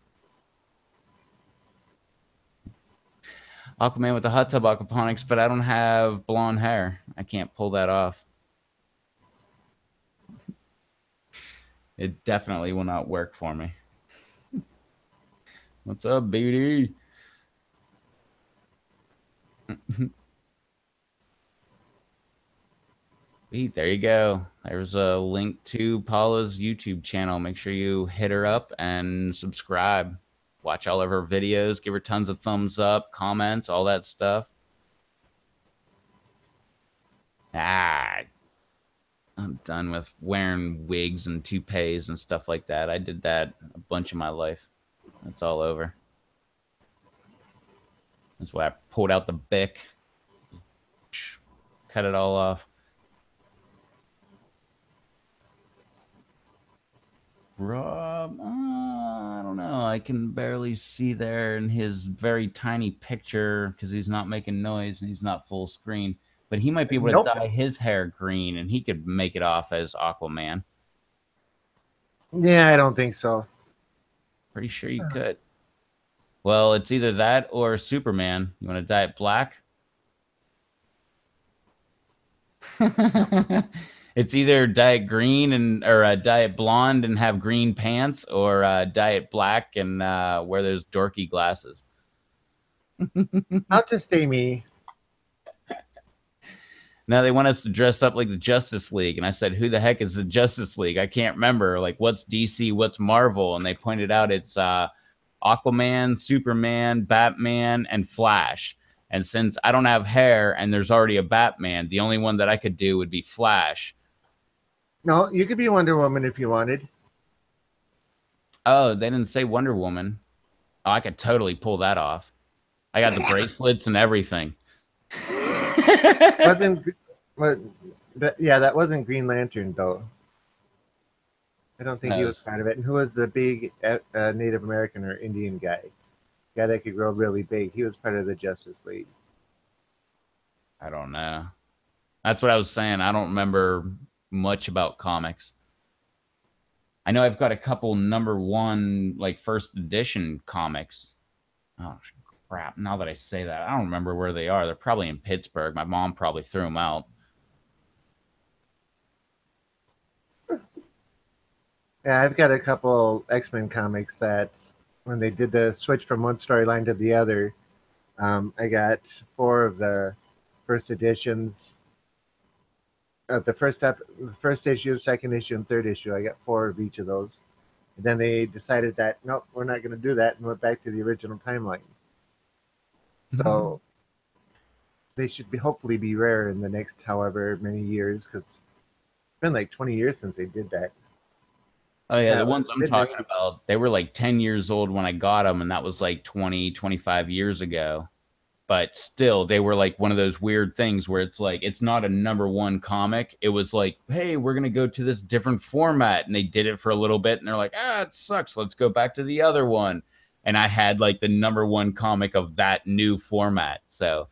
Aquaman with the hot tub aquaponics, but I don't have blonde hair. I can't pull that off. It definitely will not work for me. What's up, BD? Sweet, there you go. There's a link to Paula's YouTube channel. Make sure you hit her up and subscribe. Watch all of her videos. Give her tons of thumbs up, comments, all that stuff. Ah, I'm done with wearing wigs and toupees and stuff like that. I did that a bunch of my life. That's all over. That's why I pulled out the Bic, cut it all off. Rob, I don't know. I can barely see there in his very tiny picture because he's not making noise and he's not full screen. But he might be able to Nope. dye his hair green and he could make it off as Aquaman. Yeah, I don't think so. Pretty sure you could. Well, it's either that or Superman. You want to dye it black? It's either dye it green and or dye it blonde and have green pants, or dye it black and wear those dorky glasses. I'll just stay me. Now they want us to dress up like the Justice League, and I said, "Who the heck is the Justice League? I can't remember. Like, what's DC? What's Marvel?" And they pointed out it's Aquaman, Superman, Batman, and Flash. And since I don't have hair and there's already a Batman, the only one that I could do would be Flash. No, you could be Wonder Woman if you wanted. Oh, they didn't say Wonder Woman. Oh, I could totally pull that off. I got the bracelets and everything. Wasn't but yeah, that wasn't Green Lantern though. I don't think he was part of it. And who was the big Native American or Indian guy? Guy that could grow really big. He was part of the Justice League. I don't know. That's what I was saying. I don't remember much about comics. I know I've got a couple #1 like first edition comics. Oh crap! Now that I say that, I don't remember where they are. They're probably in Pittsburgh. My mom probably threw them out. Yeah, I've got a couple X-Men comics that when they did the switch from one storyline to the other, I got 4 of the first editions. The first issue, second issue, and third issue. I got 4 of each of those. And then they decided that nope, we're not going to do that, and went back to the original timeline. So they should be hopefully be rare in the next however many years, because it's been like 20 years since they did that. Oh yeah, Yeah, the ones I'm talking mid-90s. about, they were like 10 years old when I got them, and that was like 20, 25 years ago. But still, they were like one of those weird things where it's like it's not a #1 comic. It was like, hey, we're gonna go to this different format, and they did it for a little bit, and they're like, it sucks. Let's go back to the other one. And I had like the #1 comic of that new format. So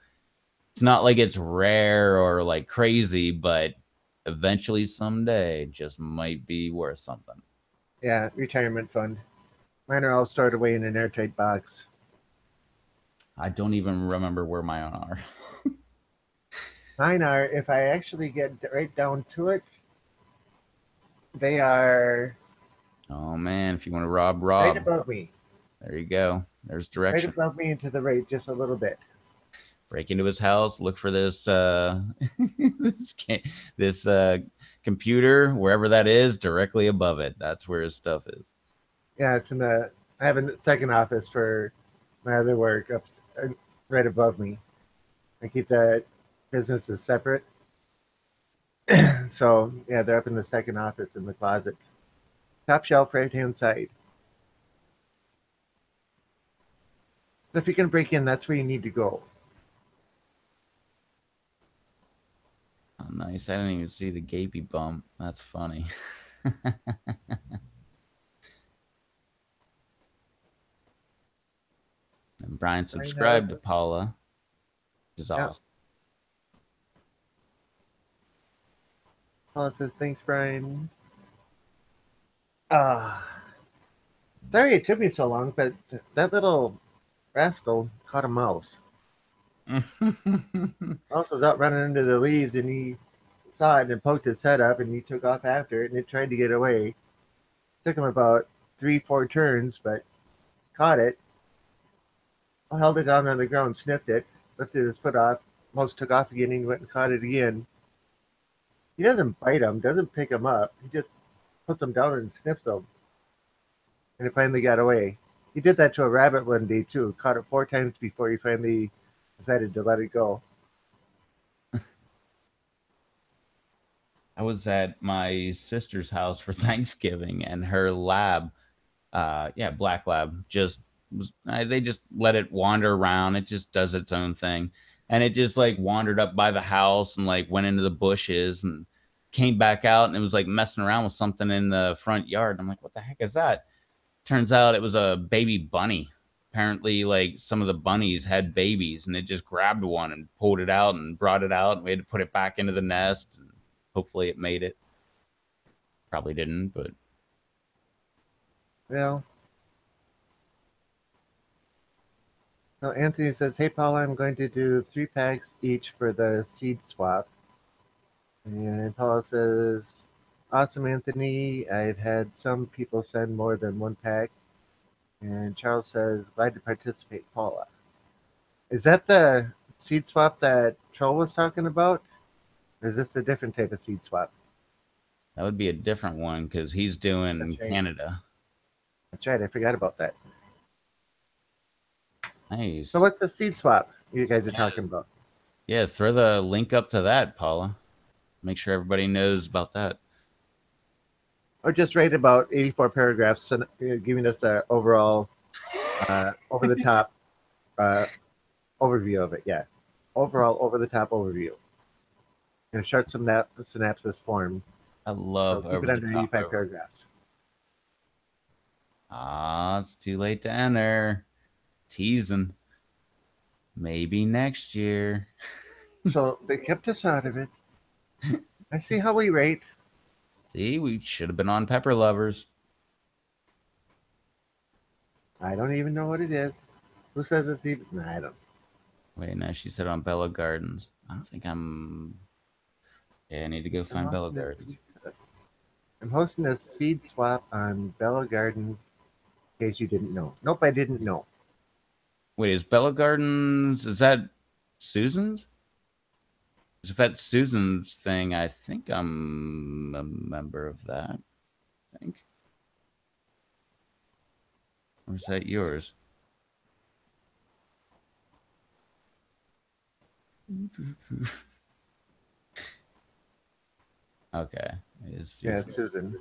it's not like it's rare or like crazy, but eventually someday it just might be worth something. Yeah, retirement fund. Mine are all stored away in an airtight box. I don't even remember where mine are. Mine are, if I actually get right down to it, they are Oh man, if you want to rob right Rob, above me. there you go. There's Right direction. above me and to the right just a little bit. Break into his house, look for this this this computer, wherever that is, directly above it. That's where his stuff is. Yeah, it's in the. I have a second office for my other work up right above me. I keep the businesses separate. So yeah, they're up in the second office in the closet. Top shelf right hand side. So if you're gonna break in, that's where you need to go. Oh, nice. I didn't even see the gapy bump. That's funny. And Brian I know. subscribed to Paula, which is Yeah. awesome. Paula says thanks, Brian. Ah, sorry it took me so long, but that little rascal caught a mouse. Mouse was out running into the leaves, and he saw it and poked his head up, and he took off after it, and it tried to get away. Took him about 3, 4 turns, but caught it. I held it down on the ground, sniffed it, lifted his foot off. Mouse took off again, and he went and caught it again. He doesn't bite them, doesn't pick them up. He just puts them down and sniffs them. And it finally got away. He did that to a rabbit one day too. Caught it 4 times before he finally decided to let it go. I was at my sister's house for Thanksgiving, and her lab, yeah, black lab, just they just let it wander around. It just does its own thing, and it just like wandered up by the house and like went into the bushes and came back out, and it was like messing around with something in the front yard. I'm like, what the heck is that? Turns out it was a baby bunny. Apparently, like some of the bunnies had babies, and it just grabbed one and pulled it out and brought it out, and we had to put it back into the nest. And hopefully, it made it. Probably didn't, but Well, so Anthony says, "Hey Paula, I'm going to do 3 packs each for the seed swap." And Paula says, "Awesome, Anthony. I've had some people send more than 1 pack." And Charles says, "Glad to participate, Paula." Is that the seed swap that Troll was talking about? Or is this a different type of seed swap? that would be a different one because he's doing That's right. Canada. That's right. I forgot about that. So Nice. what's the seed swap you guys are talking about? Yeah, throw the link up to that, Paula. Make sure everybody knows about that. Or just write about 84 paragraphs, giving us an overall, over the top uh, overview of it. Yeah, overall over the top overview in a short synopsis form. I So love keep it over the under top. 85 paragraphs. Ah, it's too late to enter. Teasing. Maybe next year. So they kept us out of it. I see how we rate. See, we should have been on Pepper Lovers. I don't even know what it is. Who says it's even? Nah, I don't. Wait, no, she said on Bella Gardens. I don't think I'm. Yeah, I need to go I'm find Bella hosting a Gardens. seed, I'm hosting a seed swap on Bella Gardens. In case you didn't know. Nope, I didn't know. Wait, is Bella Gardens? Is that Susan's? If that's Susan's thing, I think I'm a member of that. I think. Or is that yours? Okay. Is Yeah, Susan. it's Susan.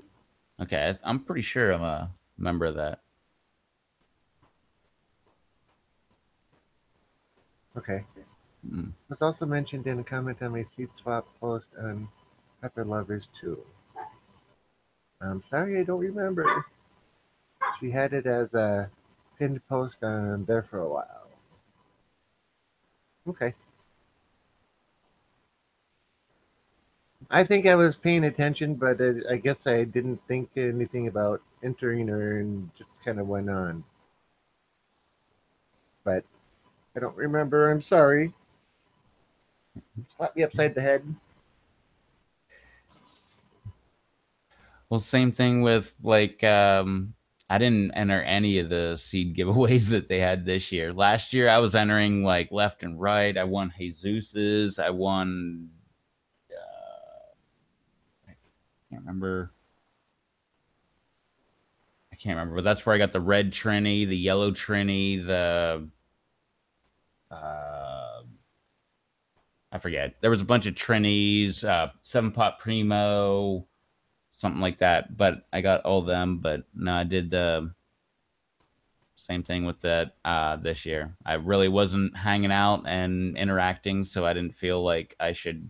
Okay, I'm pretty sure I'm a member of that. Okay. Hmm. It was also mentioned in a comment on my seed swap post on Pepper Lovers too. I'm sorry I don't remember. She had it as a pinned post on there for a while. Okay. I think I was paying attention, but I guess I didn't think anything about entering her and just kind of went on. But I don't remember. I'm sorry. Slap me upside the head. Well, same thing with like I didn't enter any of the seed giveaways that they had this year. Last year I was entering like left and right. I won Jesus's. I won I can't remember. I can't remember, but that's where I got the red Trini, the yellow Trini, the uh I forget. There was a bunch of Trinis, 7 pot primo, something like that. But I got all of them. But no, I did the same thing with that this year. I really wasn't hanging out and interacting, so I didn't feel like I should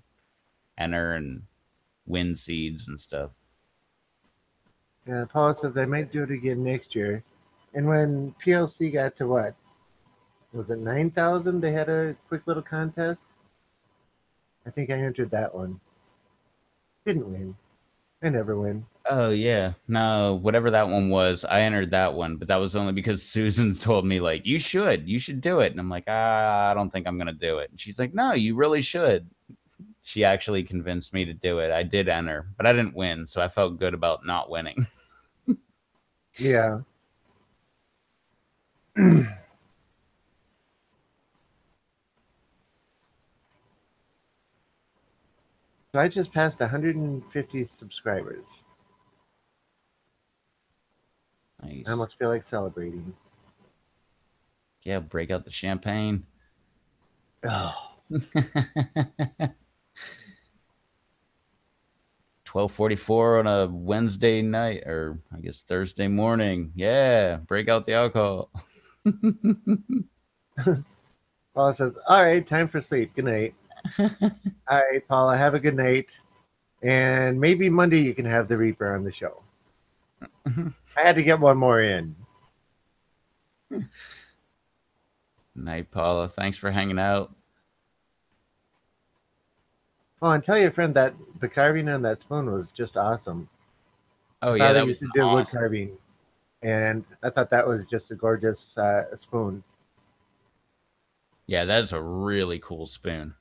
enter and win seeds and stuff. Yeah, Paul says I might do it again next year. And when PLC got to what? Was it 9,000? They had a quick little contest. I think I entered that one. Didn't win. I never win. Oh yeah, no, whatever that one was, I entered that one, but that was only because Susan told me like you should do it, and I'm like, I don't think I'm gonna do it. And she's like, no, you really should. She actually convinced me to do it. I did enter, but I didn't win, so I felt good about not winning. Yeah. So I just passed 150 subscribers. Nice. I almost feel like celebrating. Yeah, break out the champagne. Oh. 12:44 on a Wednesday night, or I guess Thursday morning. Yeah, break out the alcohol. Paula says, "All right, time for sleep. Good night." All right, Paula, have a good night. And maybe Monday you can have the Reaper on the show. I had to get one more in. Night, Paula. Thanks for hanging out. Oh, and tell your friend that the carving on that spoon was just awesome. Oh, My yeah, father that was used an to do wood awesome. carving, and I thought that was just a gorgeous spoon. Yeah, that's a really cool spoon.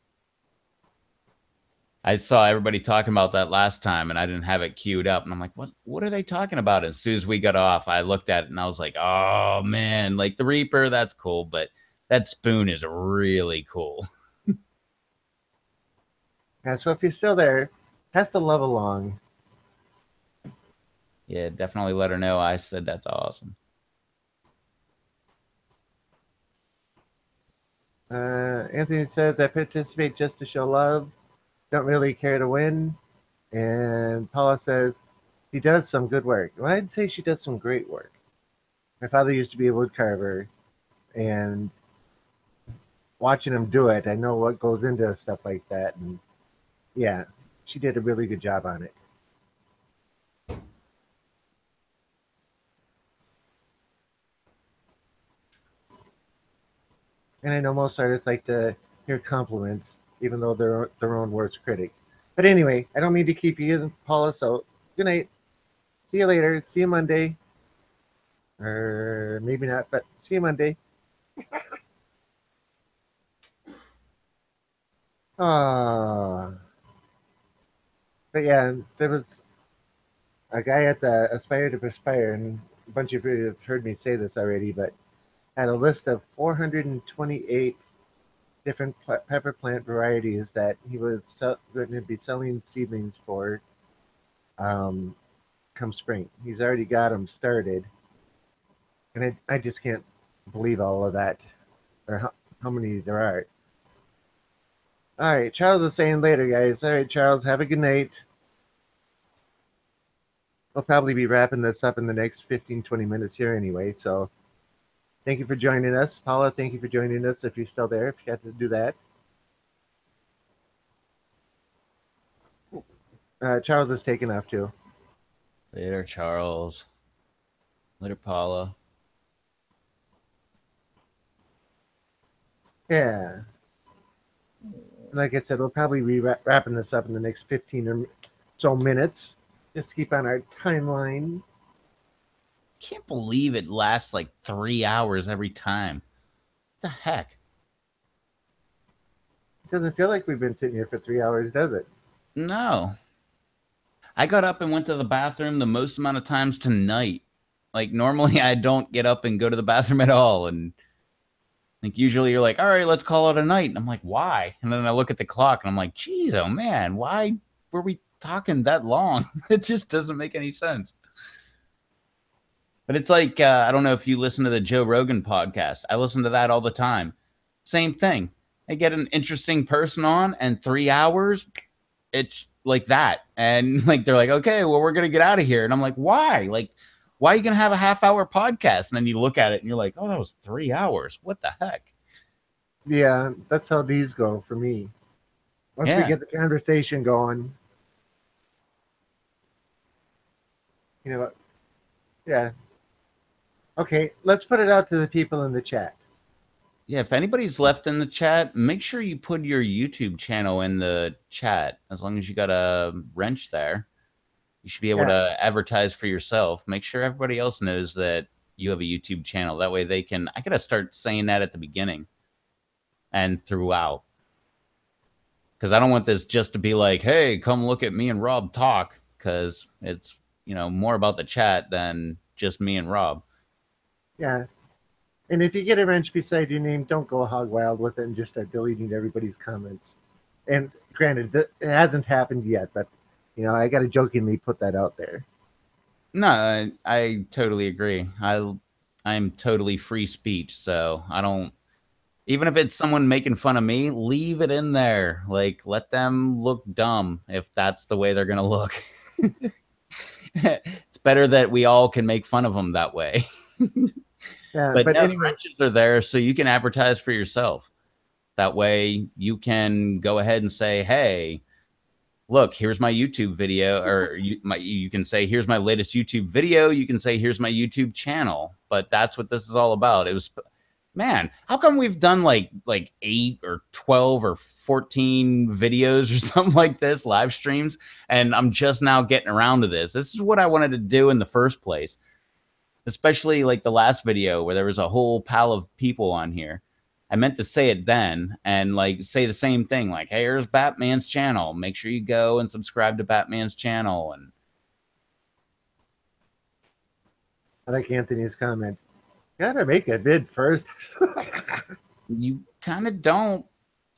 I saw everybody talking about that last time, and I didn't have it queued up. And I'm like, what are they talking about? And as soon as we got off, I looked at it and I was like, oh man, like the Reaper, that's cool, but that spoon is really cool. Yeah, so if you're still there, pass the love along. Yeah, definitely let her know I said that's awesome. Anthony says, "I participate just to show love. Don't really care to win." And Paula says, "He does some good work." Well, I'd say she does some great work. My father used to be a wood carver, and watching him do it, I know what goes into stuff like that. And yeah, she did a really good job on it. And I know most artists like to hear compliments, even though they're their own worst critic. But anyway, I don't mean to keep you, Paula. So good night. See you later. See you Monday, or maybe not, but see you Monday. Ah, but yeah, there was a guy at the Aspire to Perspire, and a bunch of you have heard me say this already, but had a list of 428 different pepper plant varieties that he was going to be selling seedlings for um, come spring. He's already got them started, and I just can't believe all of that, or how many there are. All right, Charles is saying later, guys. All right, Charles, have a good night. We'll probably be wrapping this up in the next 15, 20 minutes here anyway. So thank you for joining us. Paula, thank you for joining us if you're still there, if you have to do that. Charles is taking off too. Later, Charles. Later, Paula. Yeah. Like I said, we'll probably be wrapping this up in the next 15 or so minutes. Just to keep on our timeline. Can't believe it lasts like 3 hours every time. What the heck? It doesn't feel like we've been sitting here for 3 hours, does it? No. I got up and went to the bathroom the most amount of times tonight. Like normally I don't get up and go to the bathroom at all. And like usually you're like, all right, let's call it a night. And I'm like, why? And then I look at the clock and I'm like, geez, oh man, why were we talking that long? It just doesn't make any sense. But it's like, I don't know if you listen to the Joe Rogan podcast. I listen to that all the time. Same thing. I get an interesting person on, and 3 hours, it's like that. And like they're like, okay, well, we're gonna get out of here. And I'm like, why? Like, why are you gonna have a half-hour podcast? And then you look at it and you're like, oh, that was 3 hours. What the heck? Yeah, that's how these go for me. Once we Yeah. get the conversation going, you know, yeah. Okay, let's put it out to the people in the chat. Yeah, if anybody's left in the chat, make sure you put your YouTube channel in the chat. As long as you got a wrench there, you should be able Yeah, to advertise for yourself. Make sure everybody else knows that you have a YouTube channel. That way they can, I gotta start saying that at the beginning and throughout. Because I don't want this just to be like, hey, come look at me and Rob talk. Because it's, more about the chat than just me and Rob. yeah. And if you get a wrench beside your name, don't go hog wild with it and just start deleting everybody's comments. And Granted, it hasn't happened yet, but I got to jokingly put that out there. No, I totally agree. I'm totally free speech, so I don't. Even if it's someone making fun of me, leave it in there. Like, let them look dumb if that's the way they're gonna look. It's better that we all can make fun of them that way. Yeah, But but no, the anyway, wrenches are there so you can advertise for yourself. That way you can go ahead and say, hey, look, here's my YouTube video, or you can say, here's my latest YouTube video. You can say, here's my YouTube channel. But that's what this is all about. It was, man, how come we've done like 8 or 12 or 14 videos or something like this, live streams, and I'm just now getting around to this. This is what I wanted to do in the first place, especially like the last video where there was a whole pile of people on here. I meant to say it then and like say the same thing, like, hey, here's Batman's channel. Make sure you go and subscribe to Batman's channel. And I like Anthony's comment. Gotta make a bid first. you kind of don't.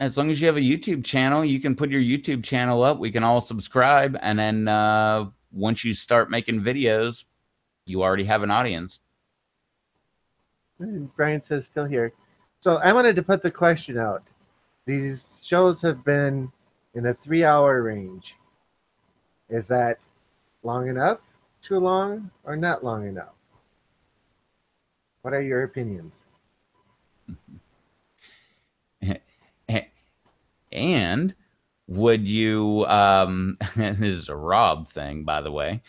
As long as you have a YouTube channel, you can put your YouTube channel up. We can all subscribe. And then once you start making videos, you already have an audience. Brian says still here. So I wanted to put the question out. These shows have been in a 3-hour range. Is that long enough, too long, or not long enough? What are your opinions? And would you this is a Rob thing, by the way,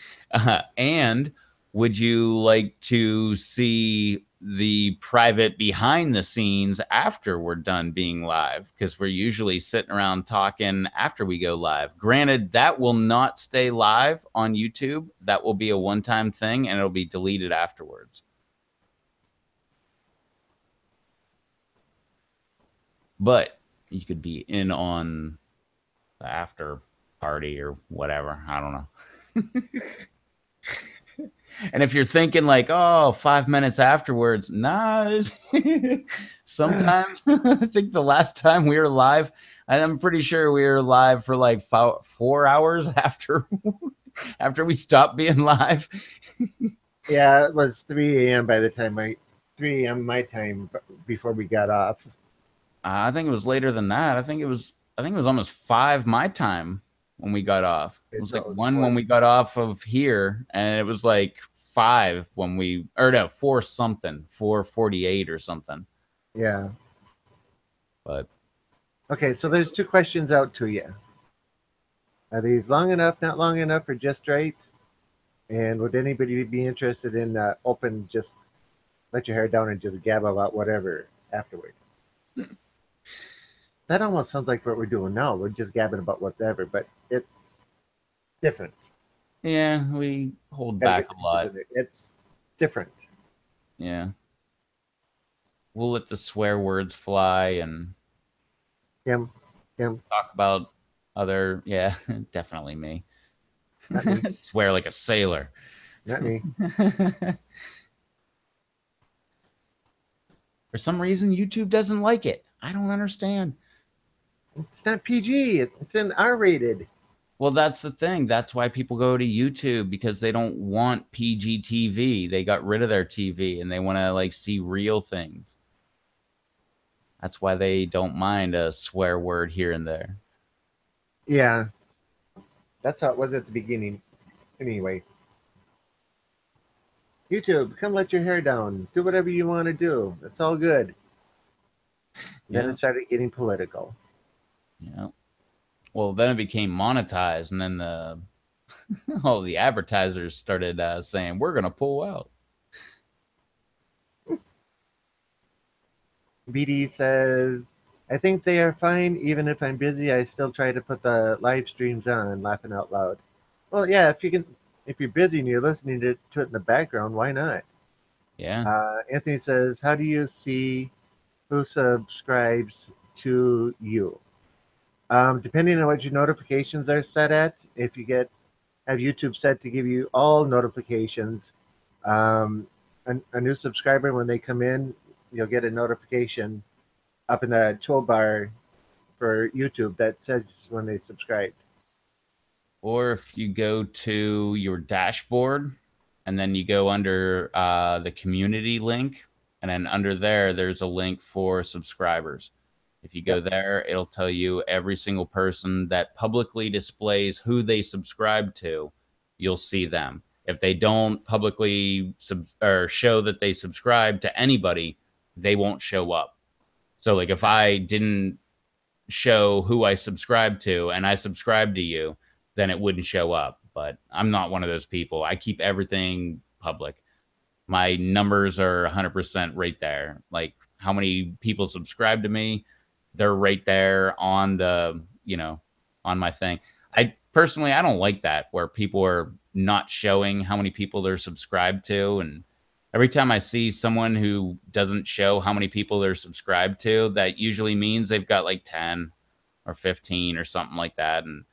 and would you like to see the private behind the scenes after we're done being live? Because we're usually sitting around talking after we go live. Granted, that will not stay live on YouTube. That will be a one-time thing and it'll be deleted afterwards. But you could be in on the after party or whatever. I don't know. And if you're thinking like, oh, 5 minutes afterwards, nah. Sometimes I think the last time we were live, I'm pretty sure we were live for like 4 hours after we stopped being live. Yeah, it was 3 a.m. by the time 3 a.m. my time before we got off. I think it was later than that. I think it was almost 5 my time when we got off. It was like 1 when we got off of here, and it was like 5 when we, or no, 4 something, 4:48 or something. Yeah. But okay, so there's 2 questions out to you. Are these long enough, not long enough, or just right? And would anybody be interested in open, just let your hair down and just gab about whatever afterward? That almost sounds like what we're doing now. We're just gabbing about whatever, but it's different. yeah, we hold back a lot. It's different. Yeah. We'll let the swear words fly and Him. talk about other, yeah, definitely me. Not me. Swear like a sailor. Not me. For some reason, YouTube doesn't like it. I don't understand. It's not PG. It's an R-rated. Well, that's the thing. That's why people go to YouTube, because they don't want PG TV. They got rid of their TV and they want to like see real things. That's why they don't mind a swear word here and there. Yeah. That's how it was at the beginning. Anyway. YouTube, come let your hair down. Do whatever you want to do. It's all good. Then Yeah. it started getting political. Yeah. Well, then it became monetized, and then all the advertisers started saying, we're going to pull out. BD says, I think they are fine. Even if I'm busy, I still try to put the live streams on, laughing out loud. Well, yeah, if you're busy and you're listening to it in the background, why not? Yeah. Anthony says, how do you see who subscribes to you? Depending on what your notifications are set at, if you have YouTube set to give you all notifications, a new subscriber, when they come in, you'll get a notification up in the toolbar for YouTube that says when they subscribed. Or if you go to your dashboard and then you go under the community link, and then under there, there's a link for subscribers. If you go Yep. there, it'll tell you every single person that publicly displays who they subscribe to, you'll see them. If they don't publicly or show that they subscribe to anybody, they won't show up. So, like, if I didn't show who I subscribe to and I subscribe to you, then it wouldn't show up. But I'm not one of those people. I keep everything public. My numbers are 100% right there. Like how many people subscribe to me, they're right there on the, on my thing. I personally, I don't like that where people are not showing how many people they're subscribed to. And every time I see someone who doesn't show how many people they're subscribed to, that usually means they've got like 10 or 15 or something like that. And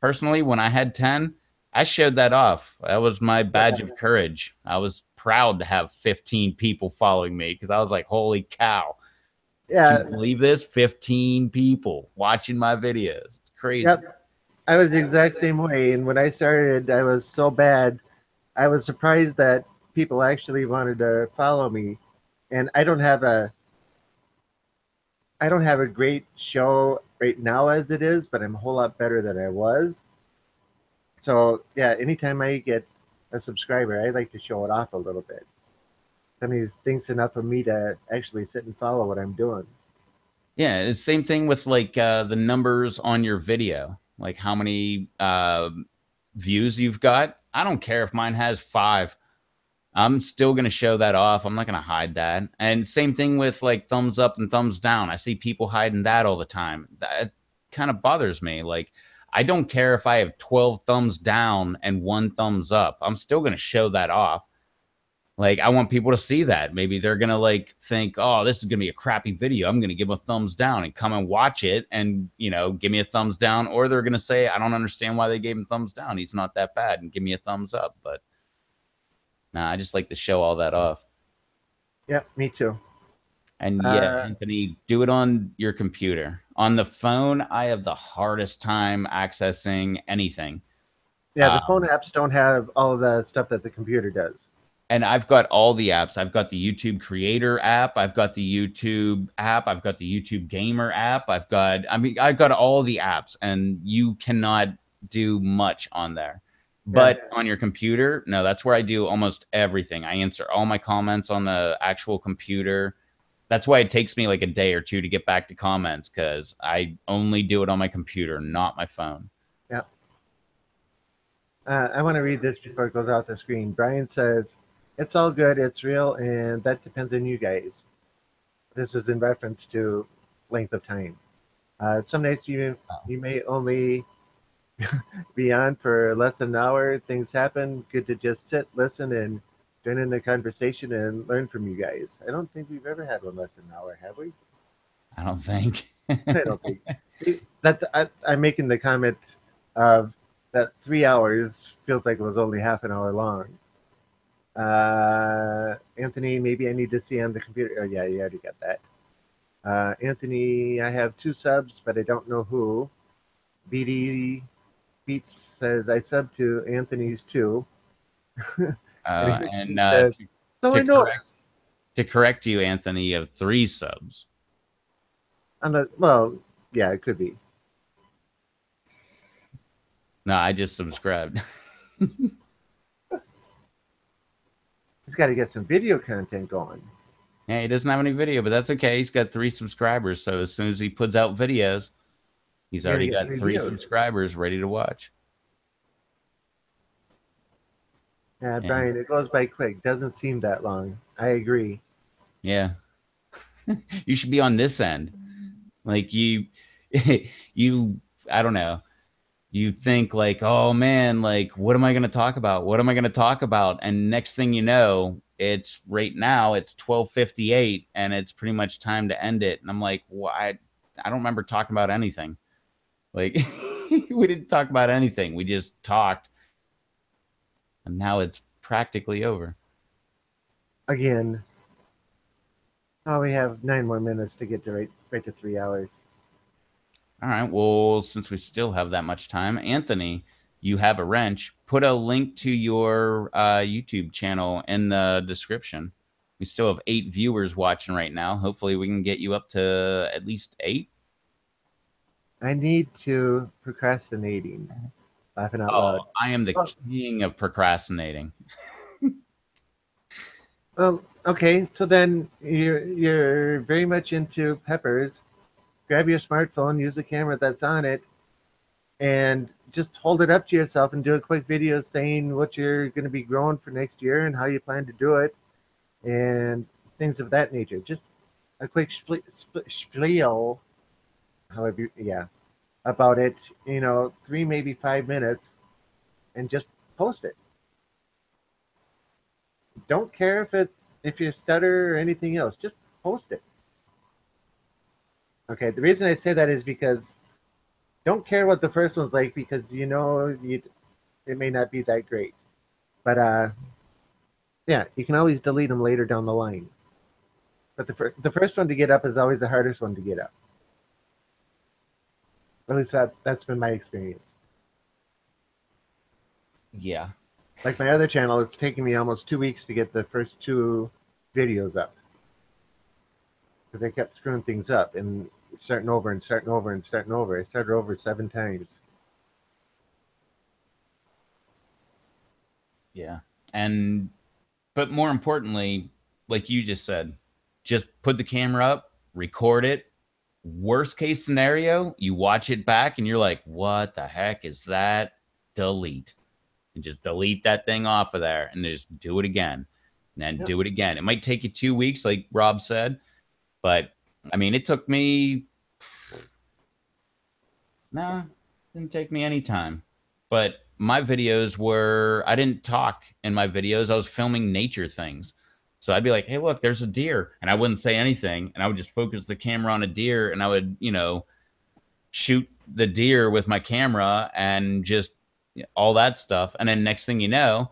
personally, when I had 10, I showed that off. That was my badge of courage. I was proud to have 15 people following me because I was like, holy cow. Do you Yeah. believe this? 15 people watching my videos. It's crazy. Yep. I was the exact same way. And when I started, I was so bad. I was surprised that people actually wanted to follow me. And I don't have a great show right now as it is, but I'm a whole lot better than I was. So yeah, anytime I get a subscriber, I like to show it off a little bit. Somebody thinks enough of me to actually sit and follow what I'm doing. Yeah, it's same thing with like the numbers on your video, like how many views you've got. I don't care if mine has 5. I'm still going to show that off. I'm not going to hide that. And same thing with like thumbs up and thumbs down. I see people hiding that all the time. That kind of bothers me. Like, I don't care if I have 12 thumbs down and 1 thumbs up. I'm still going to show that off. Like, I want people to see that. Maybe they're going to like think, oh, this is going to be a crappy video. I'm going to give them a thumbs down and come and watch it and, give me a thumbs down. Or they're going to say, I don't understand why they gave him thumbs down. He's not that bad, and give me a thumbs up. But nah, I just like to show all that off. Yep, me too. And yeah, Anthony, do it on your computer. On the phone, I have the hardest time accessing anything. Yeah, the phone apps don't have all of the stuff that the computer does. And I've got all the apps. I've got the YouTube Creator app. I've got the YouTube app. I've got the YouTube Gamer app. I've got all the apps, and you cannot do much on there. But on your computer, no, that's where I do almost everything. I answer all my comments on the actual computer. That's why it takes me like a day or two to get back to comments, because I only do it on my computer, not my phone. Yeah. I want to read this before it goes off the screen. Brian says, it's all good, it's real, and that depends on you guys. This is in reference to length of time. Some nights you may only be on for less than an hour. Things happen. Good to just sit, listen, and join in the conversation and learn from you guys. I don't think we've ever had one less than an hour, have we? I don't think. I don't think. I'm making the comment of that 3 hours feels like it was only half an hour long. Anthony, maybe I need to see on the computer. Oh, yeah, you already got that. Anthony, I have 2 subs, but I don't know who. BD Beats says, I sub to Anthony's too. And so I know. To correct you, Anthony, you have 3 subs. Well, yeah, it could be. No, I just subscribed. He's got to get some video content going. Yeah, he doesn't have any video, but that's okay. He's got 3 subscribers, so as soon as he puts out videos, he's already got 3 subscribers ready to watch. Yeah, Brian, it goes by quick. Doesn't seem that long. I agree. Yeah. You should be on this end. Like you, I don't know. You think like, oh man, like, what am I going to talk about? What am I going to talk about? And next thing you know, it's right now, it's 12:58 and it's pretty much time to end it. And I'm like, why? I don't remember talking about anything. Like we didn't talk about anything. We just talked. And now it's practically over. Again. Oh, we have 9 more minutes to get to right to 3 hours. All right. Well, since we still have that much time, Anthony, you have a wrench. Put a link to your YouTube channel in the description. We still have 8 viewers watching right now. Hopefully, we can get you up to at least 8. I need to procrastinating. Laughing out Oh, loud. I am the Oh, king of procrastinating. well, okay. So then you're very much into peppers. Grab your smartphone, use the camera that's on it, and just hold it up to yourself and do a quick video saying what you're going to be growing for next year and how you plan to do it and things of that nature. Just a quick spiel, however, yeah, about it. 3 maybe 5 minutes, and just post it. Don't care if you stutter or anything else. Just post it. Okay. The reason I say that is because don't care what the first one's like because it may not be that great. But yeah, you can always delete them later down the line. But the first one to get up is always the hardest one to get up. At least that's been my experience. Yeah. Like my other channel, it's taken me almost 2 weeks to get the first 2 videos up because I kept screwing things up and starting over and starting over and starting over. I started over 7 times. Yeah. But more importantly, like you just said, just put the camera up, record it. Worst case scenario, you watch it back and you're like, what the heck is that? Delete. And just delete that thing off of there and just do it again. And then Yep. do it again. It might take you 2 weeks, like Rob said, but I mean, it took me, nah, didn't take me any time. But my videos were, I didn't talk in my videos. I was filming nature things. So I'd be like, hey, look, there's a deer. And I wouldn't say anything. And I would just focus the camera on a deer and I would, shoot the deer with my camera and just all that stuff. And then next thing you know,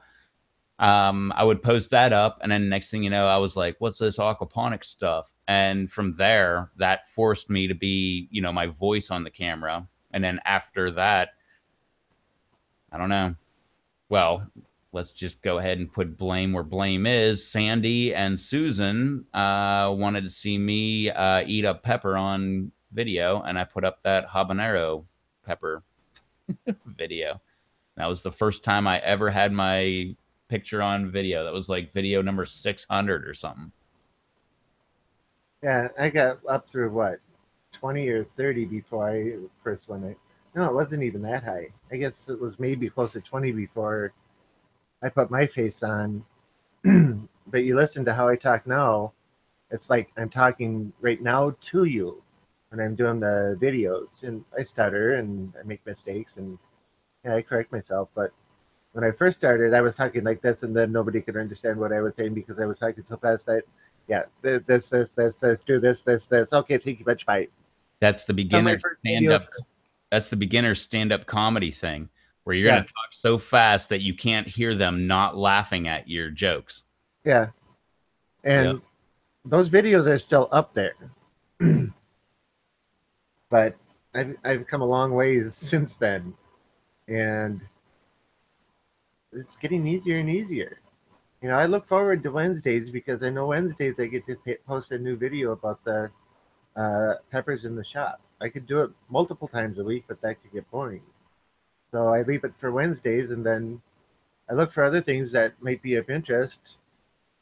I would post that up. And then next thing you know, I was like, what's this aquaponics stuff? And from there, that forced me to be, my voice on the camera. And then after that, I don't know. Well, let's just go ahead and put blame where blame is. Sandy and Susan wanted to see me eat a pepper on video, and I put up that habanero pepper video. That was the first time I ever had my picture on video. That was like video number 600 or something. Yeah, I got up through what 20 or 30 before I first went. No, it wasn't even that high. I guess it was maybe close to 20 before I put my face on. But you listen to how I talk now, it's like I'm talking right now to you when I'm doing the videos, and I stutter and I make mistakes, and yeah, I correct myself. But when I first started, I was talking like this, and then nobody could understand what I was saying because I was talking so fast that, yeah, this, do this. Okay, thank you much, bye. That's the On my beginner first stand video, up. That's the beginner stand up comedy thing where you're going yeah, to talk so fast that you can't hear them not laughing at your jokes. yeah, Yep. and those videos are still up there, but I've come a long ways since then, and it's getting easier and easier. I look forward to Wednesdays because I know Wednesdays I get to post a new video about the peppers in the shop. I could do it multiple times a week, but that could get boring. So I leave it for Wednesdays, and then I look for other things that might be of interest,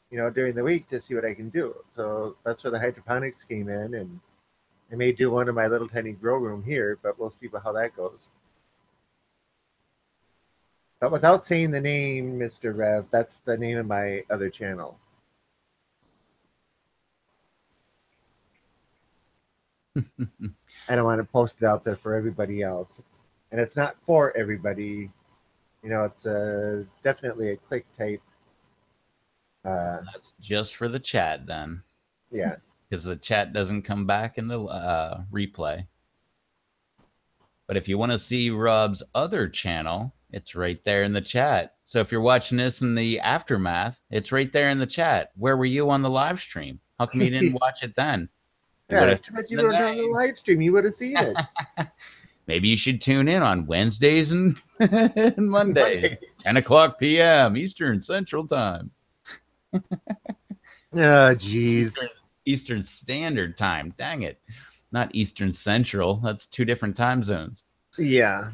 during the week to see what I can do. So that's where the hydroponics came in, and I may do one in my little tiny grow room here, but we'll see how that goes. But without saying the name, Mr. Rev, that's the name of my other channel. I don't want to post it out there for everybody else. And it's not for everybody. It's definitely a click type. That's just for the chat then, Yeah. because the chat doesn't come back in the replay. But if you want to see Rob's other channel, it's right there in the chat. So if you're watching this in the aftermath, it's right there in the chat. Where were you on the live stream? How come you didn't watch it then? Yeah, too bad you weren't on the live stream. You would have seen it. Maybe you should tune in on Wednesdays and, and Mondays, Mondays. 10 o'clock p.m. Eastern Central Time. Oh, jeez. Eastern Standard Time. Dang it. Not Eastern Central. That's two different time zones. Yeah.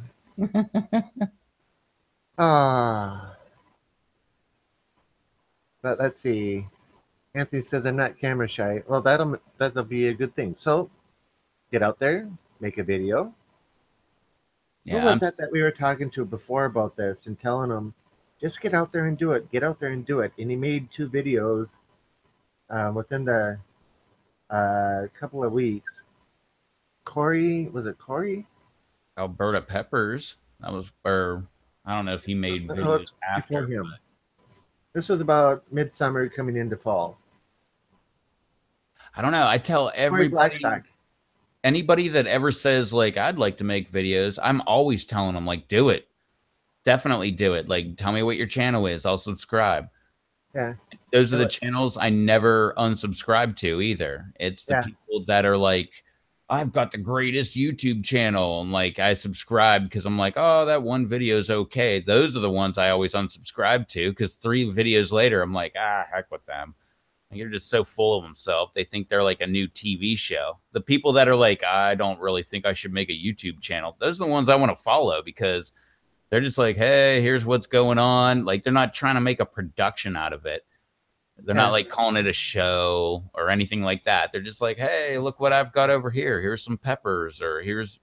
Ah. But let's see. Anthony says I'm not camera shy. Well, that'll be a good thing. So get out there, make a video. Yeah, Who was that we were talking to before about this and telling him, just get out there and do it. Get out there and do it. And he made 2 videos within the couple of weeks. Corey, was it Corey? Alberta Peppers. That was where I don't know if he made Oh, videos it's after before him. This was about midsummer coming into fall. I don't know. I tell everybody, anybody that ever says like I'd like to make videos, I'm always telling them like do it. Definitely do it. Like tell me what your channel is. I'll subscribe. Yeah. Those are the channels I never unsubscribe to either. It's the people that are like, I've got the greatest YouTube channel, and like I subscribe because I'm like, oh, that one video is okay. Those are the ones I always unsubscribe to because 3 videos later, I'm like, heck with them. And you're just so full of themselves. They think they're like a new TV show. The people that are like, I don't really think I should make a YouTube channel. Those are the ones I want to follow because they're just like, hey, here's what's going on. Like they're not trying to make a production out of it. They're not like calling it a show or anything like that. They're just like, hey, look what I've got over here. Here's some peppers, or here's,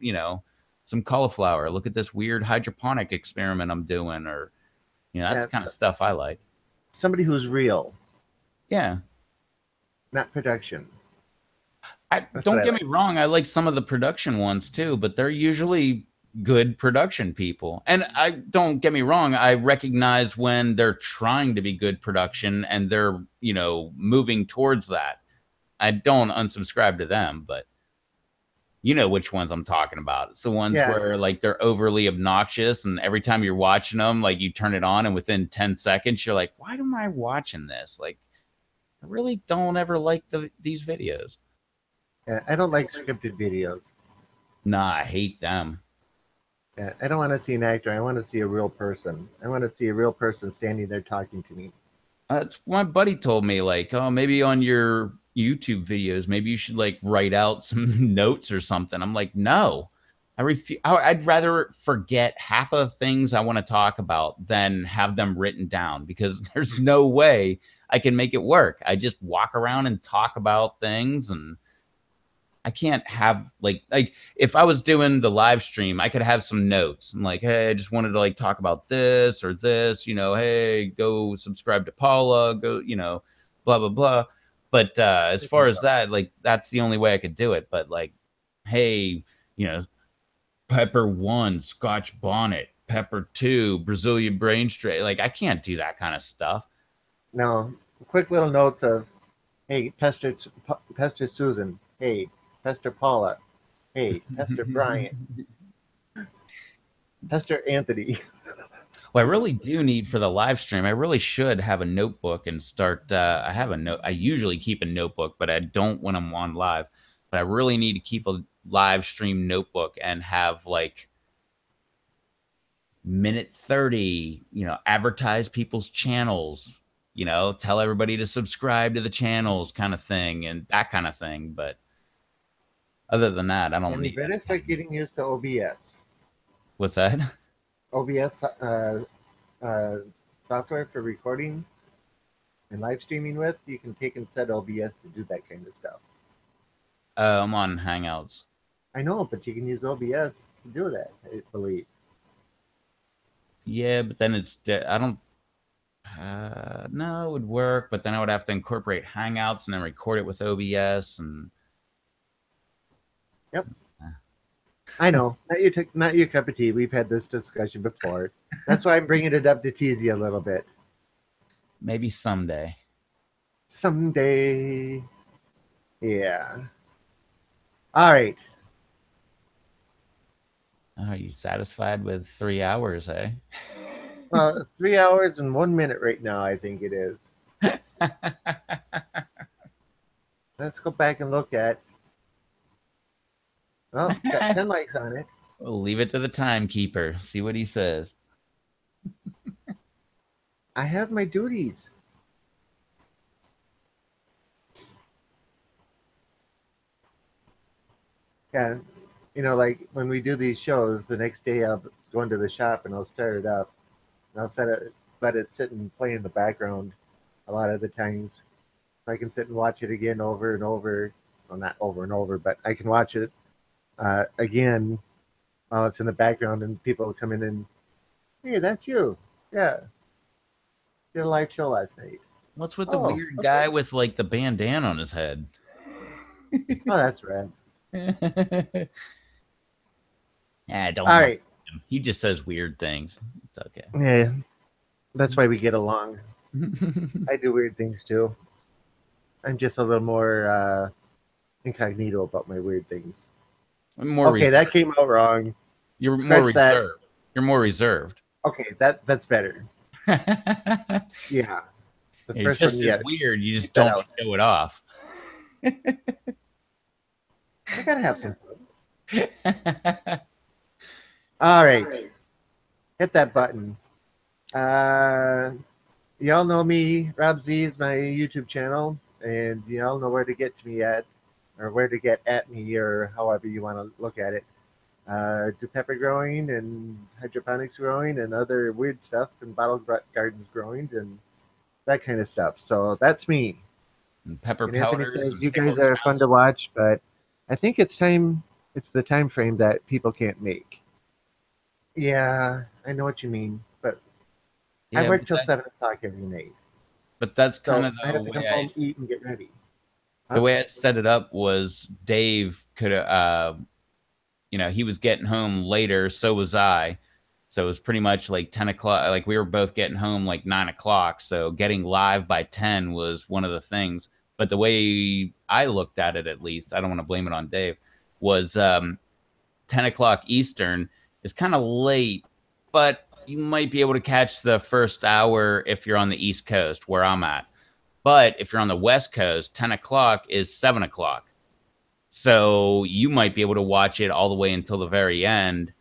some cauliflower. Look at this weird hydroponic experiment I'm doing, or, that's the kind of stuff I like. Somebody who's real. Yeah. Not production. Don't get me wrong. I like some of the production ones too, but they're usually good production people. And I don't get me wrong, I recognize when they're trying to be good production and they're, moving towards that. I don't unsubscribe to them, but you know which ones I'm talking about. It's the ones where like they're overly obnoxious and every time you're watching them, like you turn it on and within 10 seconds you're like, why am I watching this? Like I really don't ever like these videos. Yeah, I don't like scripted videos. Nah, I hate them. Yeah, I don't want to see an actor. I want to see a real person. I want to see a real person standing there talking to me. That's my buddy told me, like, oh, maybe on your YouTube videos, maybe you should like write out some notes or something. I'm like, no, I'd rather forget half of things I want to talk about than have them written down because there's no way I can make it work. I just walk around and talk about things and I can't have like if I was doing the live stream, I could have some notes. I'm like, hey, I just wanted to like talk about this or this, hey, go subscribe to Paula, go, blah blah blah. But as far as that, like that's the only way I could do it. But like, hey, Pepper 1, Scotch bonnet, Pepper 2, Brazilian brain straight. Like I can't do that kind of stuff. No, quick little notes of, hey, Pester Susan, hey, Pester Paula, hey, Pester Brian, Pester Anthony. Well, I really do need for the live stream. I really should have a notebook and start. I have a note. I usually keep a notebook, but I don't when I'm on live. But I really need to keep a live stream notebook and have like minute 30. Advertise people's channels. Tell everybody to subscribe to the channels, kind of thing, and that kind of thing. But other than that, I don't need. You better start getting used to OBS. What's that? OBS software for recording and live streaming with. You can take and set OBS to do that kind of stuff. I'm on Hangouts. I know, but you can use OBS to do that, I believe. Yeah, but then I don't. No, it would work, but then I would have to incorporate Hangouts and then record it with OBS and. Yep. I know. Not your cup of tea. We've had this discussion before. That's why I'm bringing it up to tease you a little bit. Maybe someday. Someday. Yeah. All right. Are you satisfied with 3 hours, eh? 3 hours and 1 minute right now, I think it is. Let's go back and look at Oh, got 10 likes on it. We'll leave it to the timekeeper. See what he says. I have my duties. Yeah, like when we do these shows, the next day I'll go into the shop and I'll start it up. And I'll let it sit and play in the background a lot of the times. I can sit and watch it again over and over. Well, not over and over, but I can watch it again while it's in the background and people come in and, hey, that's you. Yeah, did a live show last night. What's with the Oh, weird okay. guy with like the bandana on his head? Oh, that's rad. Don't All mind right. him. He just says weird things. It's Yeah, that's why we get along. okay. I do weird things too. I'm just a little more incognito about my weird things. More Okay, reserved. that came out wrong. You're more Scratch that. reserved. You're more reserved. Okay, that's better. Yeah, the You're first one. just as Yeah, weird. You keep just that don't out. show it off. I gotta have some fun. All right, hit that button. Uh, y'all know me. Rob Z is my YouTube channel, and y'all know where to get to me at, or where to get at me, or however you want to look at it. Do pepper growing and hydroponics growing and other weird stuff and bottle gardens growing and that kind of stuff. So that's me. And pepper And Anthony powders says and you guys pickled are fun to salad. watch, but I think it's time. It's the time frame that people can't make. Yeah, I know what you mean, but I Yeah, work till 7 o'clock every night, but that's kind so of I have to come home, eat, and get ready. the Huh? way I set it up was Dave could he was getting home later, so was I. So it was pretty much like 10 o'clock. Like we were both getting home like 9 o'clock. So getting live by 10 was one of the things. But the way I looked at it, at least, I don't want to blame it on Dave, was 10 o'clock Eastern is kind of late, but you might be able to catch the first hour if you're on the East Coast where I'm at. But if you're on the West Coast, 10 o'clock is 7 o'clock. So you might be able to watch it all the way until the very end.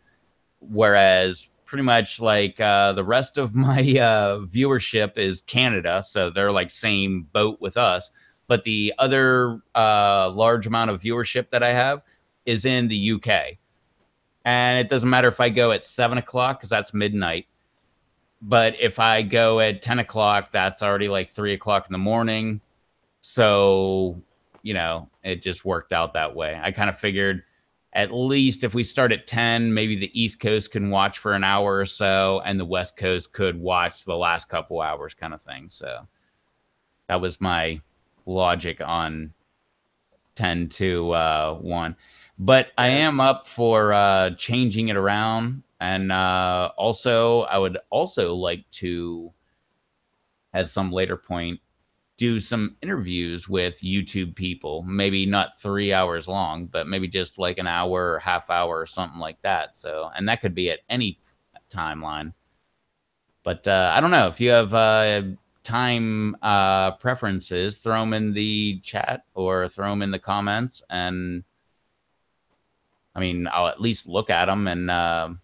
Whereas pretty much like the rest of my viewership is Canada. So they're like same boat with us. But the other large amount of viewership that I have is in the UK. And it doesn't matter if I go at 7 o'clock because that's midnight. But if I go at 10 o'clock, that's already like 3 o'clock in the morning. So, it just worked out that way. I kind of figured at least if we start at 10, maybe the East Coast can watch for an hour or so, and the West Coast could watch the last couple hours, kind of thing. So that was my logic on 10 to 1. But I Yeah, am up for changing it around. And also, I would also like to, at some later point, do some interviews with YouTube people, maybe not 3 hours long, but maybe just like an hour or half hour or something like that. So, and that could be at any timeline. But I don't know if you have time preferences, throw them in the chat or throw them in the comments. And I mean, I'll at least look at them and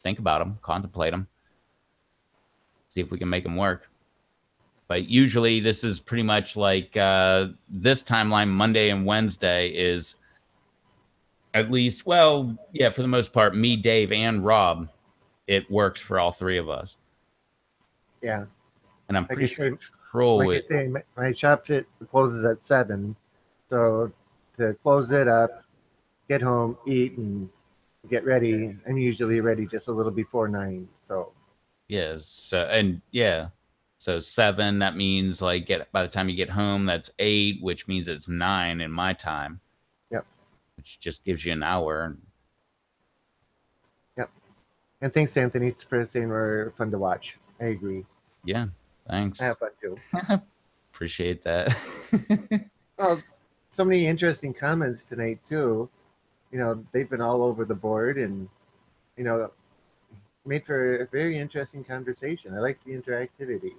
think about them, contemplate them, see if we can make them work. But usually this is pretty much like this timeline, Monday and Wednesday is at least, well, yeah, for the most part, me, Dave, and Rob, it works for all three of us. yeah. And I'm Like pretty I sure say, Troll like I it. say, my shop closes at 7, so to close it up, get home, eat, and get ready. I'm usually ready just a little before 9. So Yeah. So, and yeah. So 7, that means like by the time you get home, that's 8, which means it's 9 in my time, yep, which just gives you an hour. yep. And thanks, Anthony, for saying we're fun to watch. I agree. Yeah. I Thanks. have fun too. Appreciate that. Oh, so many interesting comments tonight too. They've been all over the board and you know made for a very interesting conversation. I like the interactivity.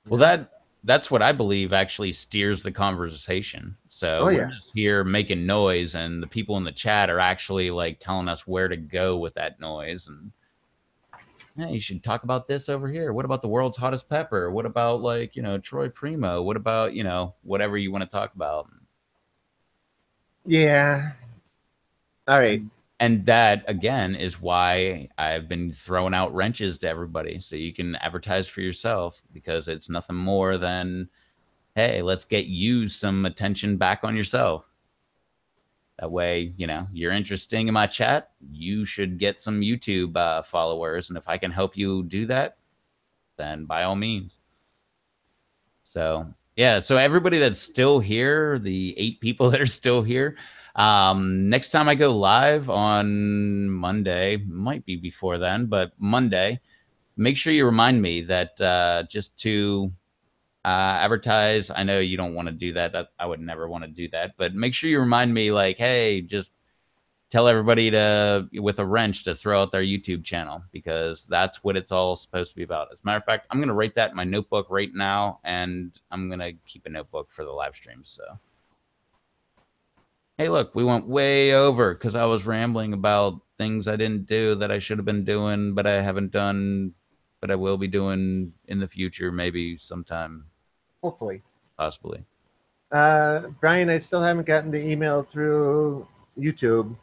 You Well, know. that's what I believe actually steers the conversation. So Oh we're yeah. just here making noise, and the people in the chat are actually like telling us where to go with that noise. And hey, you should talk about this over here. What about the world's hottest pepper? What about like Troy Primo? What about whatever you want to talk about? Yeah. All right. And that again is why I've been throwing out wrenches to everybody so you can advertise for yourself, because it's nothing more than, hey, let's get you some attention back on yourself. That way, you're interesting in my chat. You should get some YouTube followers. And if I can help you do that, then by all means. So, yeah. So, everybody that's still here, the 8 people that are still here, next time I go live on Monday, might be before then, but Monday, make sure you remind me that just to advertise. I know you don't want to do that. I would never want to do that, but make sure you remind me, like, hey, just tell everybody to, with a wrench, to throw out their YouTube channel, because that's what it's all supposed to be about. As a matter of fact, I'm going to write that in my notebook right now, and I'm going to keep a notebook for the live streams. So, hey, look, we went way over because I was rambling about things I didn't do that I should have been doing, but I haven't done, but I will be doing in the future, maybe sometime, Hopefully. possibly. Brian, I still haven't gotten the email through YouTube.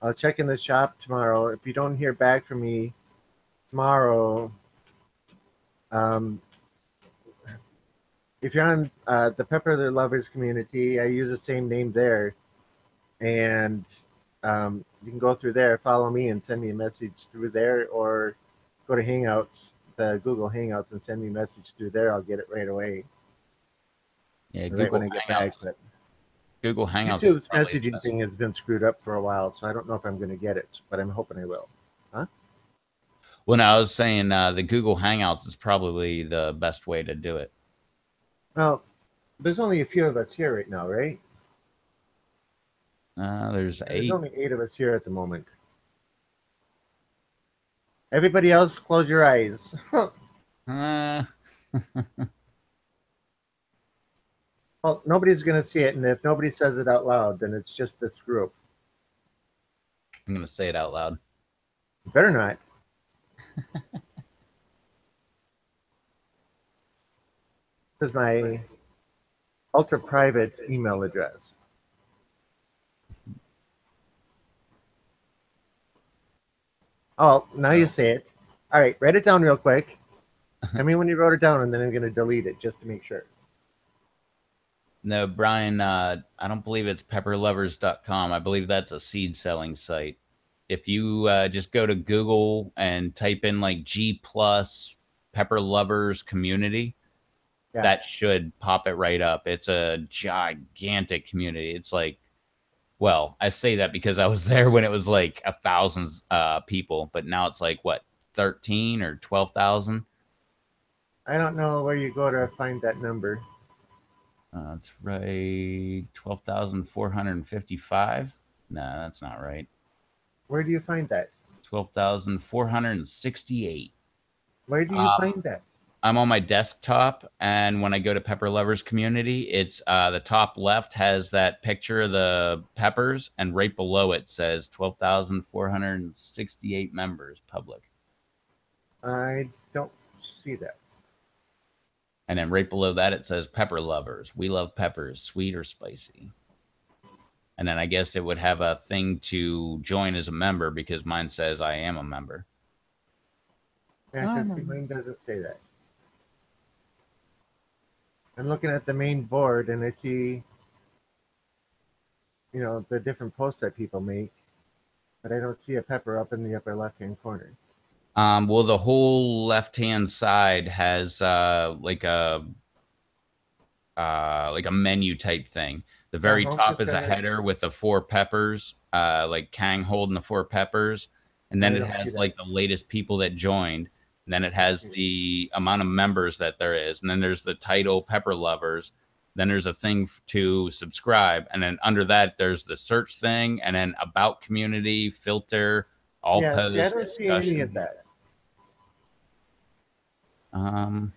I'll check in the shop tomorrow. If you don't hear back from me tomorrow, um, if you're on the Pepper Lovers community, I use the same name there, and you can go through there, follow me, and send me a message through there, or go to Hangouts, the Google Hangouts, and send me a message through there. I'll get it right away, Yeah, right when I get back. But Google Hangouts is YouTube's probably the messaging best. thing has been screwed up for a while, so I don't know if I'm going to get it, but I'm hoping I will. Huh? When I was saying the Google Hangouts is probably the best way to do it. Well, there's only a few of us here right now, right? There's There's 8. only 8 of us here at the moment. Everybody else, close your eyes. Uh, Well, nobody's going to see it, and if nobody says it out loud, then it's just this group. I'm going to say it out loud. You better not. This is my ultra private email address. Oh, now you say it. All right, write it down real quick. I mean, when you wrote it down, and then I'm going to delete it just to make sure. No, Brian, I don't believe it's pepperlovers.com. I believe that's a seed selling site. If you just go to Google and type in like G plus Pepper Lovers community, Yeah, that should pop it right up. It's a gigantic community. It's like, well, I say that because I was there when it was like 1,000 people, but now it's like what, 13 or 12,000? I don't know where you go to find that number. That's right, 12,455. No, that's not right. Where do you find that? 12,468. Where do you Um, find that? I'm on my desktop, and when I go to Pepper Lovers Community, it's the top left has that picture of the peppers, and right below it says 12,468 members public. I don't see that. And then right below that, it says Pepper Lovers. We love peppers, sweet or spicy. And then I guess it would have a thing to join as a member, because mine says I am a member. Yeah, because mine doesn't say that. I'm looking at the main board, and I see, the different posts that people make, but I don't see a pepper up in the upper left-hand corner. Well, the whole left-hand side has like a menu type thing. The Yeah, very I'm top just is a gonna. header with the 4 peppers, like Kang holding the 4 peppers, and then I it don't see has that. like the latest people that joined, and then it I don't has see that. the amount of members that there is, and then there's the title Pepper Lovers. Then there's a thing to subscribe, and then under that there's the search thing, and then about community, filter, all Yeah, see, I posts, don't see any of discussion. that. Um,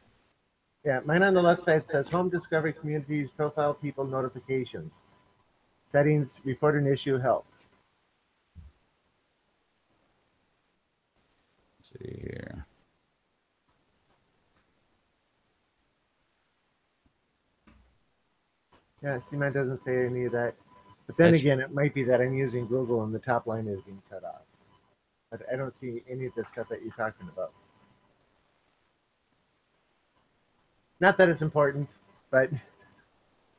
Yeah, mine on the left side says Home Discovery Communities Profile People Notifications. Settings, report an issue, help. Let's see here. Yeah, see, mine doesn't say any of that. But then again, it might be that I'm using Google and the top line is being cut off. But I don't see any of the stuff that you're talking about. Not that it's important, but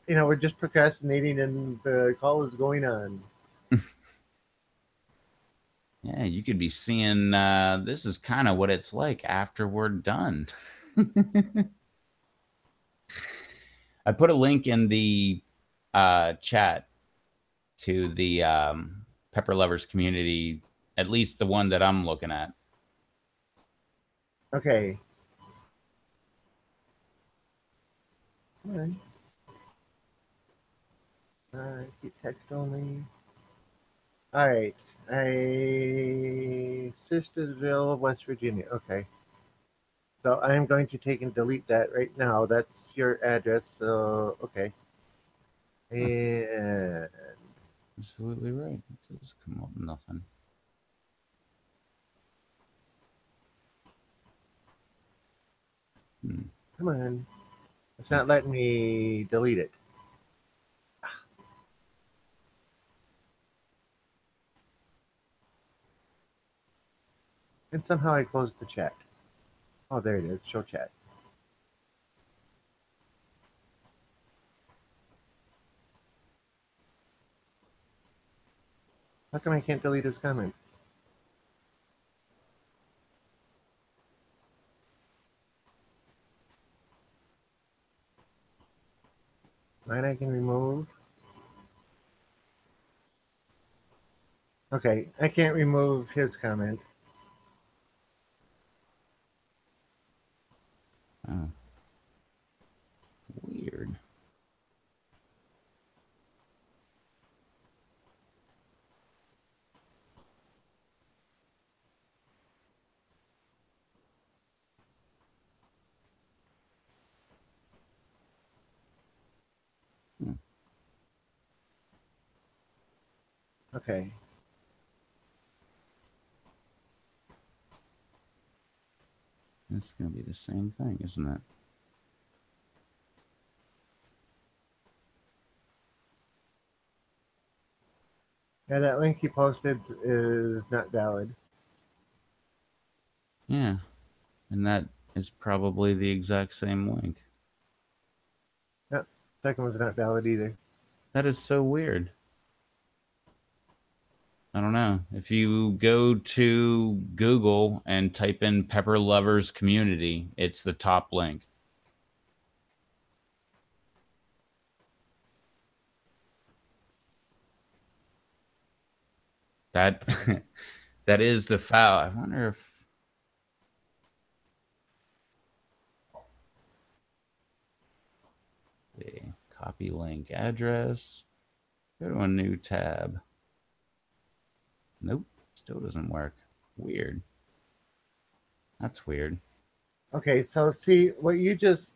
we're just procrastinating and the call is going on. Yeah, you could be seeing this is kind of what it's like after we're done. I put a link in the chat to the Pepper Lovers community, at least the one that I'm looking at. Okay. All right. Keep text only. All right. Sistersville, West Virginia. Okay. So I'm going to take and delete that right now. That's your address. So, okay. And Absolutely right. It just come up with nothing. come on. It's not letting me delete it. And somehow I closed the chat. Oh, there it is. Show chat. How come I can't delete his comment? Mine I can remove. Okay, I can't remove his comment. Oh. Weird. Okay. It's going to be the same thing, isn't it? Yeah, that link you posted is not valid. Yeah. And that is probably the exact same link. Yep, second one's not valid either. That is so weird. I don't know. If you go to Google and type in Pepper Lovers Community, it's the top link. That that is the file. I wonder if the copy link address. Go to a new tab. Nope, still doesn't work. Weird. That's weird. Okay, so see what you just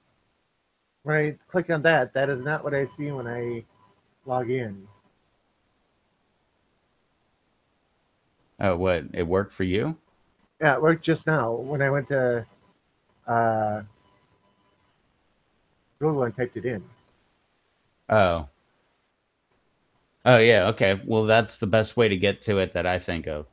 when I click on that, that is not what I see when I log in. Oh, what? It worked for you? Yeah, it worked just now when I went to uh, Google and typed it in. Oh. Oh yeah, okay. Well, that's the best way to get to it that I think of.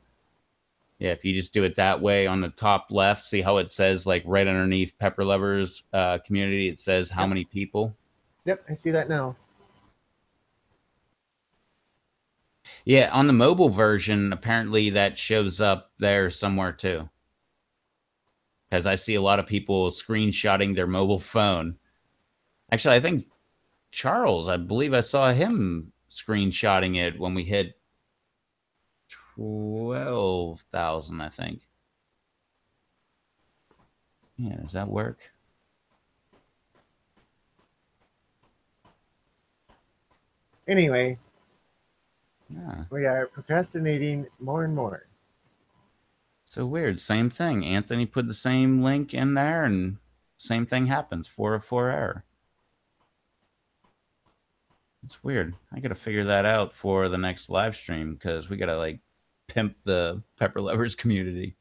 Yeah, if you just do it that way on the top left, see how it says like right underneath Pepper Lovers community, it says how Yep. many people. Yep, I see that now. Yeah, on the mobile version, apparently that shows up there somewhere too. Because I see a lot of people screenshotting their mobile phone. Actually, I think Charles, I believe I saw him screenshotting it when we hit 12,000, I think. Yeah, does that work? Anyway, Yeah. we are procrastinating more and more. So weird. Same thing. Anthony put the same link in there and same thing happens. 404 error. It's weird. I gotta figure that out for the next live stream because we gotta like pimp the Pepper Lovers community.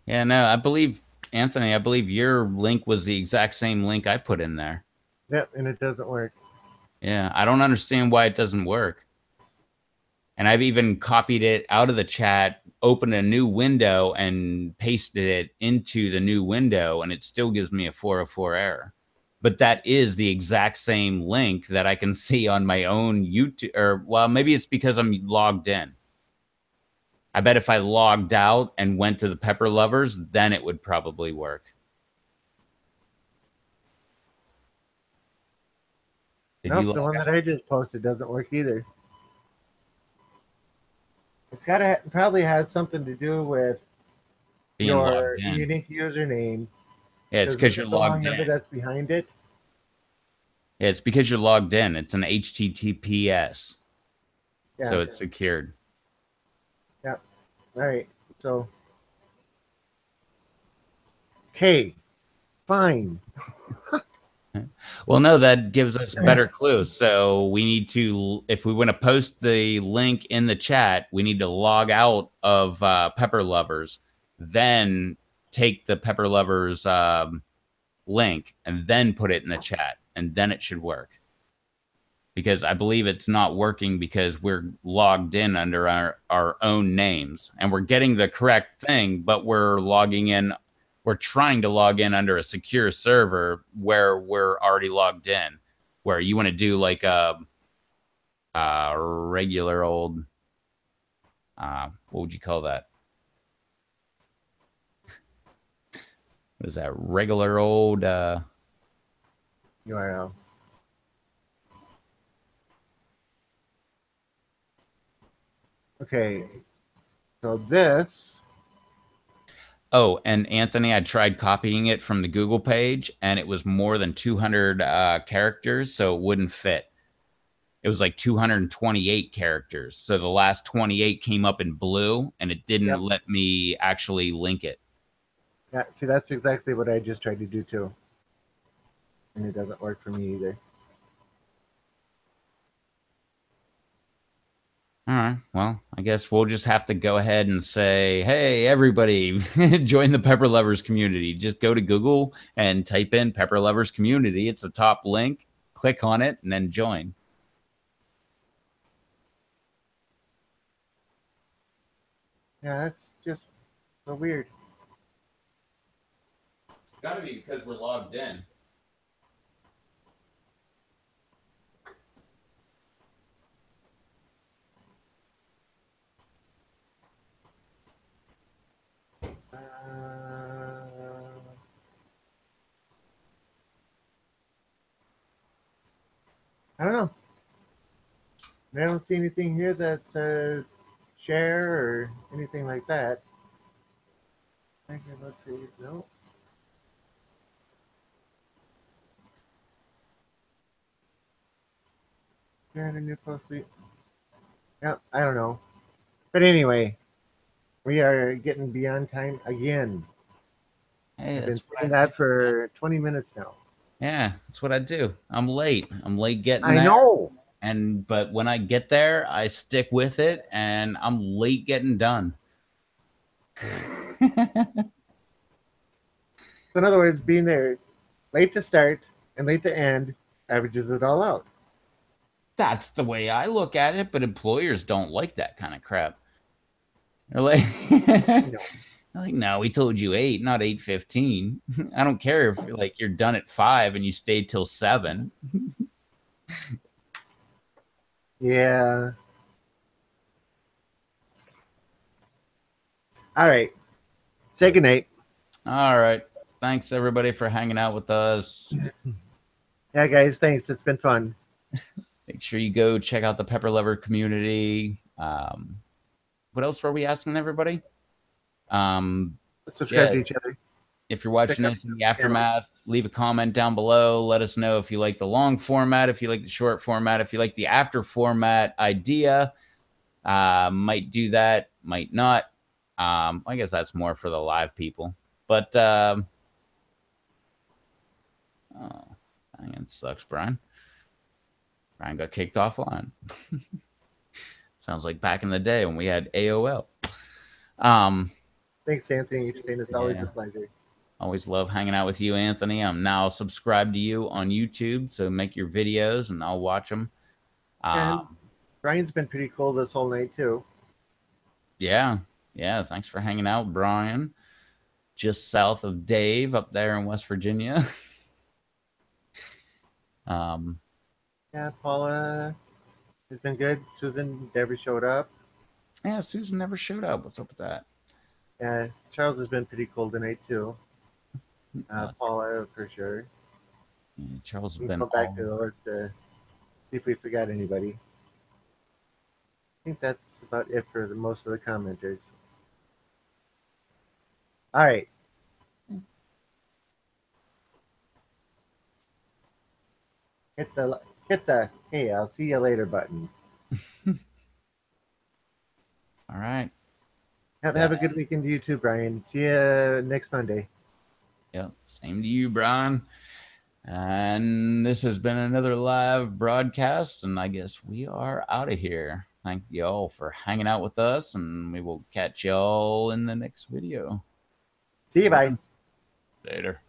Yeah, no, I believe Anthony. I believe your link was the exact same link I put in there. Yep, and it doesn't work. Yeah, I don't understand why it doesn't work. And I've even copied it out of the chat, opened a new window, and pasted it into the new window, and it still gives me a 404 error. But that is the exact same link that I can see on my own YouTube. Or, well, maybe it's because I'm logged in. I bet if I logged out and went to the Pepper Lovers, then it would probably work. Did you Nope, the log one that out? I just posted doesn't work either. It's gotta probably has something to do with Being your logged in. unique username. Yeah, it's Because because look you're at the long logged in. number that's behind it. Yeah, it's because you're logged in. It's an HTTPS. Yeah. So it's secured. Yeah. All right. So. Okay. Fine. Well, no, that gives us a better clue. So we need to, if we want to post the link in the chat, we need to log out of Pepper Lovers, then take the Pepper Lovers link and then put it in the chat, and then it should work. Because I believe it's not working because we're logged in under our own names, and we're getting the correct thing, but we're logging in. We're trying to log in under a secure server where we're already logged in, where you want to do like a regular old, what would you call that? What is that? Regular old, URL. Okay. So this. oh, and Anthony, I tried copying it from the Google page, and it was more than 200 characters, so it wouldn't fit. It was like 228 characters. So the last 28 came up in blue, and it didn't Yep. let me actually link it. Yeah. See, that's exactly what I just tried to do too, and it doesn't work for me either. All right. Well, I guess we'll just have to go ahead and say, hey, everybody, join the Pepper Lovers community. Just go to Google and type in Pepper Lovers community. It's the top link. Click on it and then join. Yeah, that's just so weird. It's got to be because we're logged in. I don't know. I don't see anything here that says share or anything like that. Okay, let's see. No. Sharing a new post. Yeah, I don't know. But anyway, we are getting beyond time again. Hey, I've been that's what saying I that do. for 20 minutes now. Yeah, that's what I do. I'm late. I'm late getting I there. know. But when I get there, I stick with it, and I'm late getting done. So in other words, being there late to start and late to end averages it all out. That's the way I look at it, but employers don't like that kind of crap. They're like, You know. like, no, we told you 8, not 8:15. I don't care if like you're done at 5 and you stayed till 7. Yeah. All right. Say goodnight. All right. Thanks everybody for hanging out with us. Yeah, guys. Thanks. It's been fun. Make sure you go check out the Pepper Lover community. What else were we asking everybody? Subscribe Yeah, to each other. if you're watching Check out this in the the channel. aftermath, leave a comment down below. Let us know if you like the long format, if you like the short format, if you like the after format idea. Might do that, might not. I guess that's more for the live people. But oh, dang, it sucks, Brian. Brian got kicked offline. Sounds like back in the day when we had AOL. Um, Thanks, Anthony. You're saying it's always yeah, a pleasure. always love hanging out with you, Anthony. I'm now subscribed to you on YouTube, so make your videos and I'll watch them. And Brian's been pretty cool this whole night too. Yeah, yeah. Thanks for hanging out, Brian. Just south of Dave up there in West Virginia. um, Yeah, Paula has been good. Susan never showed up. yeah, Susan never showed up. What's up with that? Yeah, Charles has been pretty cool tonight too. Uh, Paula for sure. yeah, Charles has We been go back all. to the list to see if we forgot anybody. I think that's about it for most of the commenters. All right. Hit the hey, I'll see you later button. All right. Have a good weekend to you too, Brian. See you next Monday. Yeah, same to you, Brian. And this has been another live broadcast, and I guess we are out of here. Thank you all for hanging out with us, and we will catch y'all in the next video. See you, bye. Later.